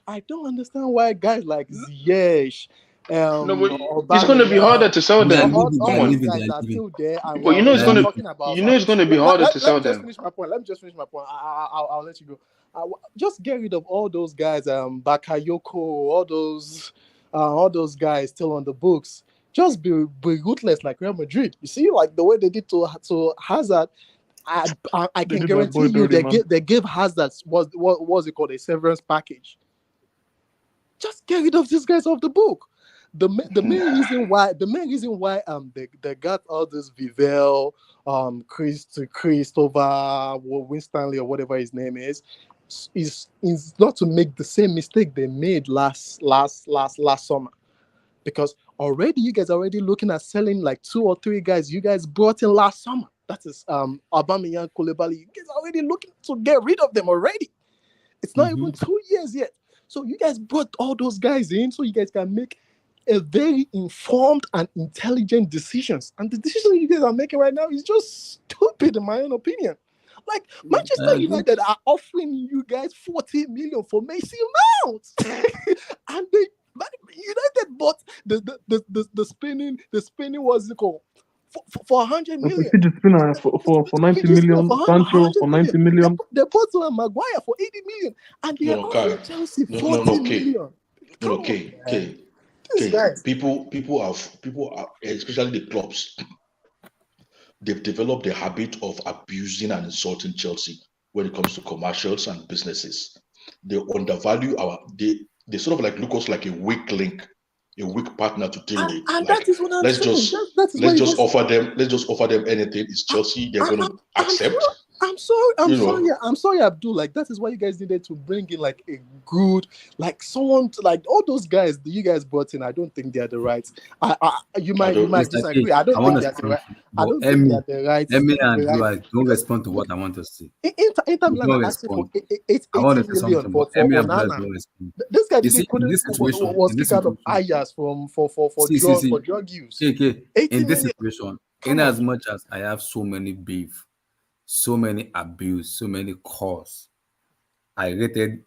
I don't understand why guys like Ziyech. It's going to be harder to sell them. Come on, guys are still there. But you know it's going to be harder to sell them. Let me just finish my point. I'll let you go. Just get rid of all those guys. Bakayoko, all those guys still on the books. Just be ruthless like Real Madrid. You see, like the way they did to Hazard. I can guarantee you they gave Hazard what was it called, a severance package. Just get rid of these guys off the book. The main reason why they got all this Vivel, Christopher Winstanley or whatever his name is not to make the same mistake they made last summer. Because already you guys are already looking at selling like 2 or 3 guys you guys brought in last summer. That is Aubameyang, Koulibally. You guys are already looking to get rid of them already. It's not even 2 years yet. So you guys brought all those guys in so you guys can make a very informed and intelligent decisions. And the decision you guys are making right now is just stupid in my own opinion. Like Manchester United are offering you guys 40 million for Mason Mount. And United bought the spinning what's it called? For 100 million. Fidget spinner for 90 million. Sancho for 90 million. They bought Maguire for 80 million. And they are offering Chelsea 40 million. Okay. People are, especially the clubs, they've developed the habit of abusing and insulting Chelsea when it comes to commercials and businesses. They undervalue they sort of like look us like a weak link, a weak partner to deal with. And like, that is what I'm let's just offer them anything. It's Chelsea, they're going to accept. I'm sorry, Abdul. Like, that is why you guys needed to bring in like a good, like someone to, like all those guys that you guys brought in. I don't think they are the right. You might Mr. disagree. K, I don't I think want they to are the say right. something, I but don't think they are the right. Emmy and Blue Eyes don't Because respond to what I want to say. Inter You Milan don't are asking for respond. I want to 80 say million something, but for Emmy and Blue Eyes Onana. don't respond. This guy You see, in this situation, was kicked out of Ajax for drug use. KK, 80 in this million. situation, in Come on. as much as I have so many beef, so many abuse, so many calls, I rated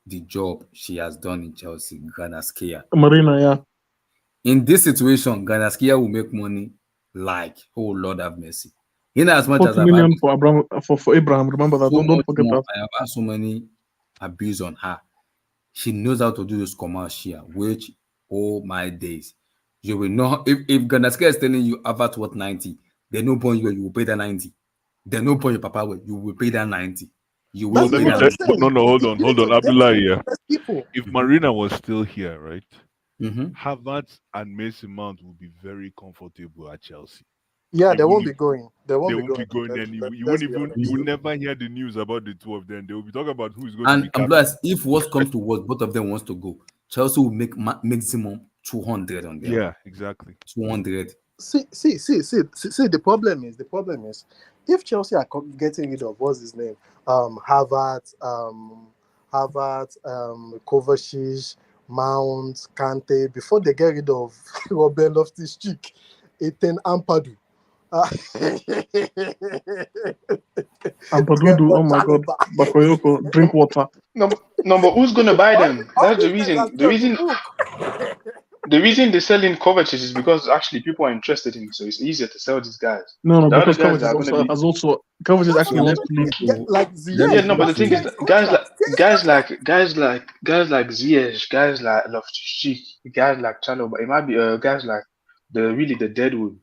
the job she has done in Chelsea, Granaskia. Marina, yeah. In this situation, Granaskia will make money like, oh Lord have mercy. In as much as 40 I've had million for Abraham. Remember that. so Don't much forget more, that. I have had so many abuse on her. She knows how to do this commercial, which, oh my days. You will know if Ganaska is telling you Harvertz worth 90, there's no point where you will pay that 90. There's no point your papa will, you will pay that 90. You will But pay let me that tell 90. you, no, hold on, Abdullah. Yeah. People. If Marina was still here, right, Mhm. Havertz and Mason Mount will be very comfortable at Chelsea. Yeah, They they won't will- be going. They won't They be won't be going. going anywhere. You Let's won't be even. honest. You will never hear the news about the two of them. They will be talking about who is going to be And captain. plus, if what comes to what, both of them wants to go, Chelsea will make maximum 200 on them. Yeah, exactly. 200. See. The problem is, if Chelsea are getting rid of what's his name, Harvard, Kovacic, Mount, Kante, before they get rid of Robert Loftus-Cheek, Ethan Ampadu. Ampadudu, oh my God. Bakayoko, drink water. No, but who's gonna buy them? That's the reason. The reason they're selling Kovacic is because actually people are interested in him, so it's easier to sell these guys. No, The other because guys Kovacic are gonna be Kovacic actually wants to leave. Like yeah, no, but the thing is that guys like Ziyech, guys like Loftus-Cheek, guys like Chalobah, it might be guys like the Deadwood,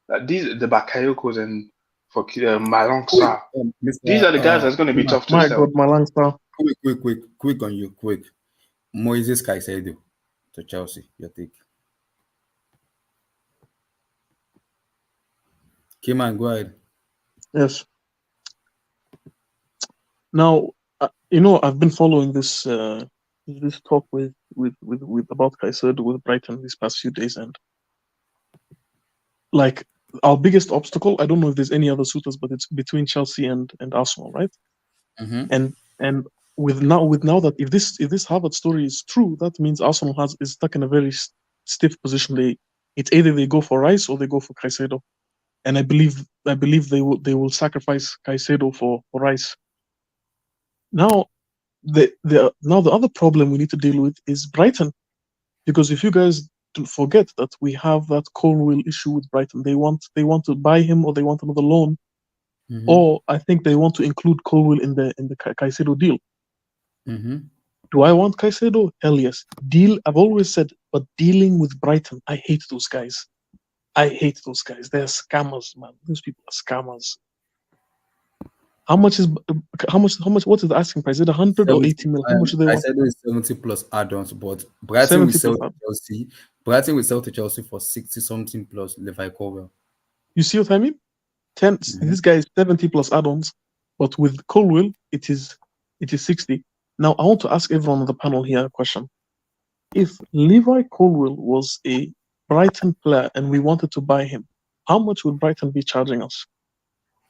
like these the Bakayokos and for Malong Sarr. These are the guys that's gonna be tough to My sell. God, Malang Star. Quick on you, quick. Moises Caicedo to Chelsea, your take. Kiman, go ahead. Yes. Now, I've been following this talk with about Caicedo with Brighton these past few days, and like our biggest obstacle, I don't know if there's any other suitors, but it's between Chelsea and Arsenal, right? Mm-hmm. And with now that if this Harvard story is true, that means Arsenal is stuck in a very stiff position. It's either they go for Rice or they go for Caicedo, and I believe they will sacrifice Caicedo for Rice. Now, the other problem we need to deal with is Brighton, because if you guys don't forget that we have that Colwill issue with Brighton, they want to buy him or they want another loan, or I think they want to include Colwill in the Caicedo deal. Mm-hmm. Do I want Caicedo? Hell yes. I've always said, but dealing with Brighton, I hate those guys. They're scammers, man. Those people are scammers. What is the asking price? Is it 100 or 80 million? How much do they want? I said it's 70 plus add-ons, but Brighton will sell to Chelsea. Brighton will sell to Chelsea for 60 something plus Levi Colwill. You see what I mean? This guy is 70 plus add-ons, but with Colwill it is 60. Now I want to ask everyone on the panel here a question. If Levi Colwill was a Brighton player and we wanted to buy him, how much would Brighton be charging us?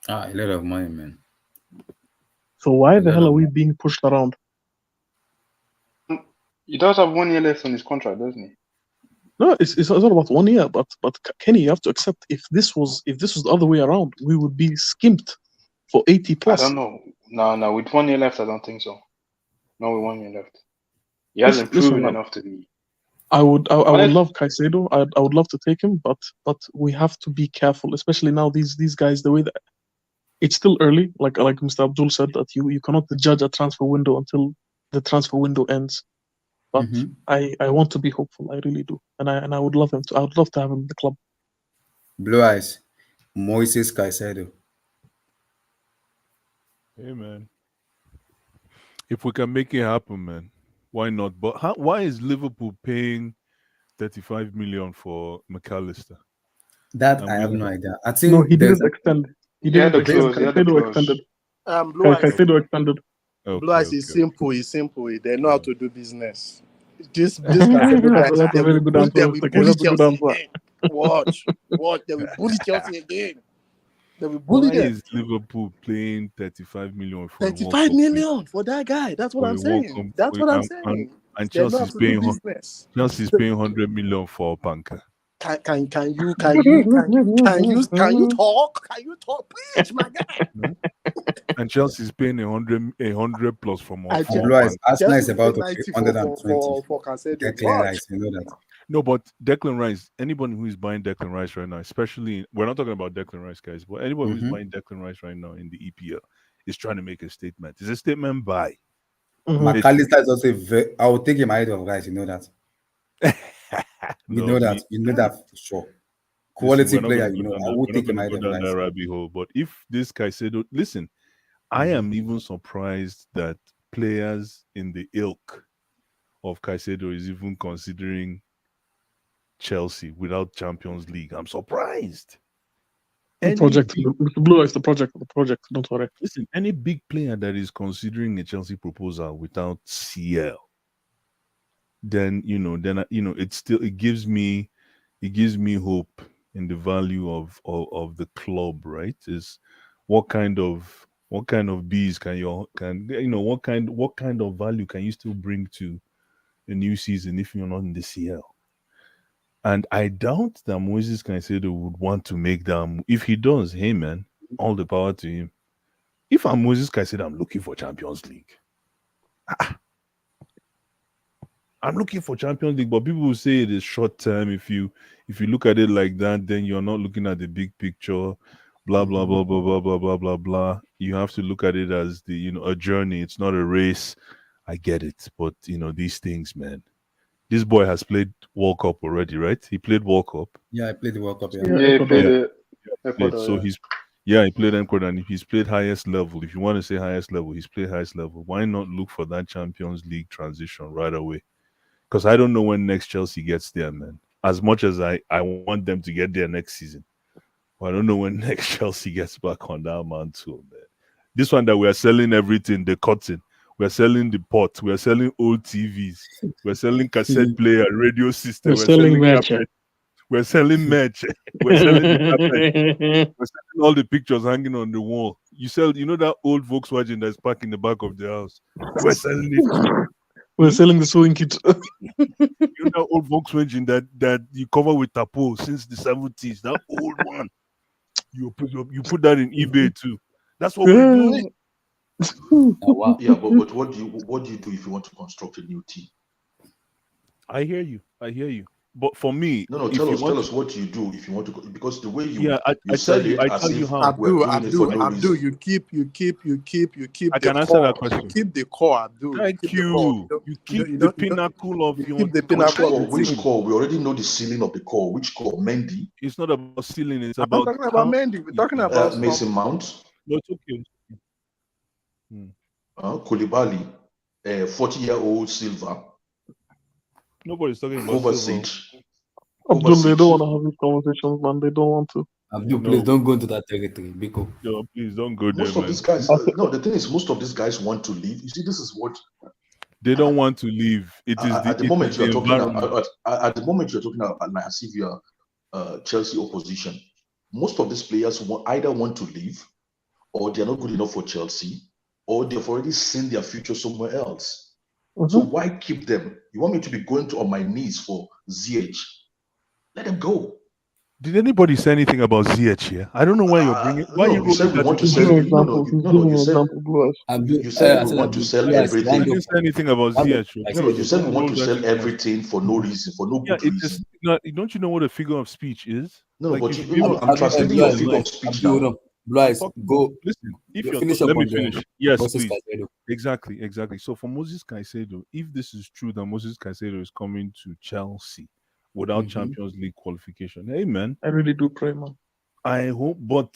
A lot of money, man. So why the hell are we being pushed around? He does have 1 year left on his contract, doesn't he? No, it's not about 1 year, but Kenny, you have to accept if this was the other way around, we would be skimped for 80 plus. I don't know. No, with 1 year left, I don't think so. No, with 1 year left. He hasn't proven enough to be. I would love Caicedo. I would love to take him, but we have to be careful, especially now these guys, the way that it's still early, like Mr. Abdul said, that you cannot judge a transfer window until the transfer window ends. But I want to be hopeful, I really do, and I would love him to. I would love to have him in the club. Blue Eyes, Moises Caicedo. Hey man, if we can make it happen, man, why not? But why is Liverpool paying 35 million for McAllister? That I have no idea. I think he didn't extend. He He had didn't the extend. clause. He had the Caicedo clause. extended. Blue Eyes. Caicedo extended. Blue Okay, Eyes is okay. simple. It's simple. They know how to do business. This that's, Caicedo guy, that's a very good answer. they will Okay, bully that's a good Chelsea answer. again. Watch. They will bully Chelsea again. They will bully Why them. is Liverpool paying 35 million for a World 35 Cup? million for that guy. That's what For I'm a World saying. Cup, That's what I'm and, saying. and They know how Chelsea's to do paying business. Chelsea's paying 100 million for Panka. Can you talk? Can you talk, please, my guy? And Chelsea's paying 100 plus for And Panka. Arsenal is Chelsea about pay to pay 90 120. for Caicedo. Declan Watch. Rice, you know that. No, but Declan Rice, anybody who is buying Declan Rice right now, especially, we're not talking about Declan Rice, guys, but anybody who's buying Declan Rice right now in the EPL is trying to make a statement. It's a statement by. McAllister is also I will take him ahead of Rice, you know that. You know that for sure. Quality player, you know, I will take him ahead of Rice. That rabbit hole. But if this Caicedo, listen, I am even surprised that players in the ilk of Caicedo is even considering Chelsea without Champions League. I'm surprised. The Blue is the project. Don't worry. Listen, any big player that is considering a Chelsea proposal without CL, then it gives me hope in the value of the club, right? Is what kind of bees what kind of value can you still bring to a new season if you're not in the CL? And I doubt that Moses Caicedo would want to make that. If he does, hey man, all the power to him. If I'm Moses Caicedo, I'm looking for Champions League. I'm looking for Champions League, but people will say it is short term. If you look at it like that, then you're not looking at the big picture. Blah blah blah blah blah blah blah blah blah. You have to look at it as a journey. It's not a race. I get it, but these things, man. This boy has played World Cup already, right? He played World Cup. Yeah, I played the World Cup. Yeah, he played it. So he played Ecuador, and he's played highest level. If you want to say highest level, he's played highest level. Why not look for that Champions League transition right away? Because I don't know when next Chelsea gets there, man. As much as I want them to get there next season, but I don't know when next Chelsea gets back on that mantle, man. This one that we are selling everything, the cotton. We're selling the pot. We're selling old TVs. We're selling cassette player, radio system. We're selling merch. We're selling merch. We're selling the carpet. We're selling all the pictures hanging on the wall. That old Volkswagen that's parked in the back of the house. We're selling it. We're selling the sewing kit. That old Volkswagen that you cover with tapo since the 70s. That old one. You put that in eBay too. That's what we're doing. Oh, wow. Yeah, but what do you do if you want to construct a new team? I hear you. But for me, no, tell us what you do if you want to go, because the way you I tell you how. Abdul, you keep I can answer that question. You keep the core, Abdul. Thank you. You keep the pinnacle of your. Keep the pinnacle. Which core? We already know the ceiling of the core. Which core? Mendy. It's not about ceiling. It's I'm about. talking about Mendy. We're talking about Mason Mount. No, it's okay. Koulibally, 40-year-old Silva. Nobody's talking about Kovacic. Abdul, they don't want to have these conversations, man. They don't want to. Abdul, please don't go into that territory, Biko. No, please don't go there, Most of these guys, the thing is, most of these guys want to leave. You see, this is what they don't want to leave. It is at the moment you're talking about. At the moment you're talking about, like as if you're Chelsea opposition. Most of these players either want to leave, or they're not good enough for Chelsea, or they've already seen their future somewhere else. So why keep them? You want me to be going on my knees for ZH? Let them go. Did anybody say anything about ZH here? I don't know why you're bringing. Why you said we want to sell? You said we want to sell everything. I didn't say anything about ZH. You said we want to sell everything for no reason, for no good reason. Don't you know what a figure of speech is? No, but I'm translating your figure of speech now. Blythe, go. Listen, let me finish. Yes, please. Exactly. So for Moses Caicedo, if this is true that Moses Caicedo is coming to Chelsea without Champions League qualification, hey man, I really do pray, man. I hope, but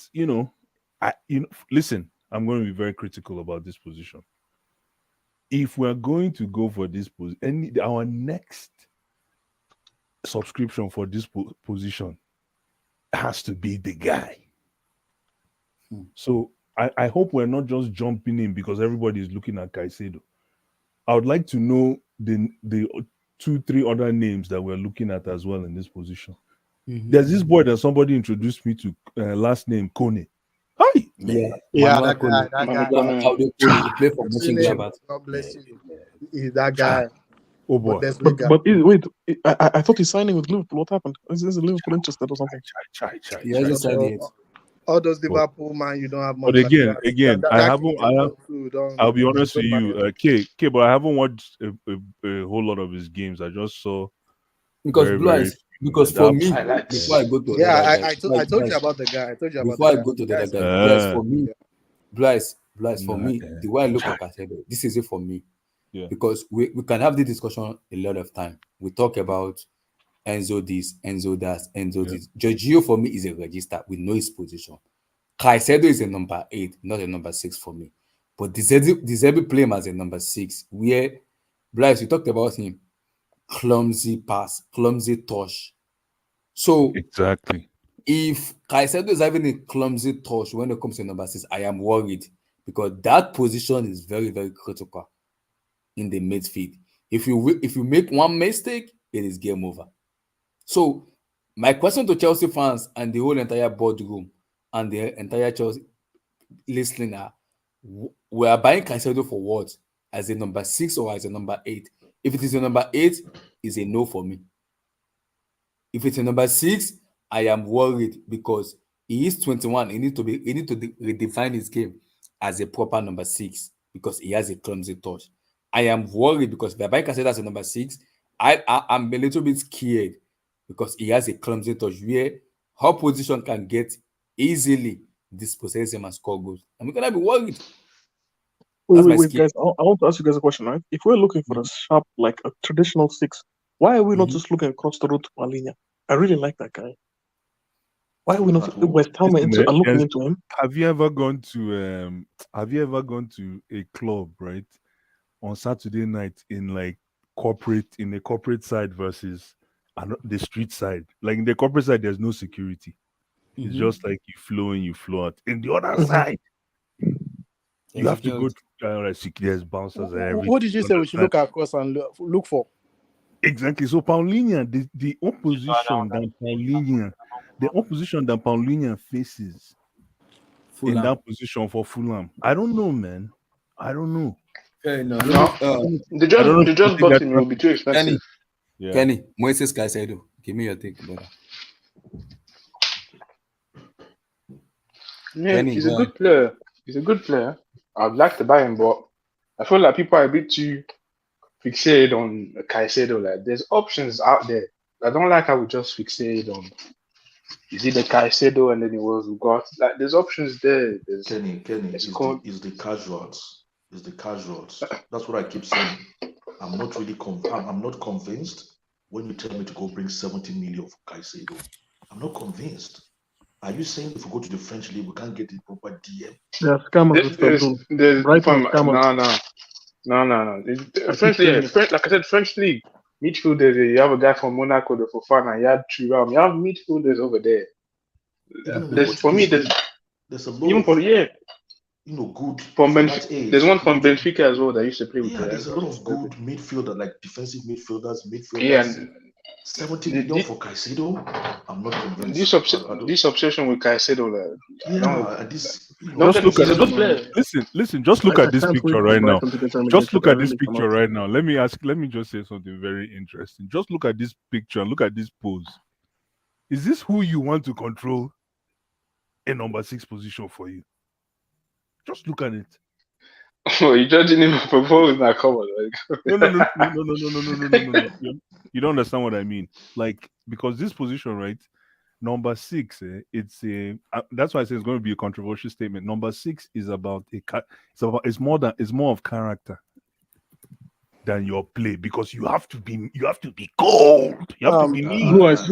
listen, I'm going to be very critical about this position. If we're going to go for this position, our next subscription for this position has to be the guy. So I hope we're not just jumping in because everybody is looking at Caicedo. I would like to know the 2-3 other names that we're looking at as well in this position. There's this boy that somebody introduced me to, last name Kone. Hi. Yeah, that guy. He played for Mönchengladbach. God bless you. He's that guy. Oh boy. Wait, I thought he's signing with Liverpool. What happened? Is Liverpool interested or something? He hasn't signed yet. All those Liverpool, man, you don't have much. But again, I'll be honest with you, K, but I haven't watched a whole lot of his games. I just saw because for me, before I go to I told you about the guy. Before I go to the other guy, Blyce, for me, Blyce, for me, the way I look at Caicedo, this is it for me. Yeah. Because we can have this discussion a lot of time. We talk about Enzo this, Enzo that, Enzo this. Jorginho for me is a register. We know his position. Caicedo is a number 8, not a number 6 for me. But Deserbi play him as a number 6. Where Blyce, you talked about him. Clumsy pass, clumsy touch. So exactly, if Caicedo is having a clumsy touch when it comes to number 6, I am worried because that position is very, very critical in the midfield. If you make one mistake, it is game over. So my question to Chelsea fans and the whole entire boardroom and the entire Chelsea listening are: we are buying Caicedo for what? As a number 6 or as a number 8? If it is a number 8, it's a no for me. If it's a number 6, I am worried because he is 21. He need to redefine his game as a proper number 6 because he has a clumsy touch. I am worried because if I buy Caicedo as a number 6, I'm a little bit scared because he has a clumsy touch where her position can get easily dispossess him and score goals. I'm gonna be worried. Wait, guys, I want to ask you guys a question, right? If we're looking for a sharp, like a traditional 6, why are we not just looking across the road to Paulinho? I really like that guy. Why are we not West Ham looking into him? Have you ever gone to a club, right, on Saturday night in a corporate side versus the street side? Like in the corporate side, there's no security. It's just like you flow in, you flow out. In the other side, you have to go to there's bouncers and everything. What did you say we should look across and look for? Exactly. So Paulinho, the opposition that Paulinho faces in that position for Fulham, I don't know, man. I don't know. They just bought him. It will be too expensive. Kenny, Moises Caicedo, give me your take, brother. Yeah, Kenny, he's a good player. He's a good player. I'd like to buy him, but I feel like people are a bit too fixated on Caicedo. Like, there's options out there. I don't like how we just fixate on is it the Caicedo and then it was got like there's options there. Kenny, is the casuals. Is the casuals. That's what I keep saying. I'm not really I'm not convinced when you tell me to go bring 70 million for Caicedo. I'm not convinced. Are you saying if we go to the French league we can't get the proper DM? Yeah, scammers. No. French league, like I said, French league midfielders. You have a guy from Monaco, the Fofana. You have Thuram. You have midfielders over there. There's a lot even for good from Benfica. There's one from Benfica as well that used to play with. There's a lot of good midfielder, like defensive midfielders. Yeah, and 70 million for Caicedo. I'm not convinced. This obsession with Caicedo, listen. Just look at this picture right now. Just look at this picture right now. Let me just say something very interesting. Just look at this picture. Look at this pose. Is this who you want to control a number 6 position for you? Just look at it. Oh, you're judging him for proposing that cover. No. You don't understand what I mean. Like, because this position, right? Number 6, that's why I say it's going to be a controversial statement. Number 6 is it's more of character than your play, because you have to be cold. You have to be mean. Blue eyes.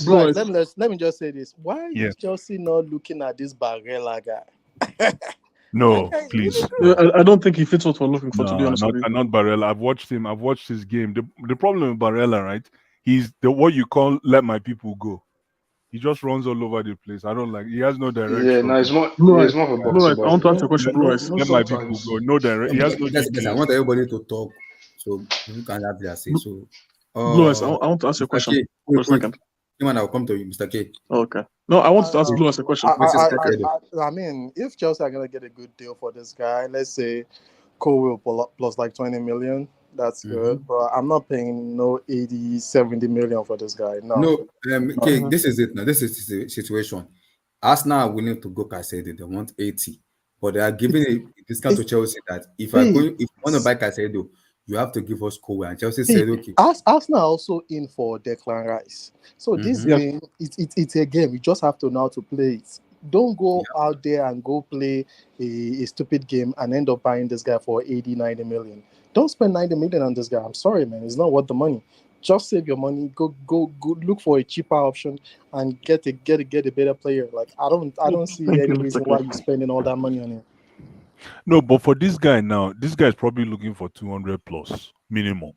Let me just say this. Why is Chelsea not looking at this Barella guy? No, please. I don't think he fits what we're looking for, to be honest with you. Not Barella. I've watched him. I've watched his game. The problem with Barella, right? He's what you call let my people go. He just runs all over the place. I don't like. He has no direction. Yeah, no, it's more. Blue Yeah, eyes. it's more of a Blue boxy eyes. I want to ask you a question. Blue eyes. Let my people go. No direct. He has no Yes, I GPS. want everybody to talk so people can have their say. So, Blue eyes. I want to ask you a Mr. question K, for a second. Kim, I'll come to you, Mr. K. Okay. No, I want to ask Blue eyes a question. I mean, if Chelsea are gonna get a good deal for this guy, let's say Cole plus like 20 million, that's good. But I'm not paying no 80, 70 million for this guy. No. Okay, this is it now. This is the situation. Arsenal are willing to go Caicedo. They want 80, but they are giving a discount to Chelsea that if you want to buy Caicedo, you have to give us Cole. And Chelsea said, okay. Arsenal also in for Declan Rice. So this game, it's a game. You just have to know how to play it. Don't go out there and go play a stupid game and end up buying this guy for 80, 90 million. Don't spend 90 million on this guy. I'm sorry, man. It's not worth the money. Just save your money. Go look for a cheaper option and get a better player. Like I don't see any reason why you're spending all that money on him. No, but for this guy now, this guy is probably looking for 200 plus minimum.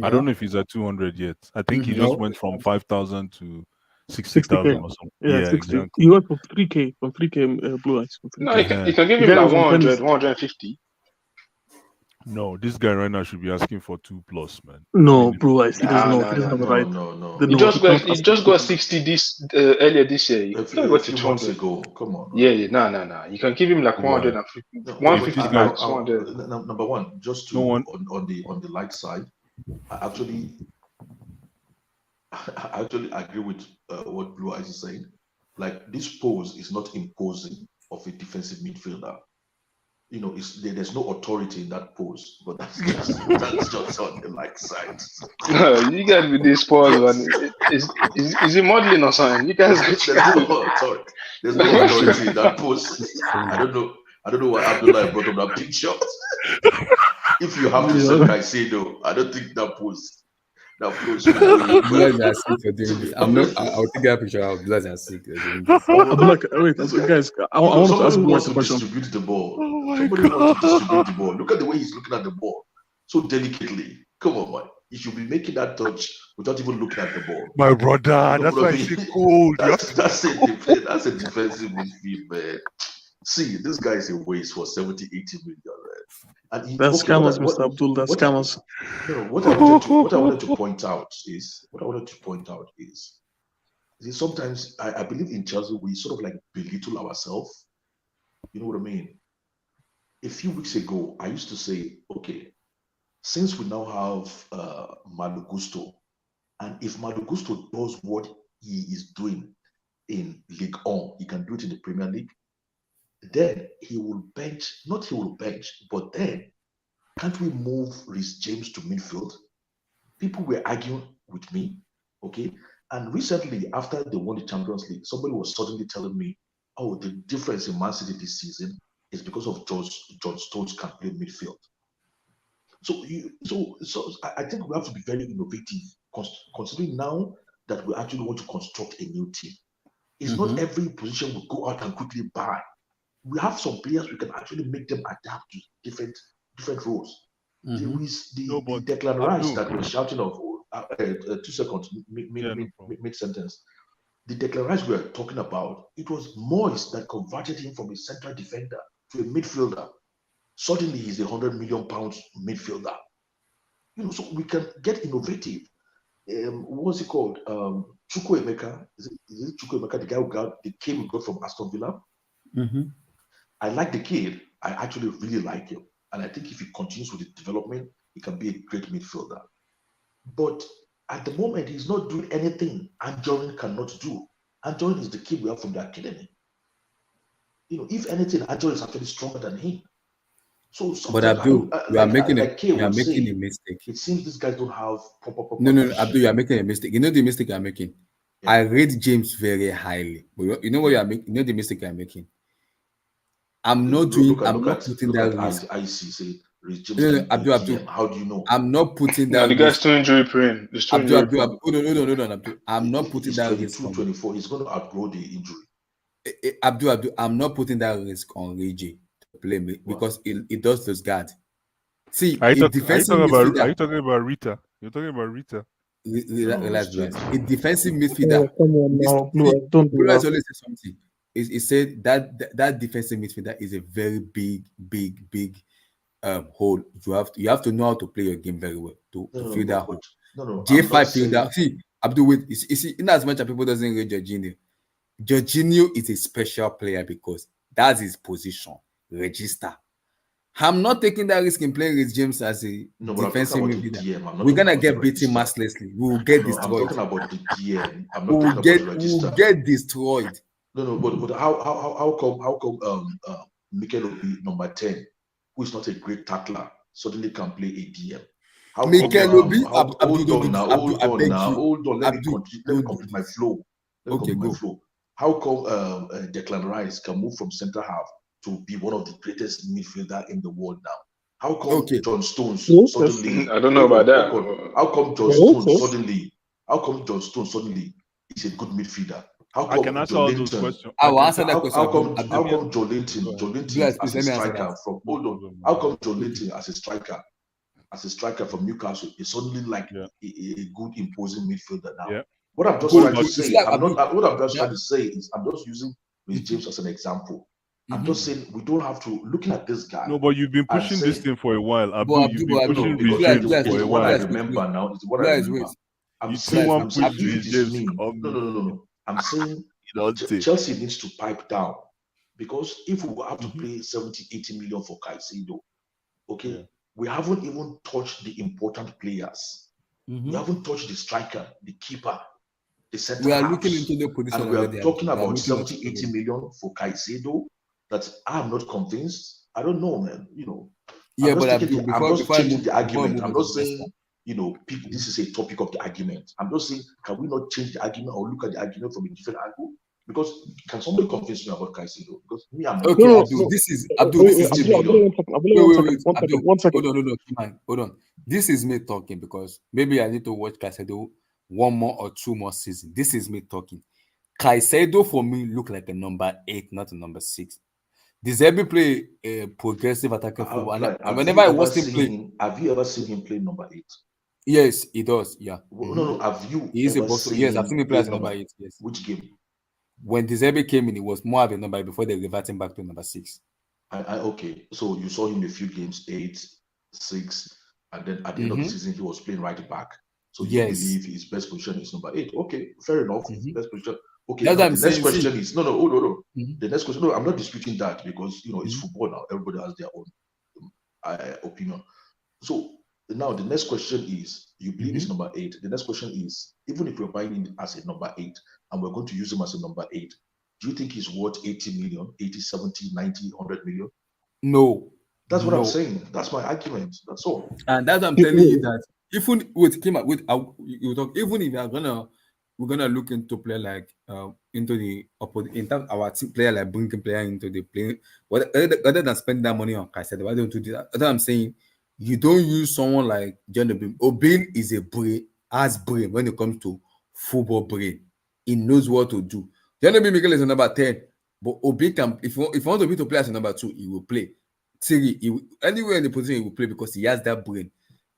I don't know if he's at 200 yet. I think he just went from 5,000 to 60,000 or something. Yeah, 60. Exactly. He went from 3K Blue eyes. No, you can give him like 100, 150. No, this guy right now should be asking for 2+, man. No, Blue eyes. He doesn't know. He doesn't know right. No. He just got 60 earlier this year. He got to 200 ago. Come on. Yeah. No. You can give him like 150, 150 max. Number one, just to on the light side, I actually agree with what Blue Eyes is saying. Like this pose is not imposing of a defensive midfielder. You know, there's no authority in that pose, but that's just on the light side. No, you guys with this pose, man. Is he modeling or something? You guys, there's no authority in that pose. I don't know why Abdullah brought up that picture. If you have to say Caicedo, I don't think that pose. Blood are sick for doing this. I'll take that picture out. Blood are sick. Wait, guys. I want to ask Blue eyes a question. Distribute the ball. Somebody wants to distribute the ball. Look at the way he's looking at the ball so delicately. Come on, man. He should be making that touch without even looking at the ball. My brother, that's why it's cold. That's a defensive midfield, man. See, this guy is a waste for 70, 80 million, man. And That's scammers, Mr. Abdul. That's scammers. No, what I wanted to point out is sometimes I believe in Chelsea we sort of like belittle ourselves. You know what I mean? A few weeks ago, I used to say, okay, since we now have Malo Gusto, and if Malo Gusto does what he is doing in Ligue 1, he can do it in the Premier League, then but then can't we move Reece James to midfield? People were arguing with me, okay? And recently, after they won the Champions League, somebody was suddenly telling me, oh, the difference in Man City this season is because of John Stones can play midfield. So I think we have to be very innovative, considering now that we actually want to construct a new team. It's not every position we go out and quickly buy. We have some players we can actually make them adapt to different roles. There is the Declan Rice that we're shouting of 2 seconds mid-sentence. The Declan Rice we're talking about, it was Moyes that converted him from a central defender to a midfielder. Suddenly he's a £100 million midfielder. You know, so we can get innovative. What's it called? Chukwuemeka. Is it Chukwuemeka, the guy the kid we got from Aston Villa? I like the kid. I actually really like him. And I think if he continues with the development, he can be a great midfielder. But at the moment, he's not doing anything Anjorin cannot do. Anjorin is the kid we have from the academy. You know, if anything, Anjorin is actually stronger than him. So, but Abdul, you are making a mistake. It seems these guys don't have proper. No, Abdul, you are making a mistake. You know the mistake you are making. Yeah. I rate James very highly, but you know what you are making. You know the mistake you are making. I'm not putting that risk. I see. No, Abdul. How do you know? I'm not putting that. No, the guy's too injury prone. Abdul. Abdul. I'm not putting that risk. 24. He's going to outgrow the injury. Abdul. I'm not putting that risk on Reggie to play me because it does those guard. See, are you talking about Rita? You're talking about Rita. Relax, Bryce. A defensive midfielder. Come on now, Blue. Don't do Bryce that. always says something. He said that defensive midfielder is a very big hole. You have to know how to play your game very well to fill that hole. J5 fielder. See, Abdul, wait. You see, in as much as people doesn't rate Jorginho is a special player because that's his position. Register. I'm not taking that risk in playing with James as a defensive midfielder. We're gonna get beaten mercilessly. We will get destroyed. I'm talking about the DM. I'm we not will talking about register. We'll get destroyed. No, but how come Mikel Obi number 10, who is not a great tackler, suddenly can play a DM? Mikel Obi, hold on. Let me complete my flow. How come Declan Rice can move from center half to be one of the greatest midfielder in the world now? How come John Stones suddenly? I don't know about that. How come John Stones suddenly? How come John Stones suddenly is a good midfielder? How come I can answer all those questions. I will answer that question. How come Joe Linton as a striker from how come Joe Linton as a striker from Newcastle is suddenly like a good imposing midfielder now? What I'm just trying to say, I'm just using Rhys James as an example. I'm just saying we don't have to looking at this guy. No, but you've been pushing this thing for a while. You've been pushing Rhys James for a while. I remember now. It's what I remember. I'm saying no. I'm saying Chelsea needs to pipe down because if we have to pay 70-80 million for Caicedo, we haven't even touched the important players. We haven't touched the striker, the keeper, the center. We are looking into the position, and we are talking about 70-80 million for Caicedo. That I'm not convinced. I don't know, man. I'm just changing the argument. I'm not saying this is a topic of the argument. I'm just saying, can we not change the argument or look at the argument from a different angle? Because can somebody convince me about Caicedo? Because me, I'm not. Okay, Abdul, this is one second. Hold on. This is me talking because maybe I need to watch Caicedo one more or two more seasons. This is me talking. Caicedo for me look like a number 8, not a number 6. Does Zerbi play a progressive attacking football? And whenever I watch him play, have you ever seen him play number 8? Yes, he does. Yeah. No. Have you? He is a boss. Yes, I've seen him play as number 8. Yes. Which game? When Zerbi came in, it was more of a number 8 before they reverted him back to number 6. Okay, so you saw him a few games, 8, 6, and then at the end of the season, he was playing right back. So you believe his best position is number 8. Okay, fair enough. Best position. Okay, the next question is hold on. The next question, I'm not disputing that because it's football now. Everybody has their own opinion. So now the next question is, you believe it's number 8. The next question is, even if we're buying him as a number 8 and we're going to use him as a number 8, do you think he's worth 80 million, 80, 70, 90, 100 million? No. That's what I'm saying. That's my argument. That's all. And that's what I'm telling you that even if we're gonna look into player like into the opposite in terms of our team player like bringing player into the play other than spending that money on Caicedo. Why don't you do that? That's what I'm saying. You don't use someone like John Obin. Obin is a brain when it comes to football brain. He knows what to do. John Obin Mikel is a number 10, but Obin can if you want Obin to play as a number 2, he will play. Anywhere in the position he will play because he has that brain.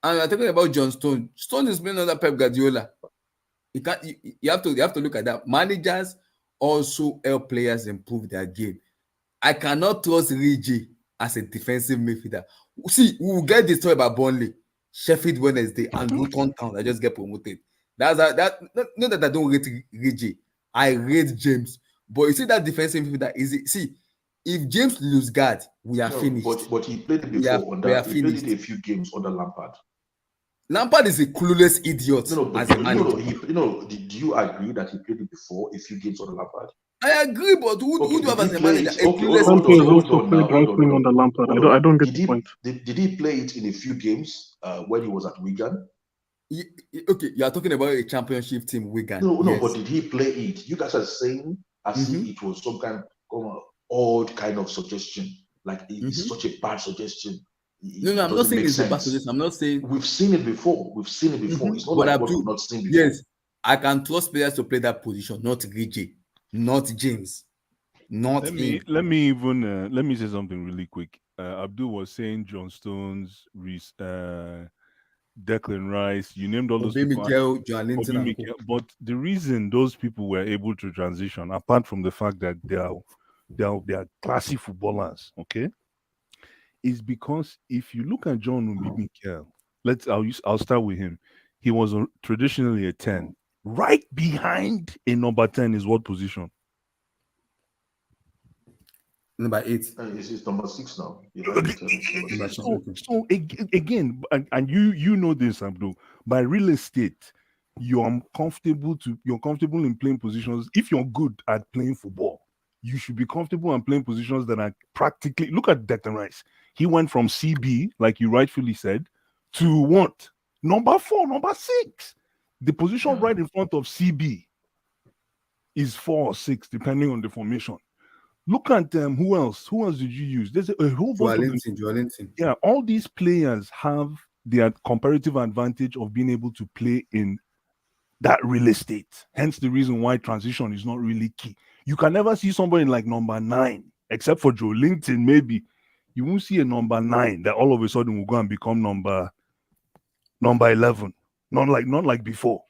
And we're talking about John Stone. Stone is playing under Pep Guardiola. You have to look at that. Managers also help players improve their game. I cannot trust Rigi as a defensive midfielder. See, we will get destroyed by Burnley, Sheffield Wednesday, and Luton Town that just get promoted. Not that I don't rate Rigi. I rate James. But you see that defensive midfielder if James lose guard, we are finished. But he played it before he played it a few games under Lampard. Lampard is a clueless idiot as a manager. Do you agree that he played it before a few games under Lampard? I agree, but who do you have as a manager? Hold on. I don't get the point. Did he play it in a few games when he was at Wigan? Okay, you are talking about a championship team, Wigan. No, but did he play it? You guys are saying as if it was some kind of odd kind of suggestion, like it's such a bad suggestion. No, I'm not saying it's a bad suggestion. I'm not saying we've seen it before. It's not like what we've not seen before. Yes, I can trust players to play that position, not Rigi, not James, not let me say something really quick. Abdul was saying John Stones, Declan Rice, you named all those Obi people. Mikel, Joelinton, Obi and Mikel. But the reason those people were able to transition, apart from the fact that they are classy footballers, okay, is because if you look at John Obi Mikel, I'll start with him. He was traditionally a 10. Right behind a number 10 is what position? number 8. It's number 6 now. So again, and you know this, Abdul. By real estate, you're comfortable in playing positions. If you're good at playing football, you should be comfortable and playing positions that are practically. Look at Declan Rice. He went from CB, like you rightfully said, to what? Number 4, number 6. The position right in front of CB is 4 or 6, depending on the formation. Look at who else? Who else did you use? There's a whole bunch of them. Joelinton. Yeah, all these players have their comparative advantage of being able to play in that real estate. Hence the reason why transition is not really key. You can never see somebody like number 9, except for Joelinton, maybe. You won't see a number 9 that all of a sudden will go and become number 11. Not like before.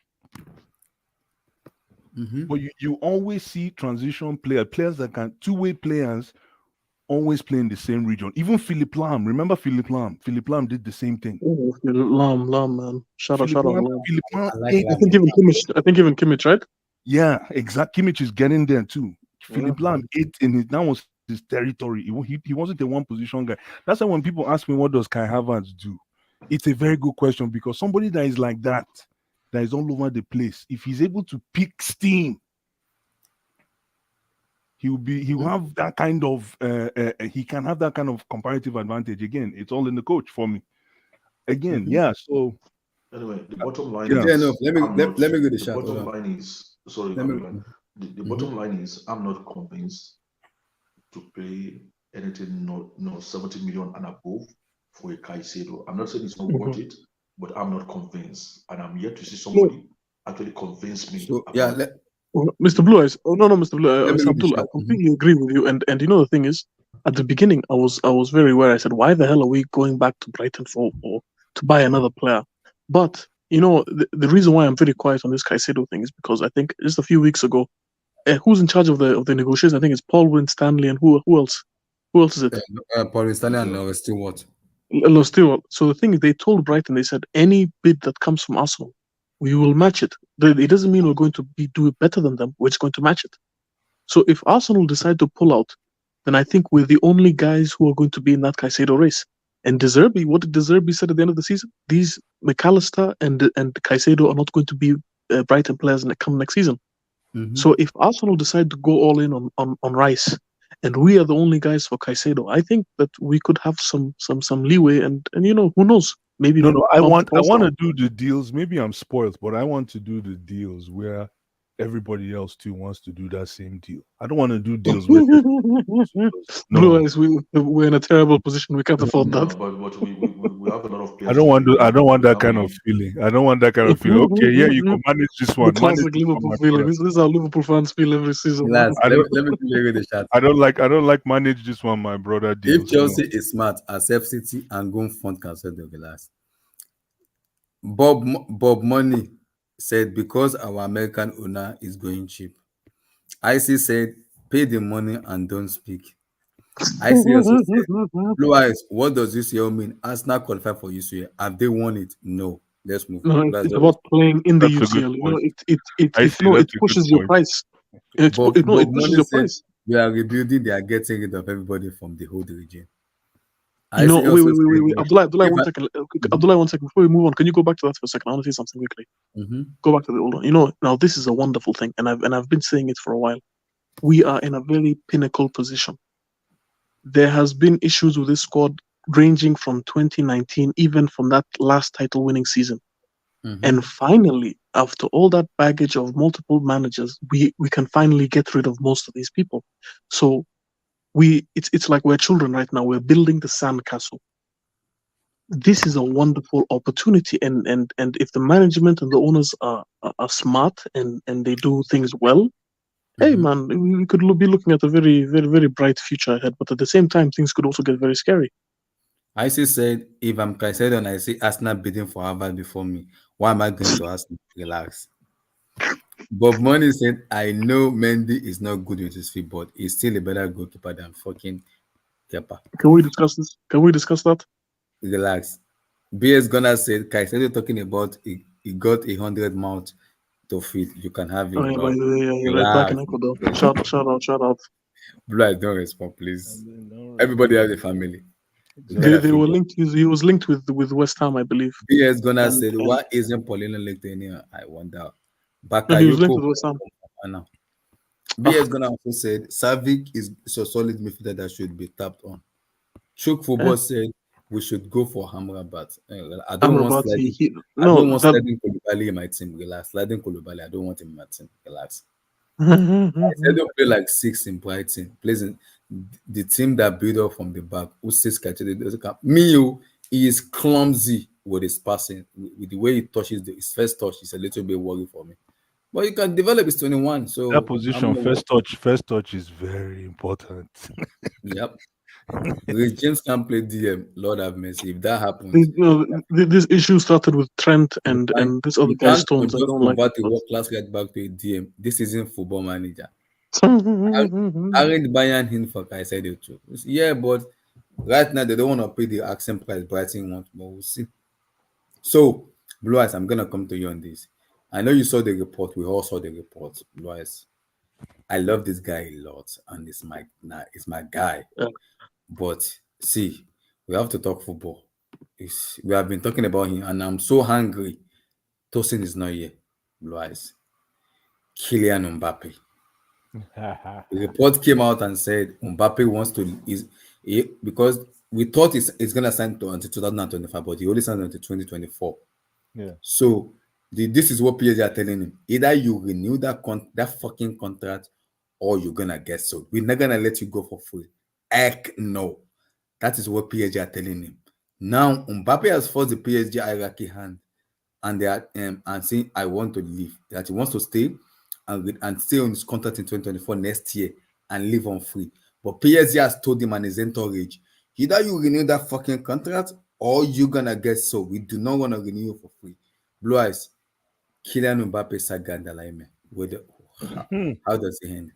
But you always see transition players that can two-way players always play in the same region. Even Philip Lahm, remember Philip Lahm? Philip Lahm did the same thing. Oh, Lam, man. Shout out. Philip Lahm I think even Kimmich, right? Yeah, exactly. Kimmich is getting there too. Philip Lahm ate in his, that was his territory. He wasn't a one position guy. That's why when people ask me what does Kai Havertz do, it's a very good question, because somebody that is like that is all over the place, if he's able to pick steam, he will have that kind of he can have that kind of comparative advantage. Again, it's all in the coach for me. Again, so anyway, the bottom line is let me go the shot. Bottom line is the bottom line is I'm not convinced to pay anything no 70 million and above for a Caicedo. I'm not saying it's not worth it, but I'm not convinced, and I'm yet to see somebody actually convince me. So, Mr. Blue Eyes. Oh no, Mr. Blue Eyes. Abdul, I completely agree with you. And you know the thing is, at the beginning, I was very aware. I said, why the hell are we going back to Brighton for to buy another player? But you know, the reason why I'm very quiet on this Caicedo thing is because I think just a few weeks ago, who's in charge of the negotiations? I think it's Paul Winstanley and who else? Who else is it? Paul Winstanley and Stewart. Stewart. So the thing is, they told Brighton, they said any bid that comes from Arsenal, we will match it. It doesn't mean we're going to do it better than them. We're just going to match it. So if Arsenal decide to pull out, then I think we're the only guys who are going to be in that Caicedo race. And De Zerbi, what did De Zerbi say at the end of the season? These McAllister and Caicedo are not going to be Brighton players come next season. So if Arsenal decide to go all in on Rice, and we are the only guys for Caicedo, I think that we could have some leeway, and you know, who knows? Maybe I want to do the deals. Maybe I'm spoiled, but I want to do the deals where everybody else too wants to do that same deal. I don't want to do deals with Blue Eyes. We're in a terrible position. We can't afford that. But we have a lot of players. I don't want that kind of feeling. I don't want that kind of feeling. Okay, yeah, you can manage this one. The classic Liverpool feeling. This is how Liverpool fans feel every season. Let me clear the chat. I don't like manage this one, my brother. Deals, if Chelsea is smart, accept City and go front Caicedo the last. Bob Money said because our American owner is going cheap. IC said pay the money and don't speak. IC also said, Blue Eyes, what does UCL mean? Arsenal qualified for UCL. Have they won it? No. Let's move on. It's about playing in the UCL. You know, it pushes your price. It pushes your price. We are rebuilding. They are getting rid of everybody from the whole region. Wait. Abdullah, one second. Abdullah, 1 second. Before we move on, can you go back to that for a second? I want to say something quickly. Go back to the old one. You know, now this is a wonderful thing, and I've been saying it for a while. We are in a very pinnacle position. There has been issues with this squad ranging from 2019, even from that last title-winning season. And finally, after all that baggage of multiple managers, we can finally get rid of most of these people. So it's like we're children right now. We're building the sandcastle. This is a wonderful opportunity, and if the management and the owners are smart and they do things well, hey man, we could be looking at a very, very, very bright future ahead. But at the same time, things could also get very scary. I still said if I'm Caicedo and I see Arsenal bidding for Harvard before me, why am I going to Arsenal? Relax. Bob Money said, I know Mendy is not good with his feet, but he's still a better goalkeeper than fucking Kepa. Can we discuss this? Can we discuss that? Relax. BS Gunner said, Caicedo talking about he got 100 mount to feed. You can have Oh it, yeah, by bro. the way, yeah, you're right. Back in Relax. Ecuador. Shout out. Blue eyes, don't respond, please. Don't Everybody has a family. They were linked. He was linked with West Ham, I believe. BS Gunner And- said, and- why isn't Paulino linked to any? I wonder. No, he was linked Bakayoko. with West Ham. Now. BS Gunner also said, Savic is a solid midfielder that should be tapped on. Choke Football said, we should go for Hamrabat. I don't want Amrabat, sliding. I no, don't want that, sliding Koulibally in my team. Relax. Sliding Koulibally, I don't want him in my team. Relax. I don't play like 6 in Brighton. Plays in the team that build up from the back. Who says Caicedo doesn't come? Mio, he is clumsy with his passing. With the way he touches his first touch is a little bit worry for me. But you can develop his 21. So that position, first touch is very important. Yep. If James can play DM, Lord have mercy. If that happens, this issue started with Trent and this other guy Stones. I don't like convert it. a world class right back to a DM. This isn't Football Manager. Aren't Bayern in for Caicedo too? Yeah, but right now they don't want to pay the asking price Brighton want, but we'll see. So, Blue Eyes, I'm gonna come to you on this. I know you saw the report. We all saw the report, Blue Eyes. I love this guy a lot, and it's my guy. Yeah. But see, we have to talk football. We have been talking about him, and I'm so hungry. Tosin is not here. Blue Eyes. Kylian Mbappe. The report came out and said Mbappe wants to because we thought it's gonna sign to until 2025, but he only signed until 2024. Yeah. So this is what PSG are telling him: either you renew that fucking contract, or you're gonna get sold. We're not gonna let you go for free. Heck no. That is what PSG are telling him. Now Mbappe has forced the PSG hierarchy hand, and they are and saying I want to leave. That he wants to stay and stay on his contract in 2024 next year and live on free. But PSG has told him and his entourage, either you renew that fucking contract or you're gonna get sold. We do not want to renew you for free. Blue Eyes, Kylian Mbappe Saga and alignment. How does it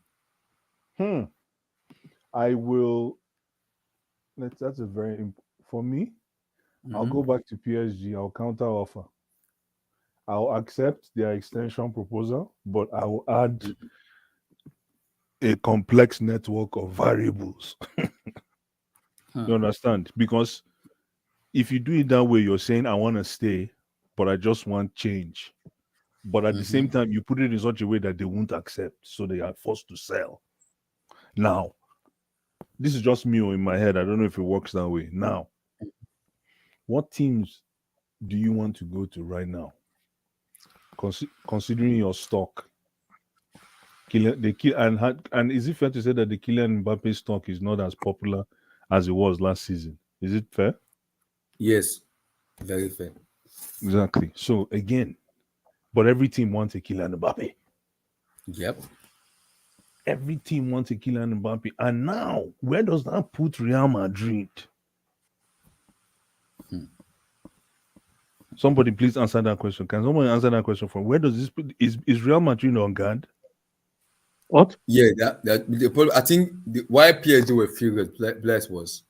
end? I will. That's a very for me. I'll go back to PSG. I'll counter offer. I'll accept their extension proposal, but I will add a complex network of variables. You understand? Because if you do it that way, you're saying I want to stay, but I just want change. But at the same time, you put it in such a way that they won't accept, so they are forced to sell. Now, this is just me in my head. I don't know if it works that way. Now, what teams do you want to go to right now? Considering your stock, and is it fair to say that the Kylian Mbappe stock is not as popular as it was last season? Is it fair? Yes, very fair. Exactly. So again, but every team wants a Kylian Mbappe. Yep. Every team wants a Kylian Mbappe, and now where does that put Real Madrid? Somebody please answer that question. Can someone answer that question from where does this put is Real Madrid on guard? What? Yeah, I think why PSG were furious, Bless was.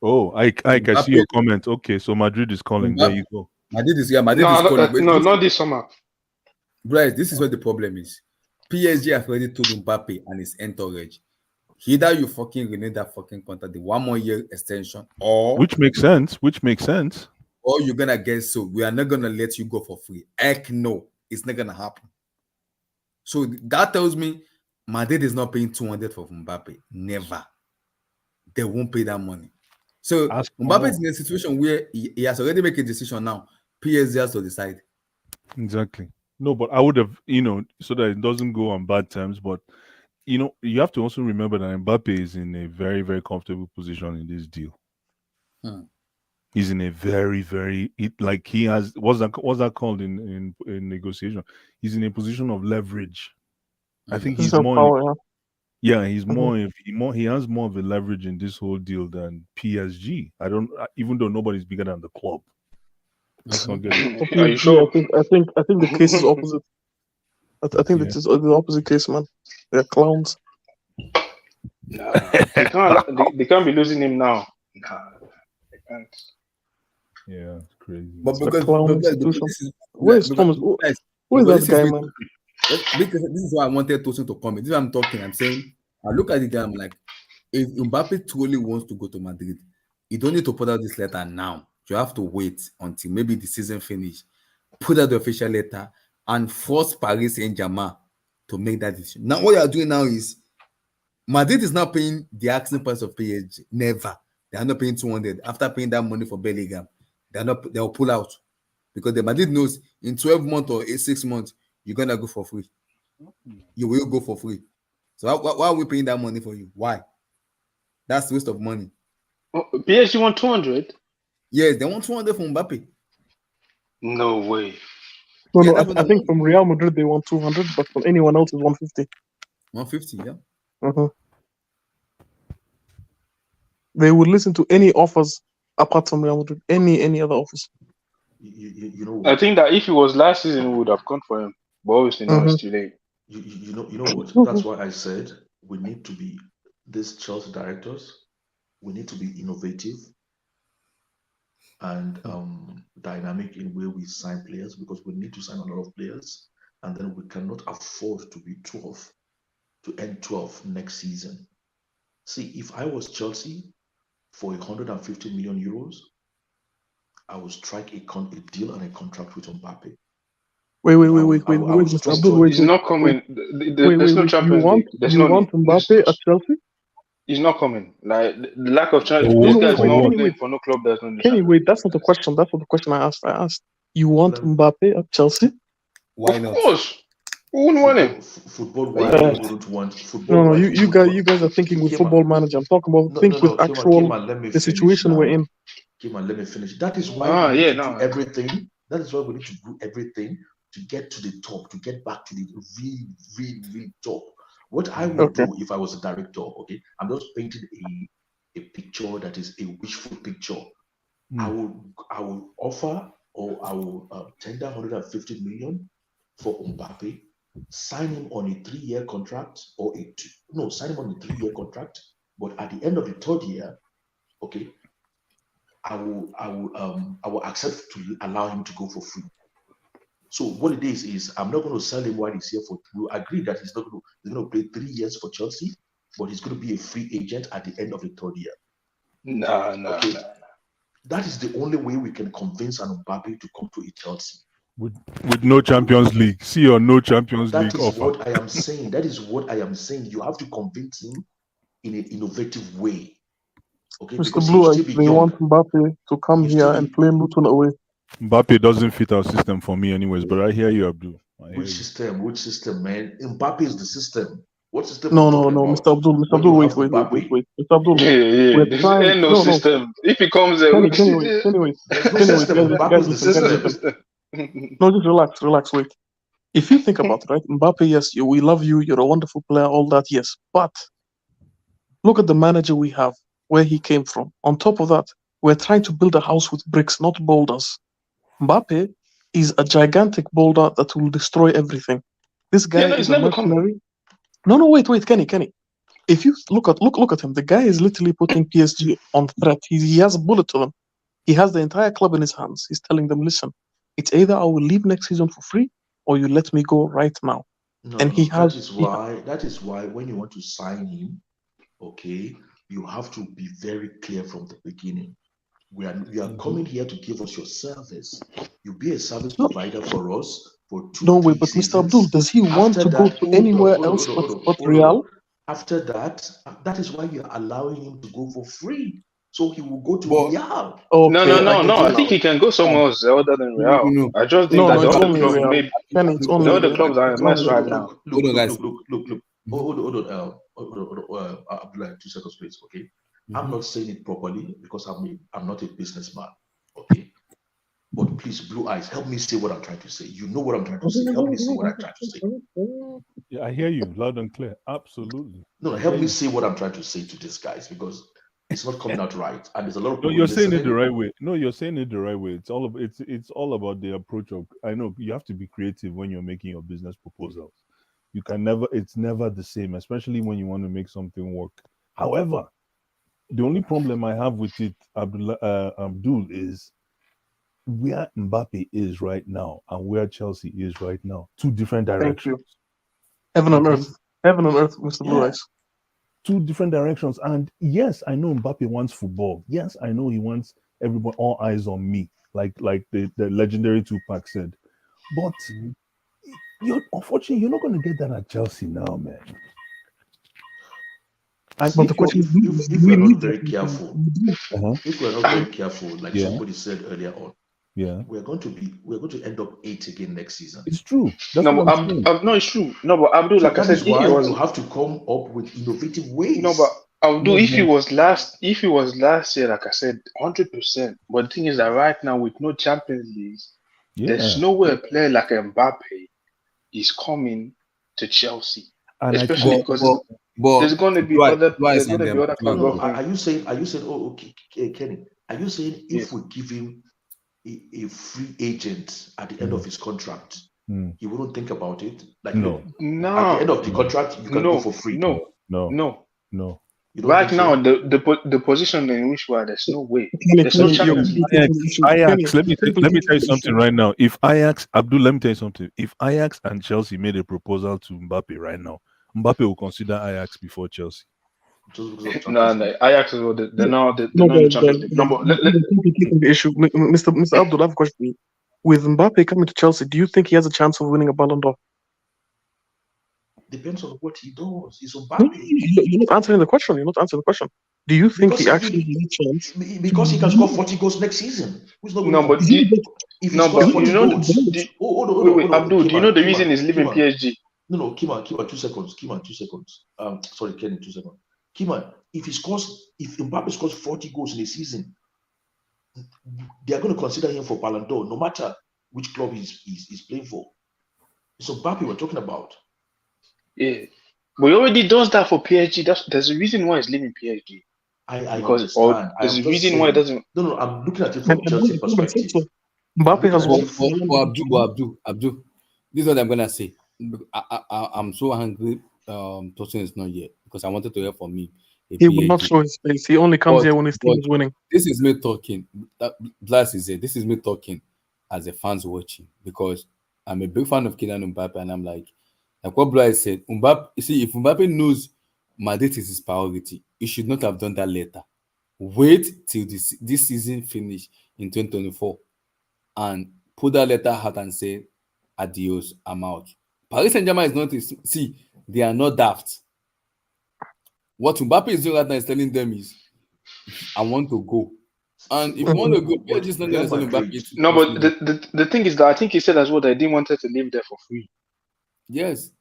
Oh, I can see your comment. Okay, so Madrid is calling. There you go. Madrid is calling. No, not this summer. Bryce, this is what the problem is. PSG have already told Mbappe and his entourage, either you fucking renew that fucking contract, the 1 more year extension, or which makes sense. Or you're gonna get sold. We are not gonna let you go for free. Heck no, it's not gonna happen. So that tells me Madrid is not paying 200 for Mbappe. Never. They won't pay that money. So Mbappe is in a situation where he has already made a decision now. PSG has to decide. Exactly. No, but I would have, so that it doesn't go on bad terms. But you have to also remember that Mbappe is in a very, very comfortable position in this deal. He's in a very, very he has what's that called in negotiation? He's in a position of leverage. I think he's more. Yeah, he's he has more of a leverage in this whole deal than PSG. Even though nobody's bigger than the club. Let's not get it. Are you sure? I think the case is opposite. I think it is the opposite case, man. They're clowns. Nah, they can't be losing him now. Nah, they can't. Yeah, it's crazy. But The because clown institution. Where's Thomas? Who is that guy, man? Because this is why I wanted Tosin to come in. This is what I'm talking. I'm saying, I look at the guy, I'm like, if Mbappe truly wants to go to Madrid, you don't need to put out this letter now. You have to wait until maybe the season finish. Put out the official letter and force Paris Saint-Germain to make that decision. Now, what you are doing now is Madrid is not paying the asking price of PSG. Never. They are not paying 200. After paying that money for Bellingham, they'll pull out. Because the Madrid knows in 12 months or 6 months, you're going to go for free. You will go for free. So why are we paying that money for you? Why? That's waste of money. Oh, PSG want 200? Yes, they want 200 from Mbappe. No way. No, I think from Real Madrid they want 200, but from anyone else is 150. 150, yeah. They would listen to any offers apart from Real Madrid, any other offers. You know, I think that if it was last season, we would have gone for him. But obviously now it's too late. You know what? That's why I said we need to be these Chelsea directors. We need to be innovative and dynamic in where we sign players, because we need to sign a lot of players, and then we cannot afford to be 12 to end 12 next season. See, if I was Chelsea for 150 million euros, I would strike a deal and a contract with Mbappe. Wait, Mr. Abdul, wait. He's not coming. There's no Champions League. There's no want Mbappe at Chelsea? He's not coming. Like the lack of chance. No, This guy's not Kenny, playing for no club that's not. Kenny, wait, that's not the question. That's not the question I asked. I asked, you want Mbappe at Chelsea? Why not? Of course. Who wouldn't want him? Football wouldn't want football. No, you guys are thinking with Football Manager. I'm talking about with actual the situation we're in. Keman, let me finish. That is why we need to do everything. That is why we need to do everything to get to the top, to get back to the real top. What I would do if I was a director, I'm just painting a picture that is a wishful picture. I will offer, or I will tender 150 million for Mbappe, sign him on a 3-year contract, sign him on a 3-year contract, but at the end of the 3rd year, I will accept to allow him to go for free. So what it is I'm not going to sell him while he's here for. We agree that he's going to play 3 years for Chelsea, but he's going to be a free agent at the end of the 3rd year. Nah. That is the only way we can convince an Mbappe to come to a Chelsea. With no Champions League. See or no Champions League offer. That is what I am saying. That is what I am saying. You have to convince him in an innovative way. Mr. Blue, they want Mbappe to come here and play Luton away. Mbappe doesn't fit our system for me anyways, but I hear you, Abdul. Which system, man? Mbappe is the system. What system? No, Mr. Abdul, wait. Mr. Abdul, we're trying. Ain't no system. If he comes there, Kenny, guys, listen. No, just relax, wait. If you think about it, right? Mbappe, yes, we love you, you're a wonderful player, all that, yes. But look at the manager we have, where he came from. On top of that, we're trying to build a house with bricks, not boulders. Mbappe is a gigantic boulder that will destroy everything. This guy is a mercenary. No, wait, Kenny. If you look at him, the guy is literally putting PSG on threat. He has a bullet to them. He has the entire club in his hands. He's telling them, listen, it's either I will leave next season for free or you let me go right now. That is why when you want to sign him, you have to be very clear from the beginning. You are coming here to give us your service. You be a service provider for us for 2 No, wait, but Mr. Abdul, does he want to go to anywhere else but Real? After that, that is why you're allowing him to go for free. So he will go to Real. No. I think he can go somewhere else other than Real. No. I just think that the only other clubs Real. maybe The other clubs are a mess right now. Look. Hold on. Abdullah, 2 seconds, please. I'm not saying it properly because I'm not a businessman. But please, Blue Eyes, help me say what I'm trying to say. You know what I'm trying to say. Help me say what I'm trying to say. Yeah, I hear you loud and clear. Absolutely. No, I help hear me you. say what I'm trying to say to these guys because it's not coming out right, and there's a lot of No, people you're saying it the listening. right way. No, you're saying it the right way. It's all about the approach of. I know you have to be creative when you're making your business proposals. You can never. It's never the same, especially when you want to make something work. However, the only problem I have with it, Abdul, is where Mbappe is right now and where Chelsea is right now. Two different Thank directions. you. Heaven on Okay. earth. Heaven on earth, Mr. Blue Yeah. Eyes. Two different directions. And yes, I know Mbappe wants football. Yes, I know he wants everyone, all eyes on me, like the legendary Tupac said. But you're unfortunately you're not going to get that at Chelsea now, man. And But the question is, if we we're not need very that. careful, if we're not very careful, like Yeah. somebody said earlier on, Yeah, we're going to end up 8 again next season. it's true. That's No, what but I'm saying. No, it's true. No, but Abdul, So like I that said, is if why it was you have to come up with innovative ways. no, but Abdul, No, if it but- was last year, like I said, 100%. But the thing is that right now with no Champions League, there's Yeah. no way a player like Mbappe is coming to Chelsea, And especially because there's going to be Dwight, other Dwight there's going to and be other clubs No, offering. are you saying? Oh, okay, Kenny? Are you saying if we give him a free agent at the end of his contract, he wouldn't think about it? Like, No. look, at the No, end of the contract, you can go for free. no. You don't Right think so? now, the position in which we are, there's no way. Kenny, There's no Kenny, you're Champions League. Ajax, let me Kenny, tell you something right now. If Ajax, Abdul, let me tell you something. If Ajax and Chelsea made a proposal to Mbappe right now, Mbappe will consider Ajax before Chelsea. Just because of No, Champions League. Ajax is they're not in No, the Champions League. No, but complicating the issue. Mr. Abdul, I have a question for you. With Mbappe coming to Chelsea, do you think he has a chance of winning a Ballon d'Or? Depends on what he does. He's No, Mbappe. you're not answering the question. You're not answering the question. Do you think he actually has a chance? Because he can score 40 goals next season. Who's not going no, to but compete? If he scores 40 you know, goals. Hold on. Abdul, do you know the reason he's leaving PSG? No, Kima, 2 seconds. Kima, 2 seconds. Sorry, Kenny, 2 seconds. Kima, if Mbappe scores 40 goals in a season, they are going to consider him for Ballon d'Or, no matter which club he's playing for. It's Mbappe we're talking about. Yeah, but he already does that for PSG. There's a reason why he's leaving PSG. I Because understand. there's a reason why it doesn't. No, I'm looking at it from Chelsea perspective. Mbappe has one. Abdul, this is what I'm gonna say. I'm so angry. Tosin is not here because I wanted to hear from me. He will not show his face. He only comes here when his team is winning. This is me talking. Blast is here. This is me talking as a fans watching because I'm a big fan of Kylian Mbappe, and I'm like what Blast said. Mbappe. See, if Mbappe knows Madrid is his priority, he should not have done that later. Wait till this season finish in 2024 and put that letter out and say, adios, I'm out. Paris Saint-Germain is not, see, they are not daft. What Mbappe is doing right now is telling them is, I want to go. And if you want to go, PSG is not going to sell Mbappe. No, but the thing is that I think he said as well that they didn't want her to live there for free. Yes.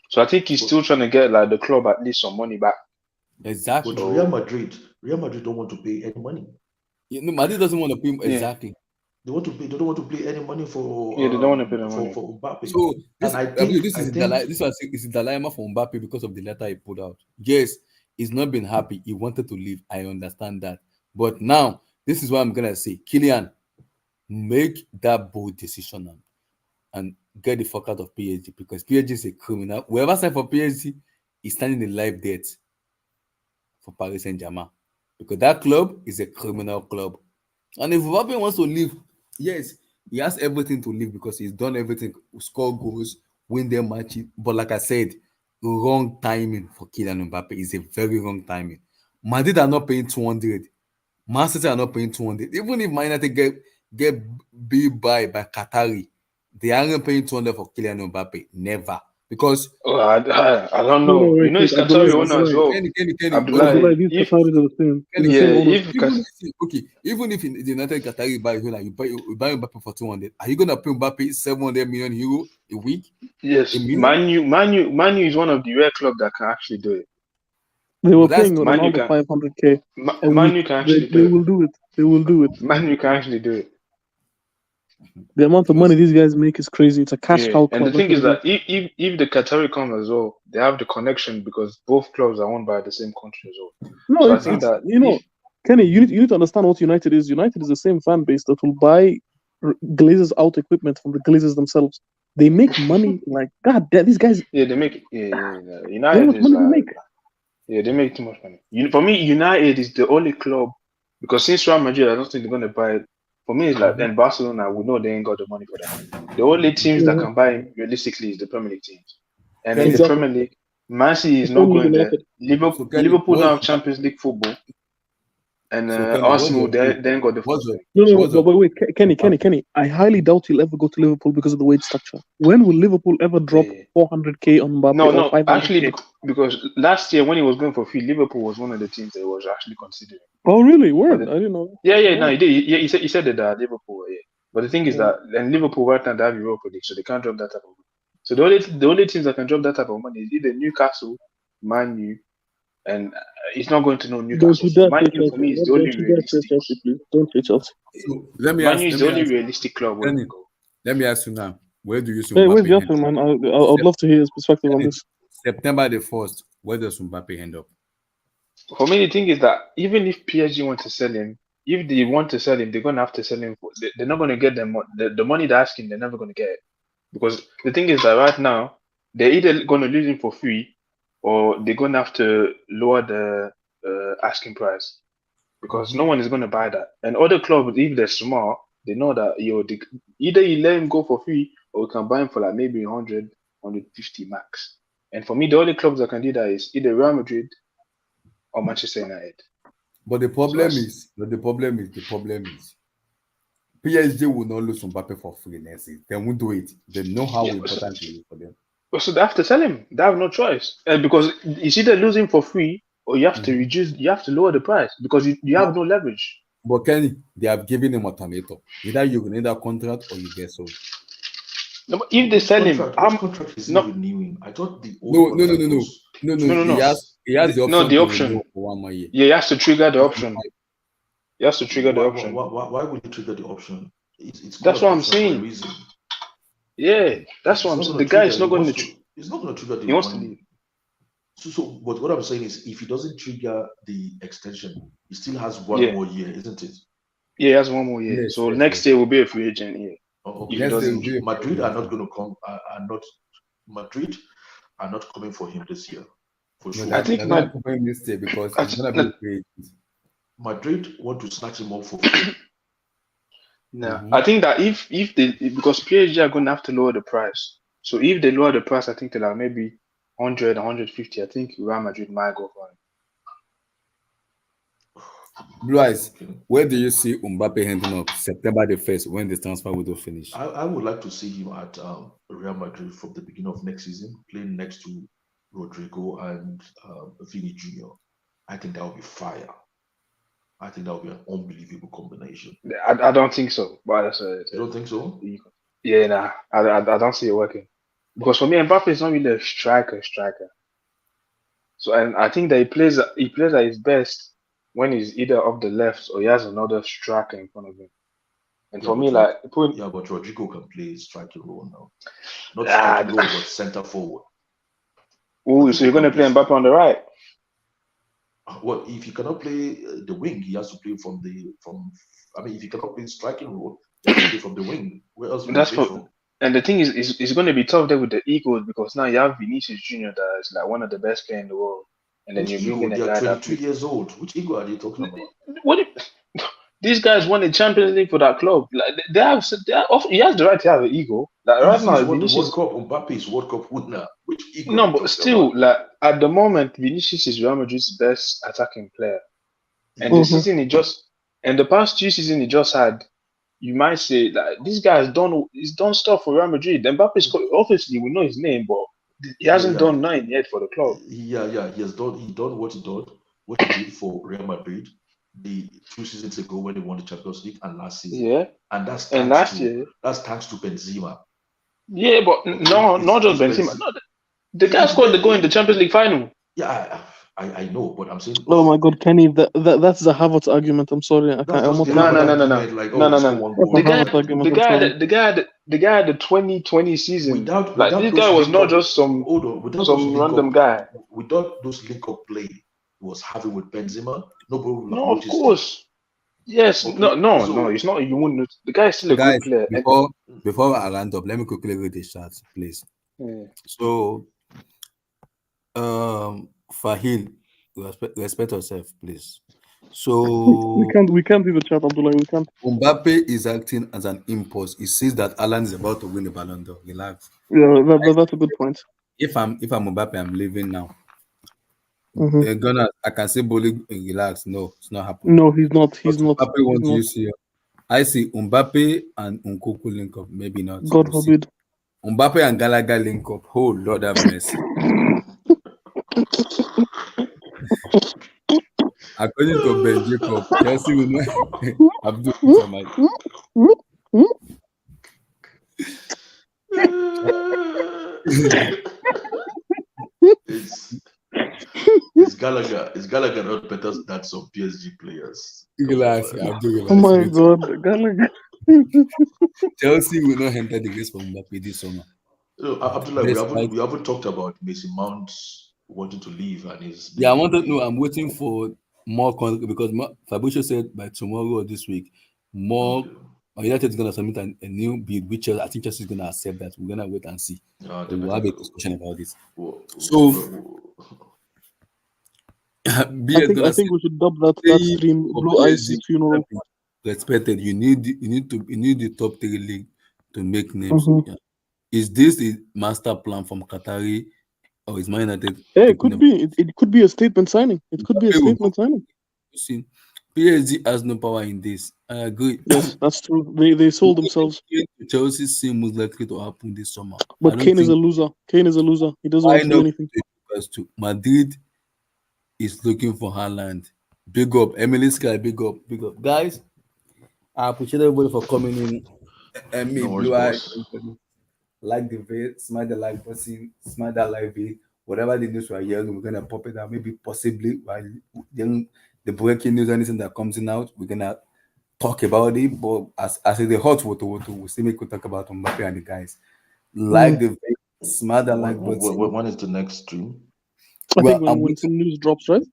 So I think he's still trying to get like the club at least some money back. Exactly. But Real Madrid don't want to pay any money. Madrid doesn't want to pay exactly. They want to pay. They don't want to pay any money for. They don't want to pay the money for Mbappe. So this is the dilemma for Mbappe because of the letter he put out. Yes, he's not been happy. He wanted to leave. I understand that. But now this is what I'm gonna say. Kylian, make that bold decision and get the fuck out of PSG because PSG is a criminal. Whoever signed for PSG is standing in live debt for Paris Saint-Germain because that club is a criminal club. And if Mbappe wants to leave, yes, he has everything to leave because he's done everything, score goals, win their matches. But like I said, wrong timing for Kylian Mbappe is a very wrong timing. Madrid are not paying 200. Man City are not paying 200. Even if Man United get beat by Qatari, they aren't paying 200 for Kylian Mbappe. Never. Because I don't know. You know, it's Qatari owner as well. Abdullah, these Qataris are the same. Even if the United Qatari buy you buy Mbappe for 200, are you gonna pay Mbappe 700 million euro a week? Yes, Man U is one of the rare clubs that can actually do it. They were paying Ronaldo 500k. Man U can actually do it. They will do it. Man U can actually do it. The amount of money these guys make is crazy. It's a cash cow club. And the thing is that if the Qatari come as well, they have the connection because both clubs are owned by the same country as well. No, so I think that Kenny, you need to understand what United is. United is the same fan base that will buy Glazers out equipment from the Glazers themselves. They make money like God. These guys. Yeah, they make. United is like. Yeah, they make too much money. For me, United is the only club because since Real Madrid, I don't think they're gonna buy it. For me, it's like then Barcelona. We know they ain't got the money for that. The only teams that can buy him realistically is the Premier League teams, and in the Premier League, Man City is not going there. Liverpool now have Champions League football. And Arsenal, they ain't got the first thing. No, but wait, Kenny. I highly doubt he'll ever go to Liverpool because of the wage structure. When will Liverpool ever drop 400k on Mbappe? No, actually, because last year when he was going for free, Liverpool was one of the teams that he was actually considering. Oh, really? Word? I didn't know. Yeah, no, he did. Yeah, he said that Liverpool. Yeah, but the thing is that and Liverpool right now they have Europa League, so they can't drop that type of money. So the only teams that can drop that type of money is either Newcastle, Man U. And it's not going to know Newcastle. So Man U for me is the only realistic. Don't say Chelsea. So let me Man U is the only realistic club. Let me ask you now. Where do you see? Hey, where's Jasper, man? I'd love to hear his perspective on this. September the 1st. Where does Mbappe end up? For me, the thing is that even if PSG want to sell him, if they want to sell him, they're gonna have to sell him. They're not gonna get them the money they're asking. They're never gonna get it because the thing is that right now they're either gonna lose him for free. Or they're going to have to lower the asking price because no one is going to buy that. And other clubs, if they're smart, they know that either you let him go for free or you can buy him for like maybe 100, 150 max. And for me, the only clubs that can do that is either Real Madrid or Manchester United. But the problem is, PSG will not lose Mbappe for free next season. They won't do it. They know how important it is for them. So they have to sell him. They have no choice because it's either losing for free or you have to reduce. You have to lower the price because you have no leverage. But Kenny, they have given him a ultimatum. Either you need a contract or you get sold. No, but if they sell him, contract is not renewing. I thought the old no. He has the option. No, the option. For 1 more year. Yeah, he has to trigger the option. He has to trigger the option. Why would you trigger the option? That's what I'm saying. Yeah, that's what I'm saying. The guy is not going to. He's not going to trigger the. He wants to leave. So, but what I'm saying is, if he doesn't trigger the extension, he still has one more year, isn't it? Yeah, he has 1 more year. Yes, so next year will be a free agent. Yeah. Okay. Madrid are not going to come. Madrid are not coming for him this year. For sure. I think not coming this year because it's going to be free agent. Madrid want to snatch him up for free. No, I think that if they because PSG are going to have to lower the price. So if they lower the price, I think they're like maybe 100, 150. I think Real Madrid might go for it. Blue Eyes, where do you see Mbappe ending up September the 1st when the transfer window finish? I would like to see him at Real Madrid from the beginning of next season, playing next to Rodrigo and Vini Jr. I think that would be fire. I think that would be an unbelievable combination. I don't think so. But you don't think so? Yeah, nah. I don't see it working. Because for me, Mbappe is not really a striker. So and I think that he plays at his best when he's either off the left or he has another striker in front of him. And for me, like but Rodrigo can play striker role now. Not striker role, but center forward. Oh, so you're gonna play Mbappe on the right? Well, if he cannot play the wing, he has to play from. I mean, if he cannot play striking role, he has to play from the wing. Where else? And the thing is, it's going to be tough there with the Eagles because now you have Vinicius Jr. that is like one of the best players in the world, and then you're bringing a guy that's 22 years old. Which Eagle are you talking about? These guys won the Champions League for that club. Like he has the right to have an ego. Like right now, Vinicius Mbappe is World Cup winner. Which ego? No, but still, like at the moment, Vinicius is Real Madrid's best attacking player, and the season the past 2 seasons he just had. You might say that this guy has done stuff for Real Madrid. Mbappe obviously we know his name, but he hasn't done 9 yet for the club. Yeah, he done what he did for Real Madrid the 2 seasons ago when they won the Champions League and last season. Yeah, and that's last year. That's thanks to Benzema. Yeah, but not just Benzema. No, the guy scored the goal in the Champions League final. Yeah, I know, but I'm saying Oh my God, Kenny, that's the Harvard's argument. I'm sorry, I can't. that's I'm just not the gonna. Harvard No. argument. Like, No, oh, no, score no. one That's a goal. The guy, Harvard's Like, argument. I'm sorry. the guy at the 2020 season. Like without this guy those was link not up, just some hold on, random guy. without those link up play he was having with Benzema, nobody would have No, of noticed him. course. Yes. Okay, No. so It's not. You wouldn't. The guy is still a good Guys, player. And before I round up, let me quickly read the chat, please. So, Fahil, respect yourself, please. So, We can't do the chat, Abdullah. We can't. Mbappe is acting as an impulse. He sees that Alan is about to win the Ballon d'Or. Relax. Yeah, that's a good point. If I'm Mbappe, I'm leaving now. Mm-hmm. Gonna, I can say Bully, relax. No, it's not happening. No, he's not. He's But not. Mbappe He's wants to not. use here. I see Mbappe and Nkunku link up. Maybe not. God We'll see. forbid. Mbappe and Gallagher link up. Oh Lord have mercy. According to Ben Jacob, Chelsea will not Abdul Samad. Is Gallagher not better than some PSG players? Relax, Abdul. Oh my God, Gallagher. Chelsea will not enter the race for Mbappe this summer. No, Abdullah, we haven't talked about Mason Mount wanting to leave and his. Yeah, I want to know. I'm waiting for more because Fabrizio said by tomorrow or this week, more. United is going to submit a new bid, which I think Chelsea is going to accept that. We're going to wait and see. We'll have a discussion about this. So, I think we should dub that stream Blue Ice Funeral. Respected. You need the top 3 league to make names. Yeah. Is this the master plan from Qatari, or is Man United? Yeah, it could be. It could be a statement signing. It could be a statement signing. See, PSG has no power in this. I agree. Yes, that's true. They sold themselves. Chelsea seems most likely to happen this summer. But Kane is a loser. Kane is a loser. He doesn't want to do anything. Madrid is looking for Haaland. Big up. Emily Sky, big up. Big up. Guys, I appreciate everybody for coming in. Me, Blue Eye, like the video, smash the like button, smash that like video. Whatever the news we're hearing, we're gonna pop it out. Maybe possibly while the breaking news, anything that comes in out, we're gonna talk about it. But as the hot water, we still make talk about Mbappe and the guys. Like the video, smash that like button. When is the next stream? I think when some news drops, right?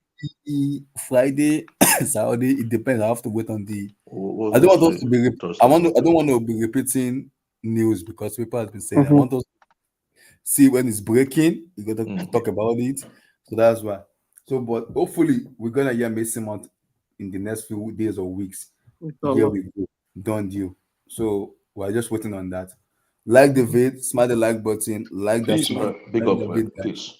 Friday, Saturday, it depends. I have to wait on the. I don't want us to be. I don't want to be repeating news because people have been saying. I want us to see when it's breaking. We got to talk about it. So that's why. So, but hopefully, we're gonna hear Mason Mount in the next few days or weeks. Here we go. Done deal. So we're just waiting on that. Like the vid, smash the like button, like Peace, that. man. Big up, man. Peace.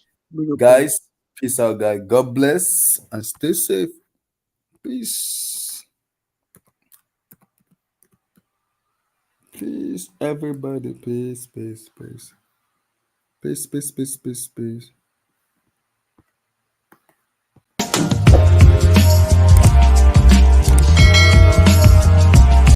Guys, peace out, guys. God bless and stay safe. Peace. Peace, everybody. Peace, peace, peace. Peace, peace, peace, peace, peace.